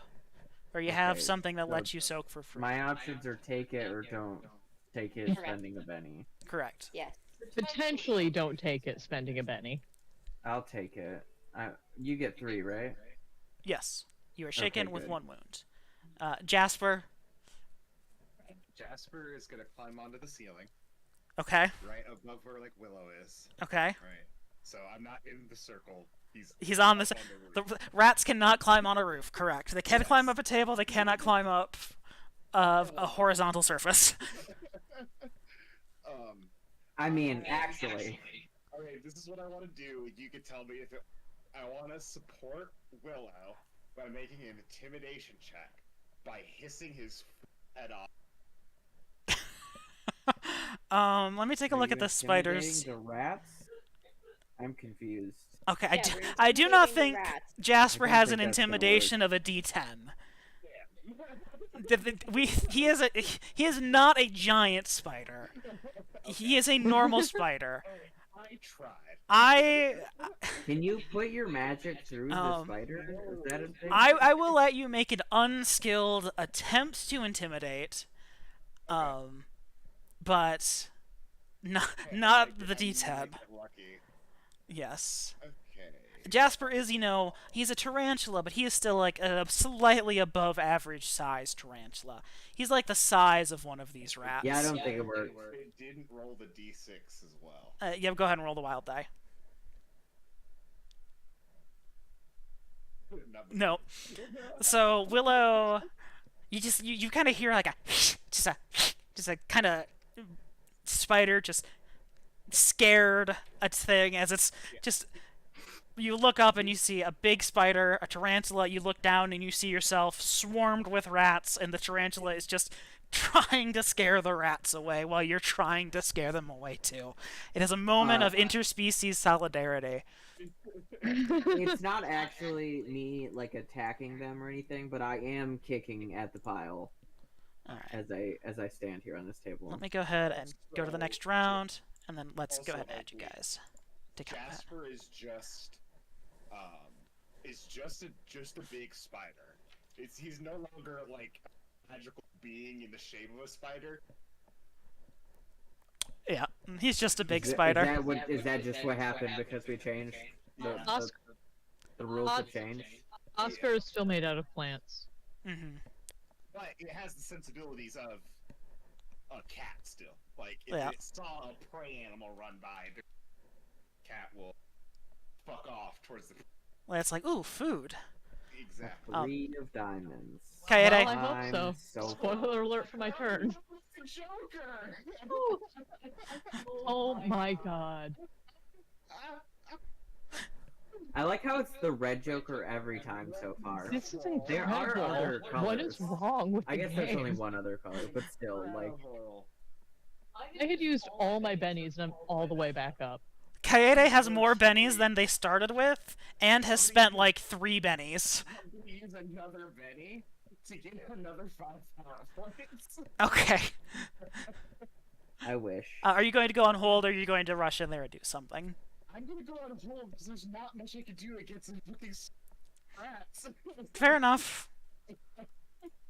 or you have Okay, something that so lets you soak for free. My options are take it or don't take it, Correct. spending a Benny. Correct. Yes. Potentially don't take it, spending a Benny. I'll take it. You get 3, right? Yes. You are shaken with good. 1 wound. Jasper, Jasper is gonna climb onto the ceiling, Okay. right above where like Willow is. Okay. Right. So I'm not in the circle. He's on this. up the The roof. rats cannot climb on a roof. Correct. They can Yes. climb up a table. They cannot climb up a horizontal surface. I mean, actually. Okay, this is what I want to do. You can tell me if I want to support Willow by making an intimidation check by hissing his head off. Let me take a look at the spiders. The rats? I'm confused. Okay, Yeah, we're I do not intimidating think the rats. Jasper I don't has think an that's gonna intimidation of a D10. He is not a giant spider. He is a normal spider. I tried. Can you put your magic through the spider? Is that a thing? I will let you make an unskilled attempt to intimidate, but not the D10. Lucky. Yes. Okay. Jasper is, he's a tarantula, but he is still like a slightly above average size tarantula. He's like the size of one of these rats. Yeah, I don't think it works. It didn't roll the d6 as well. Yeah, go ahead and roll the wild die. No. So Willow, you kind of hear like just a kind of spider just scared a thing as it's just. You look up and you see a big spider, a tarantula. You look down and you see yourself swarmed with rats, and the tarantula is just trying to scare the rats away while you're trying to scare them away too. It is a moment of interspecies solidarity. It's not actually me like attacking them or anything, but I am kicking at the pile Alright. as I stand here on this table. Let me go ahead and go to the next round, and then let's go ahead and add you Also, guys to combat. Jasper is just a big spider. He's no longer like a magical being in the shape of a spider. Yeah, he's just a big Is spider. Is that just what happened because we changed the rules have changed? Oscar is still made out of plants. Mm-hmm. But it has the sensibilities of a cat still. Like if Yeah. it saw a prey animal run by, the cat will fuck off towards the. Well, it's like, ooh, food. Exactly. 3 of diamonds. Kaede. Well, I hope so. I'm so Spoiler alert for my turn. Joker. Oh my god. I like how it's the red Joker every time so far. This is There are incredible. other What is colors. wrong with I the guess there's only game? one other color, but still, like, I had used all my bennies and I'm all the way back up. Kaede has more bennies than they started with, and has spent like 3 bennies. I'm gonna use another Benny to get another 5 power points. Okay. I wish. Are you going to go on hold, or are you going to rush in there and do something? I'm gonna go on hold because there's not much I can do against some fucking rats. Fair enough.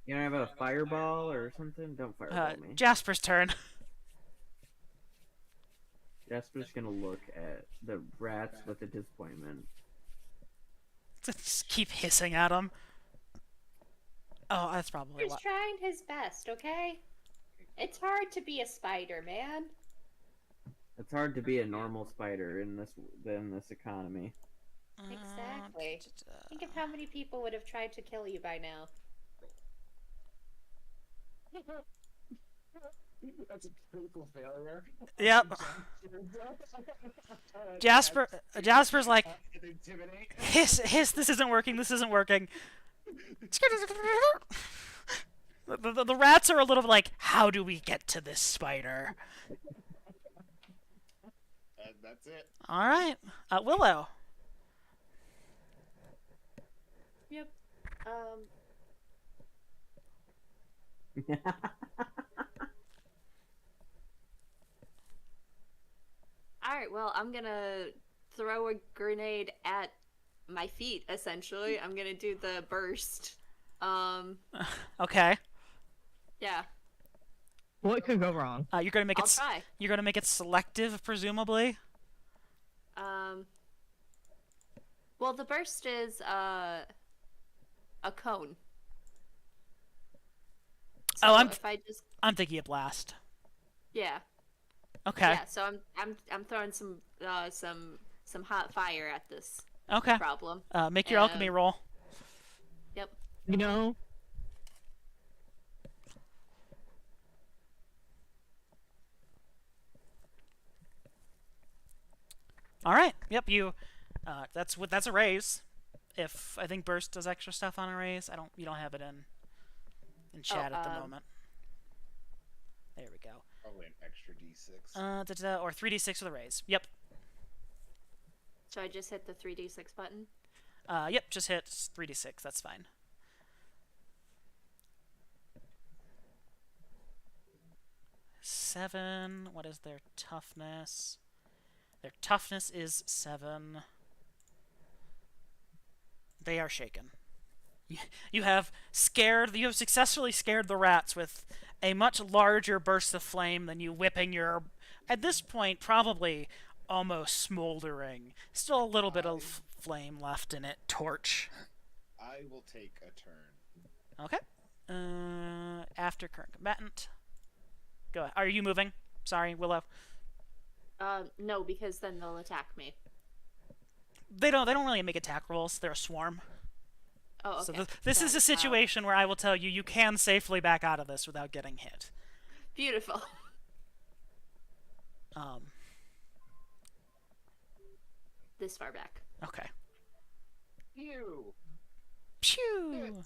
You don't have a fireball or something? Don't fireball me. Jasper's turn. Jasper's gonna look at the rats with a disappointment. Just keep hissing at him. Oh, that's probably He's what. trying his best, okay? It's hard to be a spider, man. It's hard to be a normal spider in this economy. Exactly. Think of how many people would have tried to kill you by now. That's a critical failure. Yep. Jasper's like, Intimidate. hiss, this isn't working, this isn't working. The rats are a little like, how do we get to this spider? And that's it. Alright. Willow. Yep. Alright, well, I'm gonna throw a grenade at my feet, essentially. I'm gonna do the burst. Okay. Yeah. What could go wrong? You're gonna make I'll it. try. You're gonna make it selective, presumably. Well, the burst is, a cone. So Oh, I'm- if I just I'm thinking of blast. Yeah. Okay. Yeah. So I'm throwing some hot fire at this Okay. problem. Make your alchemy roll. Yep. You know, All right. Yep. You. That's a raise. If I think burst does extra stuff on a raise, you don't have it in chat at the moment. There we go. Probably an extra D6. Or 3d6 with a raise. Yep. So I just hit the 3d6 button. Yep. Just hit 3d6. That's fine. Seven. What is their toughness? Their toughness is 7. They are shaken. You have successfully scared the rats with a much larger burst of flame than you whipping your, at this point, probably almost smoldering, still a little bit of flame left in it, torch. I will take a turn. Okay. After current combatant. Go ahead. Are you moving? Sorry, Willow. No, because then they'll attack me. They don't really make attack rolls. They're a swarm. Oh, okay. So this is a situation where I will tell you can safely back out of this without getting hit. Beautiful. This far back. Okay. Ew. Pew!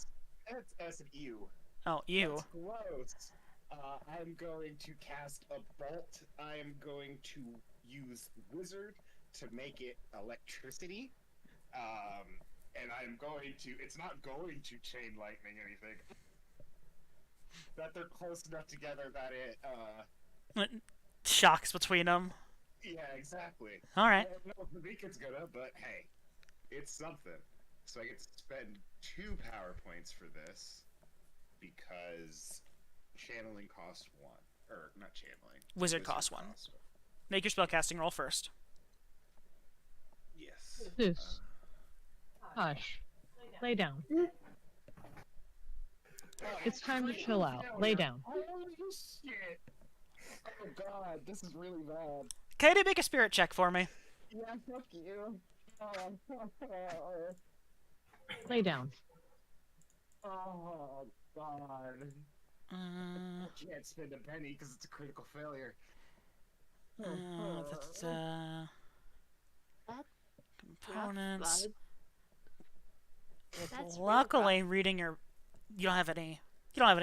That's an ew. Oh, ew. That's gross. I'm going to cast a bolt. I am going to use wizard to make it electricity. And I'm going to. It's not going to chain lightning anything. That they're close enough together that it. Shocks between them. Yeah, exactly. All right. I don't know if Mika's gonna, but hey, it's something. So I get to spend 2 power points for this because channeling costs 1, or not channeling. Wizard costs 1. Make your spellcasting roll first. Yes. Zeus. Hush. Lay down. It's time to chill out. Lay down. Holy shit! Oh god, this is really bad. Katie, make a spirit check for me. Yeah, fuck you. Lay down. Oh god. Uh, I can't spend a penny because it's a critical failure. that's, That's components. That's really Luckily, reading your, you don't have any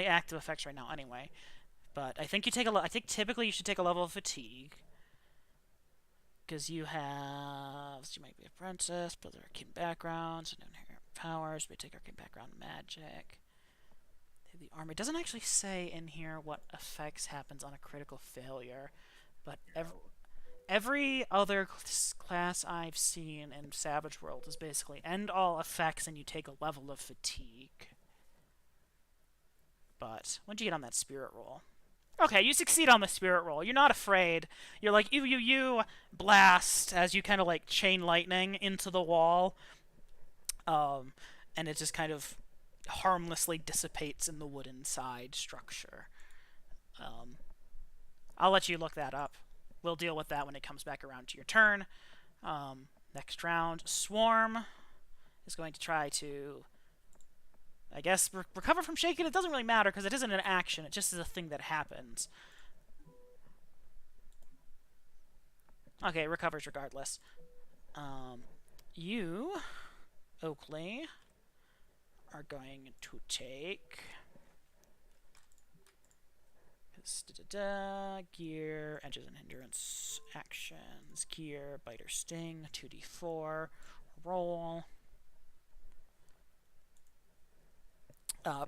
active effects right now anyway. But I think I think typically you should take a level of fatigue. Because you have, so you might be apprentice, but they're arcane backgrounds and inherent powers. We take arcane background magic. The armor. It doesn't actually say in here what effects happens on a critical failure, but every other class I've seen in Savage World is basically end all effects and you take a level of fatigue. But when'd you get on that spirit roll? Okay, you succeed on the spirit roll. You're not afraid. You're like, you blast as you kind of like chain lightning into the wall. And it just kind of harmlessly dissipates in the wooden side structure. I'll let you look that up. We'll deal with that when it comes back around to your turn. Next round, Swarm is going to try to, I guess, recover from shaking. It doesn't really matter because it isn't an action. It just is a thing that happens. Okay, it recovers regardless. You, Oakley, are going to take gear, edges and hindrance, actions, gear, bite or sting, 2d4, roll.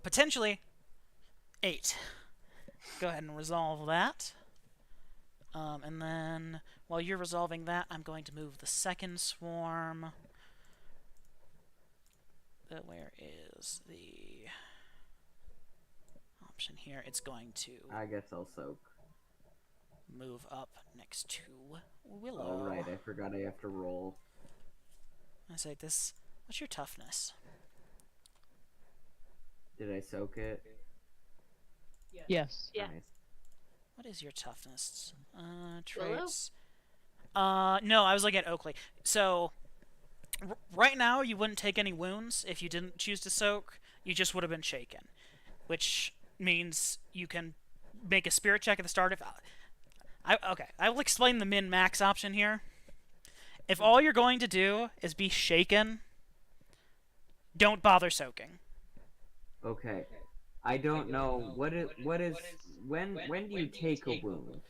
Potentially 8. Go ahead and resolve that. And then while you're resolving that, I'm going to move the second swarm. Where is the option here? It's going to I guess I'll soak. move up next to Willow. Oh, right, I forgot I have to roll. I say this. What's your toughness? Did I soak it? Yes. Yeah. Nice. What is your toughness? Willow? Traits. No, I was looking at Oakley. So, right now, you wouldn't take any wounds if you didn't choose to soak. You just would have been shaken, which means you can make a spirit check at the start of. Okay, I will explain the min-max option here. If all you're going to do is be shaken, don't bother soaking. Okay. I don't know what is when do you take a wound?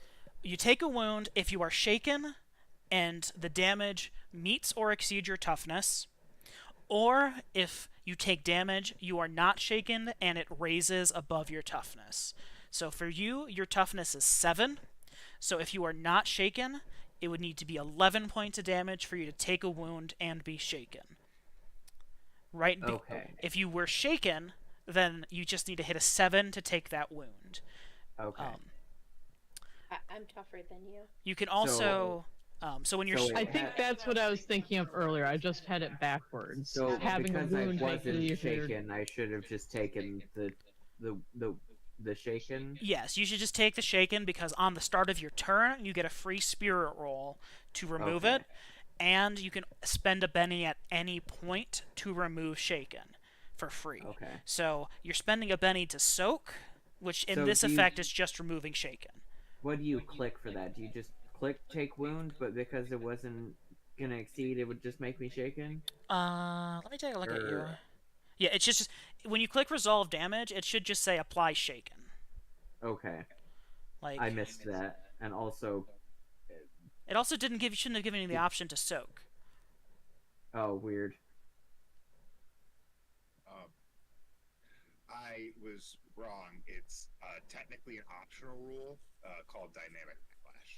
You take a wound if you are shaken and the damage meets or exceeds your toughness, or if you take damage, you are not shaken and it raises above your toughness. So for you, your toughness is 7. So if you are not shaken, it would need to be 11 points of damage for you to take a wound and be shaken. Right? Okay. If you were shaken, then you just need to hit a 7 to take that wound. Okay. I'm tougher than you. You can also... So when you're... So I think that's what I was thinking of earlier. I just had it backwards. So having a because wound I make it wasn't easier. shaken, I should have just taken the shaken. Yes, you should just take the shaken because on the start of your turn, you get a free spirit roll to remove Okay. it, and you can spend a Benny at any point to remove shaken for free. Okay. So you're spending a Benny to soak, which in So this do you- effect is just removing shaken. What do you click for that? Do you just click take wound, but because it wasn't gonna exceed, it would just make me shaken? Let me take a look at you. Or- Yeah, it's just when you click resolve damage, it should just say apply shaken. Okay. Like I missed that. And also, it also shouldn't have given you the option to soak. oh, weird. I was wrong. It's technically an optional rule called dynamic backlash.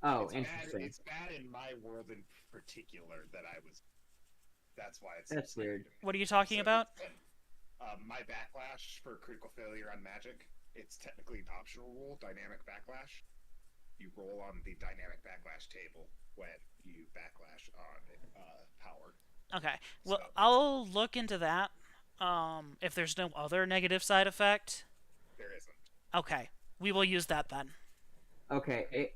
Oh, It's interesting. Bad, it's bad in my world in particular that I was. That's why it's. That's weird. What are you talking about? My backlash for critical failure on magic. It's technically an optional rule, dynamic backlash. You roll on the dynamic backlash table when you backlash on power. Okay. Well, So- I'll look into that. If there's no other negative side effect, There isn't. okay, we will use that then. Okay,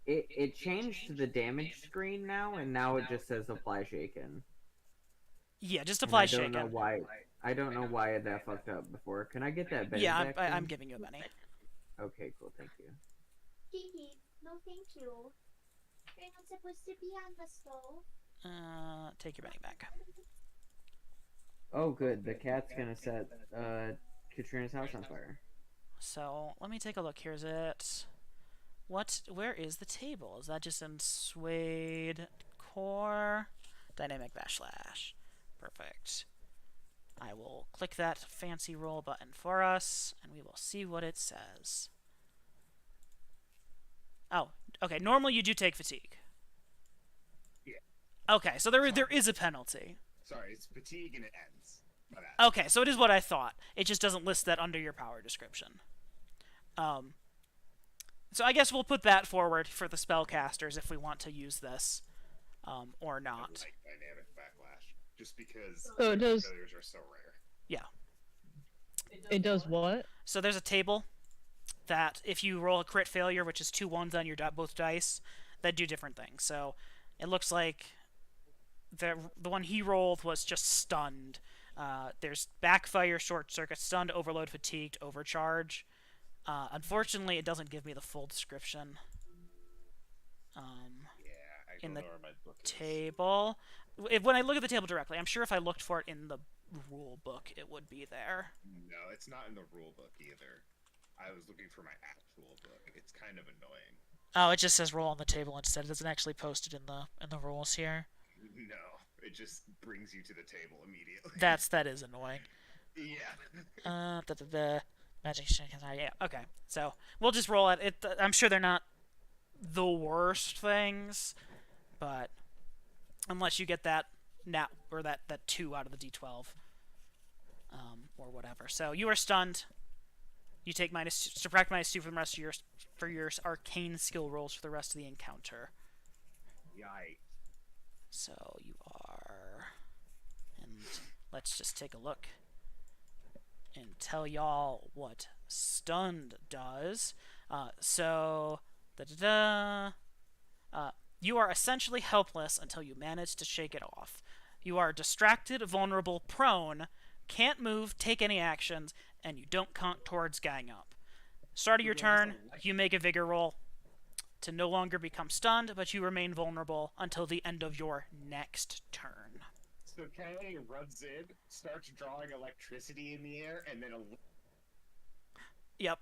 it changed to the damage screen now, and now it just says apply shaken. Yeah, just And apply I don't know shaken. why. I don't know why that fucked up before. Can I get that Benny Yeah, back I'm then? giving you a Benny. Okay, cool. Thank you. Kiki, no thank you. You're not supposed to be on the stove. Take your Benny back. Oh, good. The cat's gonna set Katrina's house on fire. So let me take a look here. Is it where is the table? Is that just in Suede Core? Dynamic backslash. Perfect. I will click that fancy roll button for us, and we will see what it says. Oh, okay. Normally you do take fatigue. Yeah. Okay, so there is a penalty. Sorry, it's fatigue and it ends. My bad. Okay, so it is what I thought. It just doesn't list that under your power description. So I guess we'll put that forward for the spellcasters if we want to use this, or I not. like dynamic backlash just because So it does- failures are so rare. It does what? So there's a table that if you roll a crit failure, which is 2 1s on your both dice, that do different things. So it looks like the one he rolled was just stunned. There's backfire, short circuit, stunned, overload, fatigued, overcharge. Unfortunately, it doesn't give me the full description. Yeah, I In don't the know where my book is. Table. When I look at the table directly, I'm sure if I looked for it in the rule book, it would be there. No, it's not in the rule book either. I was looking for my actual book. It's kind of annoying. Oh, it just says roll on the table instead. It doesn't actually post it in the rules here. No, it just brings you to the table immediately. That is annoying. Yeah. Magic yeah. Okay, so we'll just roll it. I'm sure they're not the worst things, but unless you get that or that 2 out of the D12, or whatever. So you are stunned. You take subtract -2 from the rest of your arcane skill rolls for the rest of the encounter. Yikes. So you are, and let's just take a look and tell y'all what stunned does. So, da-da-da. You are essentially helpless until you manage to shake it off. You are distracted, vulnerable, prone, can't move, take any actions, and you don't count towards gang up. Start of your turn, you make a vigor roll to no longer become stunned, but you remain vulnerable until the end of your next turn. So Kay runs in, starts drawing electricity in the air, and then Yep.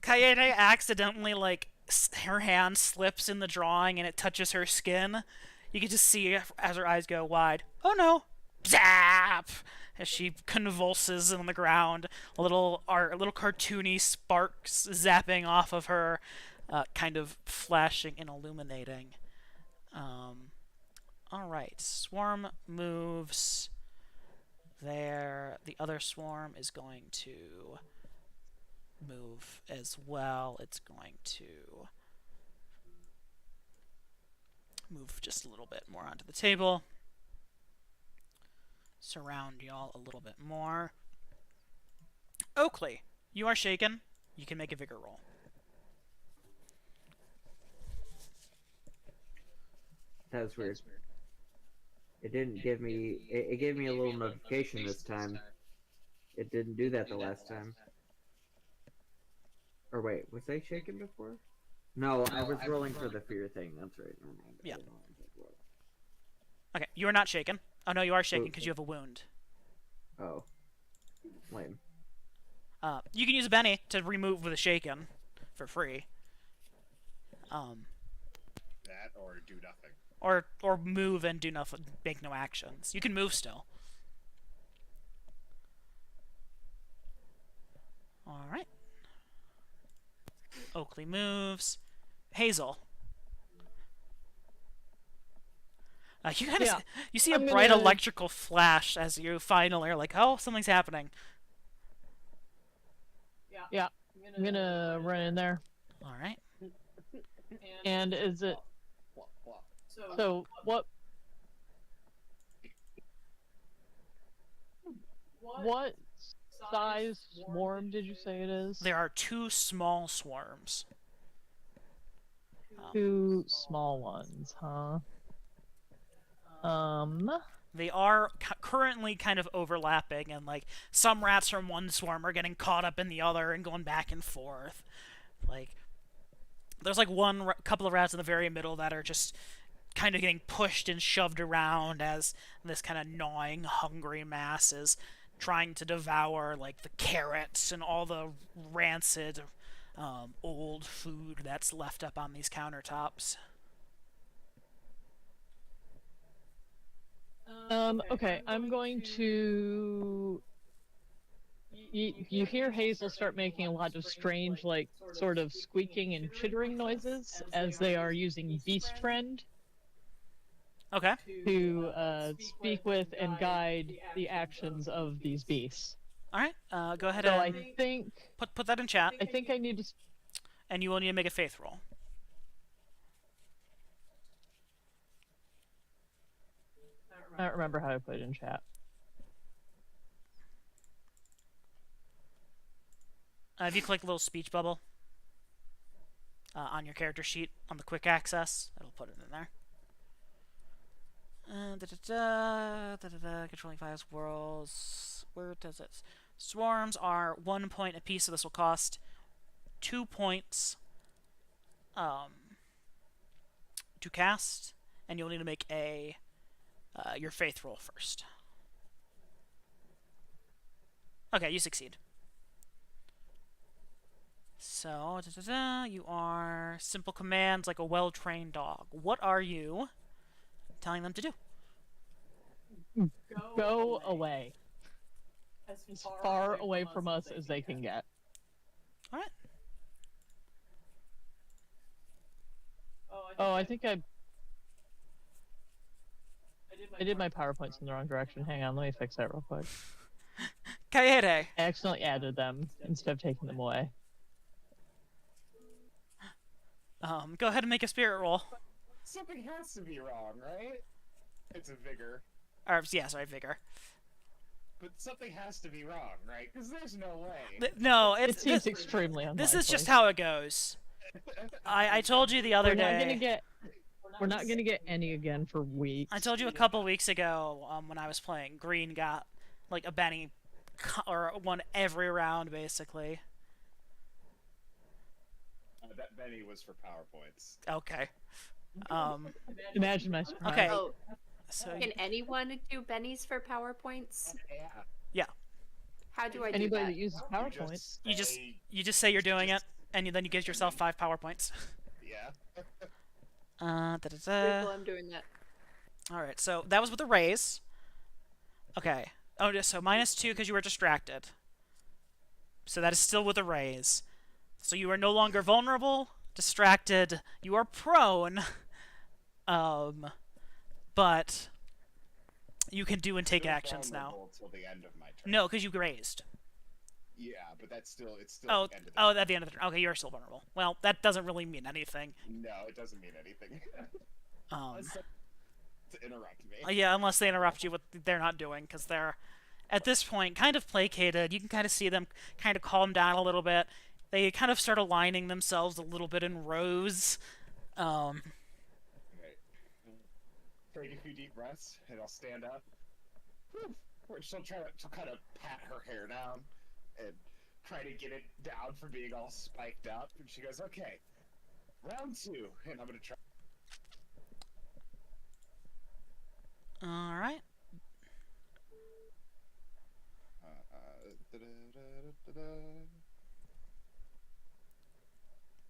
Kaede accidentally, like, her hand slips in the drawing and it touches her skin. You can just see as her eyes go wide. Oh no! Zap! As she convulses on the ground, little cartoony sparks zapping off of her, kind of flashing and illuminating. Alright, swarm moves there. The other swarm is going to move as well. It's going to move just a little bit more onto the table. Surround y'all a little bit more. Oakley, you are shaken. You can make a vigor roll. That was weird. It didn't give me... It gave me a little notification this time. It didn't do that the last time. Or wait, was I shaken before? No, I was rolling for the fear thing. That's right. Never mind. Yeah. Okay, you are not shaken. Oh no, you are shaken because you have a wound. Oh. Lame. You can use a Benny to remove the shaken for free. that or do nothing. Or move and do nothing, make no actions. You can move still. Alright. Oakley moves. Hazel. You kind of you see a bright electrical flash as you finally are like, oh, something's happening. Yeah, I'm gonna run in there. All right. And is it? So what? What size swarm did you say it is? There are 2 small swarms. 2 small ones, huh? They are currently kind of overlapping, and like some rats from one swarm are getting caught up in the other and going back and forth. Like there's like couple of rats in the very middle that are just kind of getting pushed and shoved around as this kind of gnawing, hungry mass is trying to devour like the carrots and all the rancid, old food that's left up on these countertops. Okay, I'm going to... You hear Hazel start making a lot of strange, like, sort of squeaking and chittering noises as they are using Beast Friend. Okay. To speak with and guide the actions of these beasts. Alright, go ahead so and I think... put that in chat. I think I need to... And you will need to make a faith roll. I don't remember how to put it in chat. If you click the little speech bubble on your character sheet on the quick access, it'll put it in there. Controlling 5 worlds. Where does it? Swarms are 1 point apiece, so this will cost 2 points to cast, and you'll need to make a your faith roll first. Okay, you succeed. So, you are simple commands like a well-trained dog. What are you telling them to do? Go away. As far away from us as they can get. Alright. Oh, I think I did my PowerPoints in the wrong direction. Hang on, let me fix that real quick. Kaede. I accidentally added them instead of taking them away. Go ahead and make a spirit roll. Something has to be wrong, right? It's a vigor. Or, yeah, sorry, vigor. but something has to be wrong, right? Because there's no way. No, It it's seems extremely unlikely. this is just how it goes. I told you the other We're not day. gonna get. We're not gonna get any again for weeks. I told you a couple weeks ago when I was playing. Green got like a Benny, or won every round basically. That Benny was for PowerPoints. Okay. Imagine my surprise. Okay. Oh, So can anyone do bennies for PowerPoints? Yeah. How do I do Anybody that? that uses PowerPoint. you just say you're doing it, and then you give yourself 5 PowerPoints. Yeah. Pretty cool, I'm doing that. All right. So that was with the raise. Okay. Oh, so -2 because you were distracted. So that is still with a raise. So you are no longer vulnerable, distracted. You are prone. But you can do and take Still actions now. vulnerable Till the end of my turn. No, because you raised. Yeah, but it's still Oh, at the end of the at the end of the turn. Okay, you're still vulnerable. Well, that doesn't really mean anything. No, it doesn't mean anything. Um, to interrupt me. yeah, unless they interrupt you with they're not doing, because they're at this point kind of placated. You can kind of see them kind of calm down a little bit. They kind of start aligning themselves a little bit in rows. Right. Take a few deep breaths, and I'll stand up. She'll try to kind of pat her hair down and try to get it down from being all spiked up. And she goes, "Okay, round 2," and I'm gonna try. All right.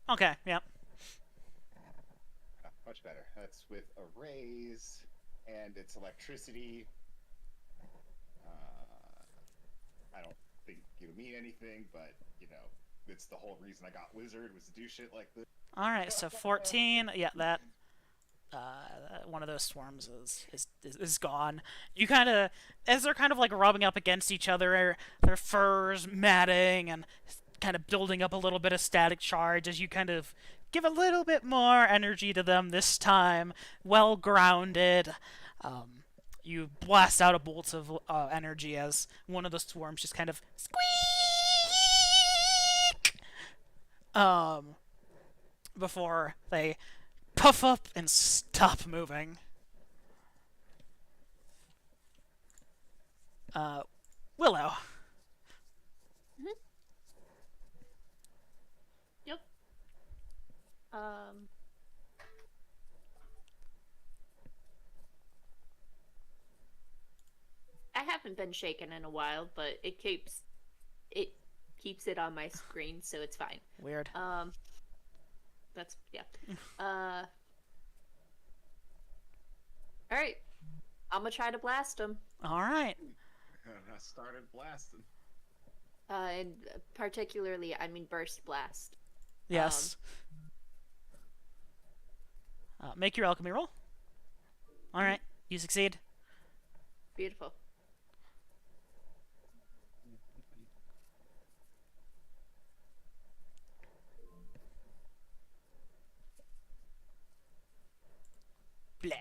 Okay. Yep. Much better. That's with a raise, and it's electricity. I don't think it'll mean anything, but it's the whole reason I got Wizard was to do shit like this. All right. So 14. Yeah, that. One of those swarms is gone. You kind of, as they're kind of like rubbing up against each other, their furs matting and kind of building up a little bit of static charge as you kind of give a little bit more energy to them this time, well grounded. You blast out a bolt of energy as one of the swarms just kind of squeak before they puff up and stop moving. Willow. Yep. I haven't been shaken in a while, but it keeps it on my screen, so it's fine. Weird. That's yeah. All right. I'm gonna try to blast him. All right. I started blasting. And particularly, I mean burst blast. Yes. Make your alchemy roll. All right. You succeed. Beautiful. Bleh.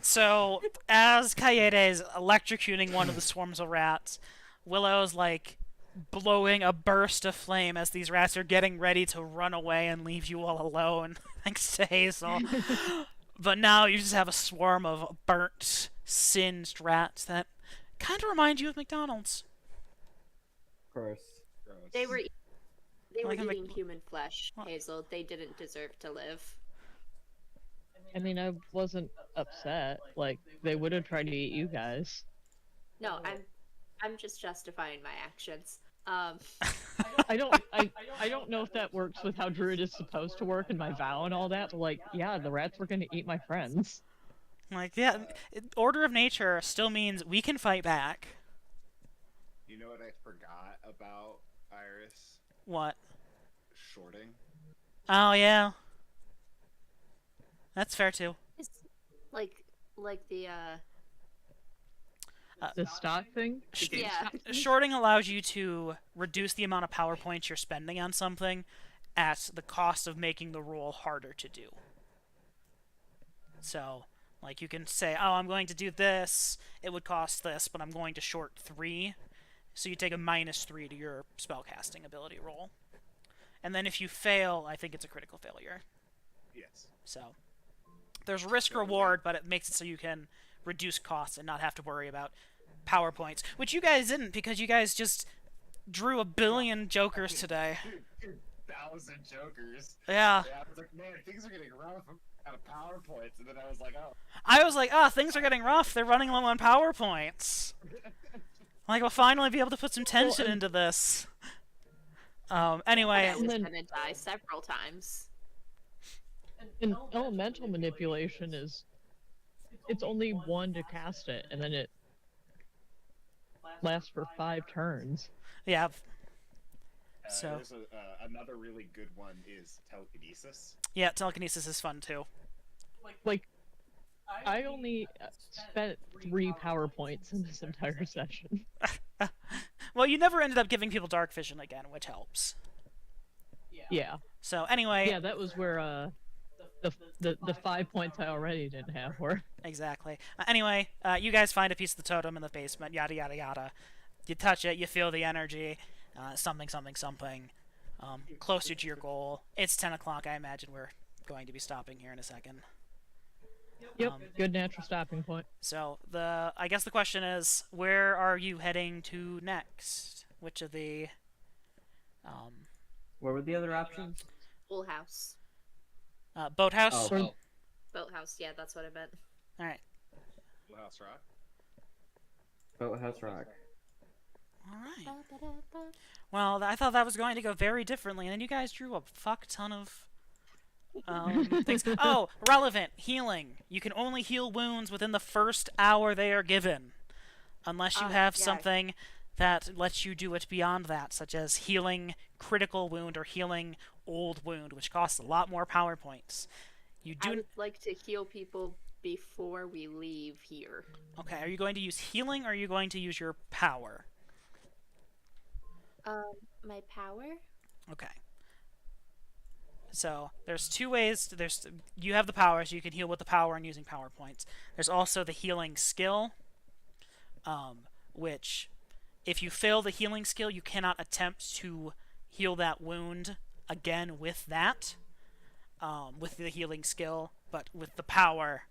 So as Kaede is electrocuting one of the swarms of rats, Willow's like blowing a burst of flame as these rats are getting ready to run away and leave you all alone, thanks to Hazel. But now you just have a swarm of burnt, singed rats that kind of remind you of McDonald's. Gross. They were Like a Mc- eating human flesh, What? Hazel. They didn't deserve to live. I mean, I wasn't upset. Like, they would have tried to eat you guys. No, I'm just justifying my actions. I don't know if that works with how Druid is supposed to work and my vow and all that, but like, yeah, the rats were gonna eat my friends. Like, yeah, order of nature still means we can fight back. You know what I forgot about Iris? What? Shorting. Oh, yeah. That's fair, too. It's like the The stock thing? yeah. Shorting allows you to reduce the amount of power points you're spending on something at the cost of making the roll harder to do. So, Like, you can say, oh, I'm going to do this, it would cost this, but I'm going to short 3. So you take a -3 to your spellcasting ability roll. And then if you fail, I think it's a critical failure. Yes. So there's risk reward, but it makes it so you can reduce costs and not have to worry about PowerPoints, which you guys didn't because you guys just drew 1 billion jokers today. 2,000 jokers. Yeah. Yeah, I was like, man, things are getting rough out of PowerPoints, and then I was like, oh. I was like, oh, things are getting rough. They're running low on PowerPoints. Like, we'll finally be able to put some tension into this. Anyway. I was gonna die several times. And elemental manipulation is, it's only 1 to cast it, and then it lasts for 5 turns. Yeah. So. There's another really good one is telekinesis. Yeah, telekinesis is fun too. Like, I only spent 3 PowerPoints in this entire session. Well, you never ended up giving people dark vision again, which helps. Yeah. So anyway. Yeah, that was where the 5 points I already didn't have were. Exactly. Anyway, you guys find a piece of the totem in the basement. Yada yada yada. You touch it, you feel the energy. Something, something, something. Closer to your goal. It's 10 o'clock. I imagine we're going to be stopping here in a second. Yep, good natural stopping point. So I guess the question is, where are you heading to next? Which of the What were the other options? Full house. Boathouse? Oh. Boathouse, yeah, that's what I meant. All right. Full House Rock. Boathouse Rock. All right. Well, I thought that was going to go very differently, and then you guys drew a fuck ton of things. Oh, relevant. Healing. You can only heal wounds within the first hour they are given. Unless you have something that lets you do it beyond that, such as healing critical wound or healing old wound, which costs a lot more power points. I would like to heal people before we leave here. Okay, are you going to use healing or are you going to use your power? My power? Okay. So there's 2 ways. You have the power, so you can heal with the power and using power points. There's also the healing skill, which, if you fail the healing skill, you cannot attempt to heal that wound again with that, with the healing skill. But with the power.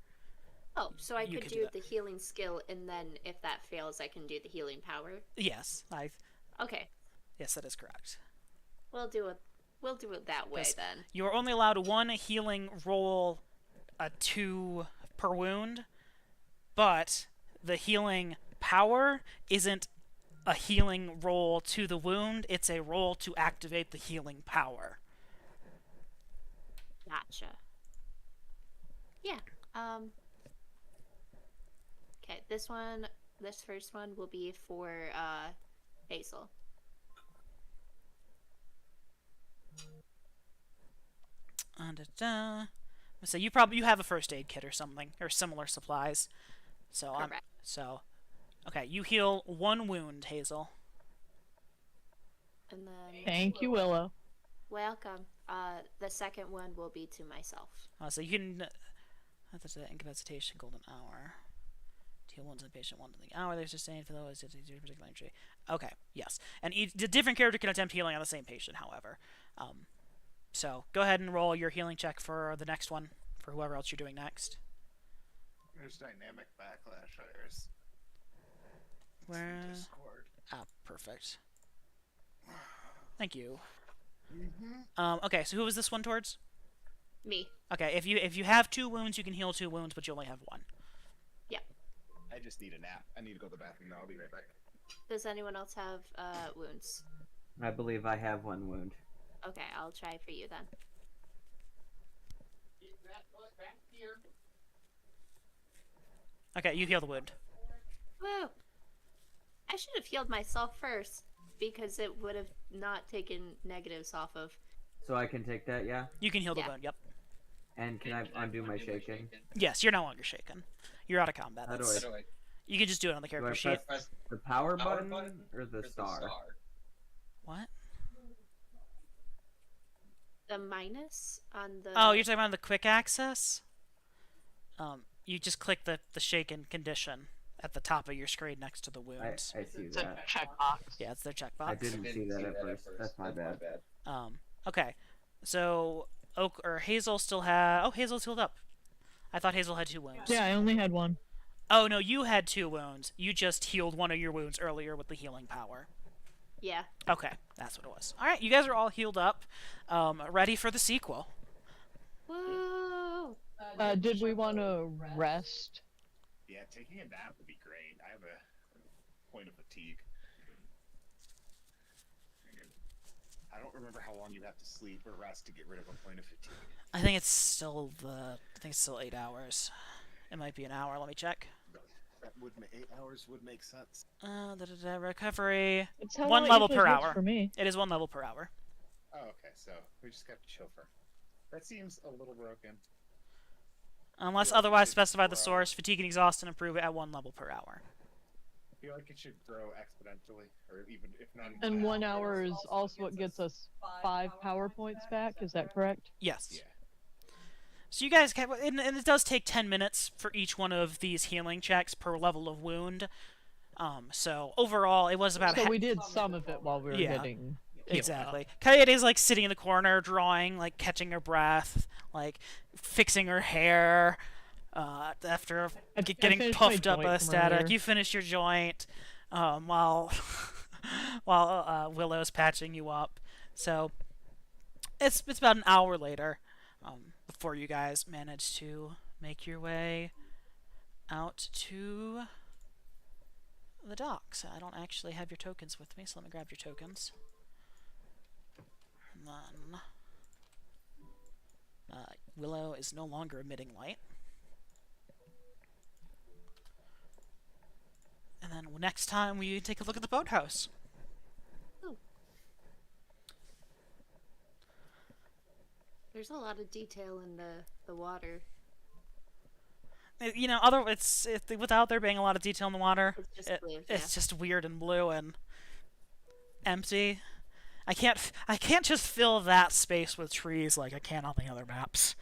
Oh, so I could do that. the healing skill, and then if that fails, I can do the healing power. Yes, Okay, yes, that is correct. we'll do it that way then. You are only allowed 1 healing roll, 2 per wound, but the healing power isn't a healing roll to the wound, it's a roll to activate the healing power. Gotcha. Yeah. Okay, this first one will be for Hazel. So you have a first aid kit or something, or similar supplies. So Correct. Okay, you heal 1 wound, Hazel. And then Thank you, Willow. welcome. The second one will be to myself. So you can. That's the incapacitation golden hour. Heal wounds in the patient 1 in the hour. They're sustained for those particular injury. Okay, yes, and the different character can attempt healing on the same patient. However, so go ahead and roll your healing check for the next one for whoever else you're doing next. There's dynamic backlash. There's Where? Discord. Perfect. Thank you. Okay, so who was this one towards? Me. Okay, if you have 2 wounds, you can heal 2 wounds, but you only have 1. Yeah. I just need a nap. I need to go to the bathroom now. I'll be right back. Does anyone else have wounds? I believe I have 1 wound. Okay, I'll try for you then. Okay, you heal the wound. Woo! I should have healed myself first because it would have not taken negatives off of. So I can take that, yeah? You can heal the Yeah. wound. Yep. And can I undo my shaken? Yes, you're no longer shaken. You're out of combat. How do That's- I- You can just do it on the Do I character sheet. press the power button or the star? What? The minus on the. Oh, you're talking about the quick access? you just click the shaken condition at the top of your screen next to the wounds. I see It's a that. checkbox. Yeah, it's their checkbox. I didn't see that at first. That's my bad. Okay, so Oak or Hazel still had. Oh, Hazel's healed up. I thought Hazel had 2 wounds. Yeah, I only had one. Oh no, you had 2 wounds. You just healed one of your wounds earlier with the healing power. Yeah. Okay, that's what it was. All right, you guys are all healed up, ready for the sequel. Whoa! Did we want to rest? Yeah, taking a nap would be great. I have a point of fatigue. I don't remember how long you have to sleep or rest to get rid of a point of fatigue. I think it's still 8 hours. It might be an hour. Let me check. That would 8 hours would make sense. Recovery. It's how 1 long it level usually per works hour. For me. It is 1 level per hour. Oh, okay, so we just got to chill for. That seems a little broken. Unless Yeah, otherwise it's specify the 4 source, fatigue and exhaust and improve it at 1 level per hour. I feel like it should grow exponentially, or even if not. And 1 hour is also what gets us 5 power points back. Is that correct? Yes. Yeah. So you guys can, and it does take 10 minutes for each one of these healing checks per level of wound. So overall, it was about. So we did some of it while we were Yeah. getting. Exactly. Coyote's like sitting in the corner, drawing, like catching her breath, like fixing her hair. After I getting finished my puffed up joint by the from static, earlier. you finish your joint, while while Willow's patching you up. So it's about an hour later, before you guys manage to make your way out to the docks. I don't actually have your tokens with me, so let me grab your tokens. And then Willow is no longer emitting light. And then next time we take a look at the boathouse. There's a lot of detail in the water. You know, without there being a lot of detail in the water, It's just blue. it's just weird and blue and empty. I can't just fill that space with trees like I can on the other maps.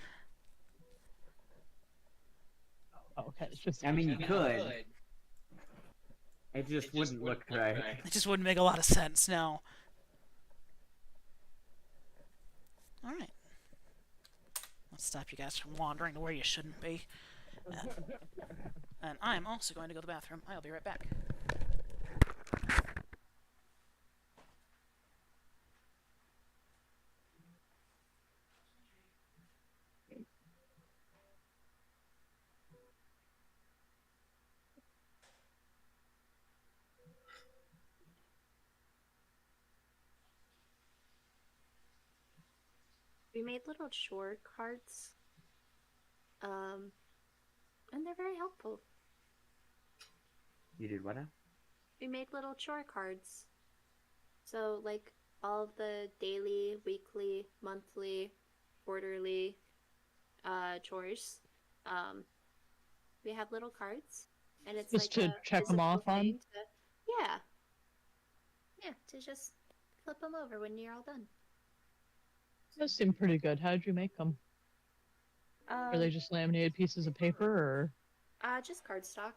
Okay, it's just. I mean, you could. It just wouldn't look right. It just wouldn't make a lot of sense, no. Alright. Let's stop you guys from wandering to where you shouldn't be. And I'm also going to go to the bathroom. I'll be right back. We made little chore cards. And they're very helpful. You did what now? We made little chore cards. So, like, all of the daily, weekly, monthly, quarterly chores. We have little cards. And it's Just like to a check 'em physical off on? thing yeah. Yeah, to just flip them over when you're all done. Those seem pretty good. How did you make them? Are they just laminated pieces of paper, or? Just cardstock.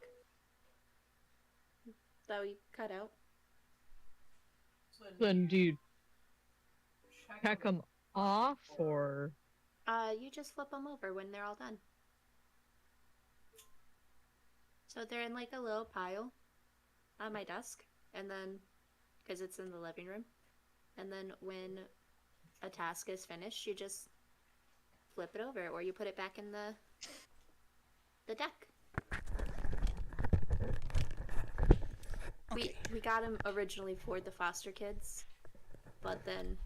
That we cut out. Then do you check them off, or? You just flip them over when they're all done. So they're in like a little pile on my desk, and then, because it's in the living room, and then when a task is finished, you just flip it over, or you put it back in the deck. Okay. We got them originally for the foster kids, but then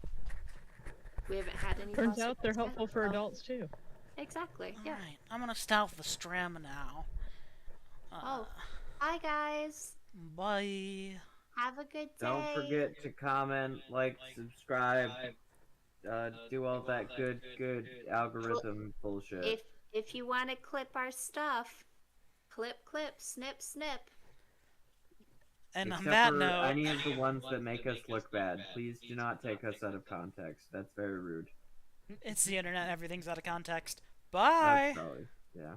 we haven't had any. Turns foster out they're kids yet, helpful for so- adults too. Exactly. Yeah. Alright, I'm gonna start with the stram now. Oh. Hi guys. Bye. Have a good day. Don't forget to comment, like, subscribe, do all that good algorithm bullshit. If you want to clip our stuff, clip, snip, snip. And on Except that for note, any of the ones that make us look bad, please do not take us out of context. That's very rude. it's the internet, everything's out of context. Bye! That's probably, yeah.